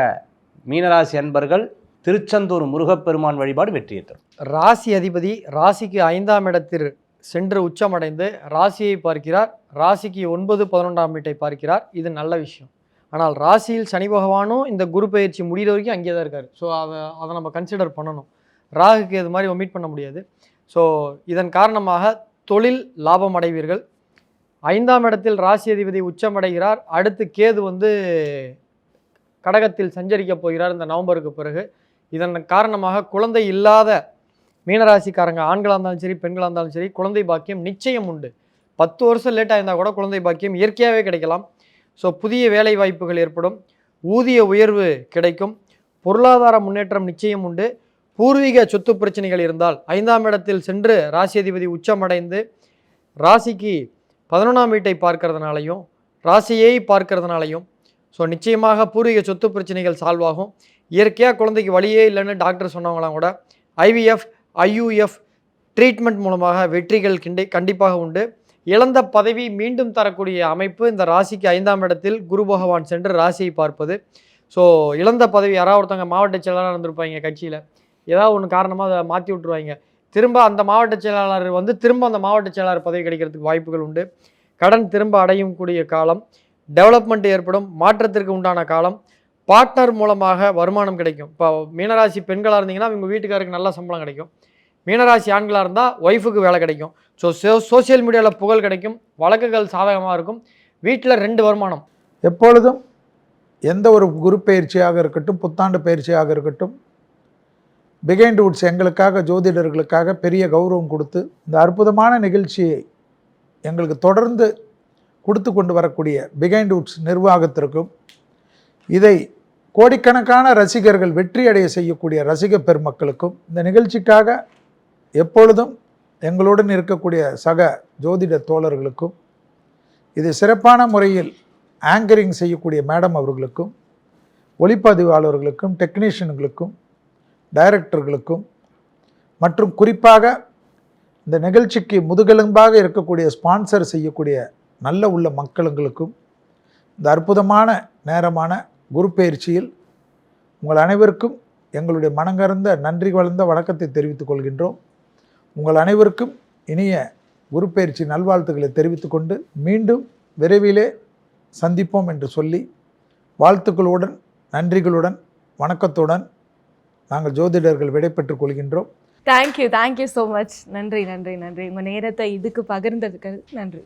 மீனராசி அன்பர்கள் திருச்செந்தூர் முருகப்பெருமான் வழிபாடு வெற்றியை தரும். ராசி அதிபதி ராசிக்கு 5ஆம் இடத்தில் சென்று உச்சமடைந்து ராசியை பார்க்கிறார். ராசிக்கு 9, 11ஆம் வீட்டை பார்க்கிறார். இது நல்ல விஷயம். ஆனால் ராசியில் சனி பகவானும் இந்த குரு பயிற்சி முடிகிற வரைக்கும் அங்கே தான் இருக்கார். ஸோ அதை நம்ம கன்சிடர் பண்ணணும். ராகுக்கு இது மாதிரி ஒமிட் பண்ண முடியாது. ஸோ இதன் காரணமாக தொழில் லாபம் அடைவீர்கள். 5ஆம் இடத்தில் ராசி அதிபதி உச்சமடைகிறார். அடுத்து கேது கடகத்தில் சஞ்சரிக்க போகிறார் இந்த நவம்பருக்கு பிறகு. இதன் காரணமாக குழந்தை இல்லாத மீனராசிக்காரங்க, ஆண்களாக இருந்தாலும் சரி பெண்களாக இருந்தாலும் சரி, குழந்தை பாக்கியம் நிச்சயம் உண்டு. 10 வருஷம் லேட்டாக இருந்தால் கூட குழந்தை பாக்கியம் இயற்கையாகவே கிடைக்கலாம். ஸோ புதிய வேலை வாய்ப்புகள் ஏற்படும், ஊதிய உயர்வு கிடைக்கும், பொருளாதார முன்னேற்றம் நிச்சயம் உண்டு. பூர்வீக சொத்து பிரச்சனைகள் இருந்தால் 5ஆம் இடத்தில் சென்று ராசி அதிபதி உச்சமடைந்து ராசிக்கு 11ஆம் வீட்டை பார்க்கறதுனாலையும் ராசியை பார்க்கறதுனாலையும் ஸோ நிச்சயமாக பூர்வீக சொத்து பிரச்சனைகள் சால்வ் ஆகும். இயற்கையாக குழந்தைக்கு வழியே இல்லைன்னு டாக்டர் சொன்னவங்களாம் கூட IVF, IUF ட்ரீட்மெண்ட் மூலமாக வெற்றிகள் கண்டிப்பாக உண்டு. இழந்த பதவி மீண்டும் தரக்கூடிய அமைப்பு இந்த ராசிக்கு 5ஆம் இடத்தில் குரு பகவான் சென்று ராசியை பார்ப்பது. ஸோ இழந்த பதவி, யாராவது ஒருத்தவங்க மாவட்ட செயலாளராக இருந்திருப்பாங்க கட்சியில், ஏதாவது ஒன்று காரணமாக அதை மாற்றி விட்டுருவாங்க. திரும்ப அந்த மாவட்ட செயலாளர் திரும்ப அந்த மாவட்ட செயலாளர் பதவி கிடைக்கிறதுக்கு வாய்ப்புகள் உண்டு. கடன் திரும்ப அடையும் கூடிய காலம், டெவலப்மெண்ட் ஏற்படும், மாற்றத்திற்கு உண்டான காலம். பார்ட்னர் மூலமாக வருமானம் கிடைக்கும். இப்போ மீனராசி பெண்களாக இருந்தீங்கன்னா உங்கள் வீட்டுக்காருக்கு நல்ல சம்பளம் கிடைக்கும். மீனராசி ஆண்களாக இருந்தால் ஒய்ஃபுக்கு வேலை கிடைக்கும். ஸோ சோசியல் மீடியாவில் புகழ் கிடைக்கும், வழக்குகள் சாதகமாக இருக்கும், வீட்டில் 2 வருமானம். எப்பொழுதும் எந்த ஒரு குரு பயிற்சியாக இருக்கட்டும், புத்தாண்டு பயிற்சியாக இருக்கட்டும், பிகைண்ட் வுட்ஸ் எங்களுக்காக, ஜோதிடர்களுக்காக பெரிய கௌரவம் கொடுத்து இந்த அற்புதமான நிகழ்ச்சியை எங்களுக்கு தொடர்ந்து கொடுத்து கொண்டு வரக்கூடிய பிகைண்ட் வுட்ஸ் நிர்வாகத்திற்கும், இதை கோடிக்கணக்கான ரசிகர்கள் வெற்றி அடைய செய்யக்கூடிய ரசிக பெருமக்களுக்கும், இந்த நிகழ்ச்சிக்காக எப்பொழுதும் எங்களுடன் இருக்கக்கூடிய சக ஜோதிட தோழர்களுக்கும், இது சிறப்பான முறையில் ஆங்கரிங் செய்யக்கூடிய மேடம் அவர்களுக்கும், ஒளிப்பதிவாளர்களுக்கும், டெக்னீஷியன்களுக்கும், டைரக்டர்களுக்கும், மற்றும் குறிப்பாக இந்த நிகழ்ச்சிக்கு முதுகெலும்பாக இருக்கக்கூடிய ஸ்பான்சர் செய்யக்கூடிய நல்ல உள்ள மக்களுங்களுக்கும் இந்த அற்புதமான நேரமான குரு பயிற்சியில் உங்கள் அனைவருக்கும் எங்களுடைய மனங்கர்ந்த நன்றி கலந்த வணக்கத்தை தெரிவித்துக் கொள்கின்றோம். உங்கள் அனைவருக்கும் இனிய குரு பயிற்சி நல்வாழ்த்துக்களை தெரிவித்துக்கொண்டு மீண்டும் விரைவிலே சந்திப்போம் என்று சொல்லி வாழ்த்துக்களுடன், நன்றிகளுடன், வணக்கத்துடன் நாங்கள் ஜோதிடர்கள் விடைபெற்றுக் கொள்கின்றோம். Thank you so much. நன்றி உங்கள் நேரத்தை இதுக்கு பகிர்ந்ததுக்கு நன்றி.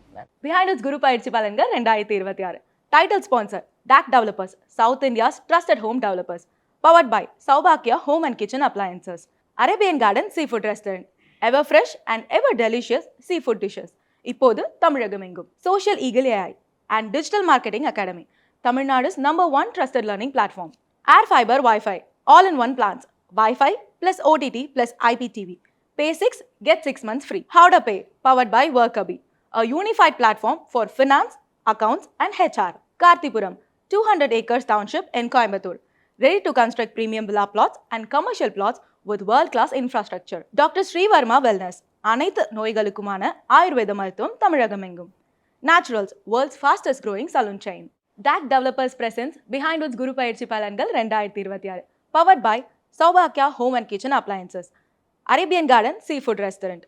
பிஹைண்ட் இட்ஸ் குரு பயிற்சி பலன்கள் 2026. Title sponsor DAC developers, South India's trusted home developers. Powered by Sowbaghya home and kitchen appliances. Arabian garden sea food restaurant, ever fresh and ever delicious sea food dishes. இப்போது தமிழகம் எங்கும். Social eagle AI and digital marketing academy, தமிழ்நாடு's #1 trusted learning platform. Air Fiber Wi-Fi, all-in-one plans. Wi-Fi plus OTT plus IPTV. Pay 6, get 6 months free. How to Pay, powered by Workabi, a unified platform for finance, accounts and HR. Karthipuram, 200 acres township in Coimbatore. Ready to construct premium villa plots and commercial plots with world-class infrastructure. Dr. Sri Verma Wellness, அனைத்து நோய்களுக்குமான ஆயுர்வேத மருத்துவம் தமிழகம் எங்கும். Naturals, world's fastest growing salon chain. DAC Developers presents Behind Woods Guru பயிற்சி பலன்கள் 2026. Powered by Saubhakya Home and Kitchen Appliances. Arabian Garden Seafood Restaurant.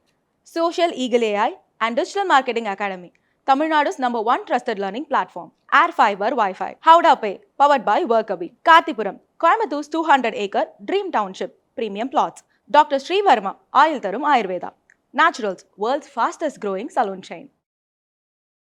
Social Eagle AI and Digital Marketing Academy, Tamilnadu's #1 trusted learning platform. Air Fiber Wi-Fi. How to Pay, powered by Workabi. Karthipuram, Coimbatore 200-acre Dream Township, premium plots. Dr. Sri Verma, Ayil Tharum Ayurveda. Naturals, world's fastest growing salon chain.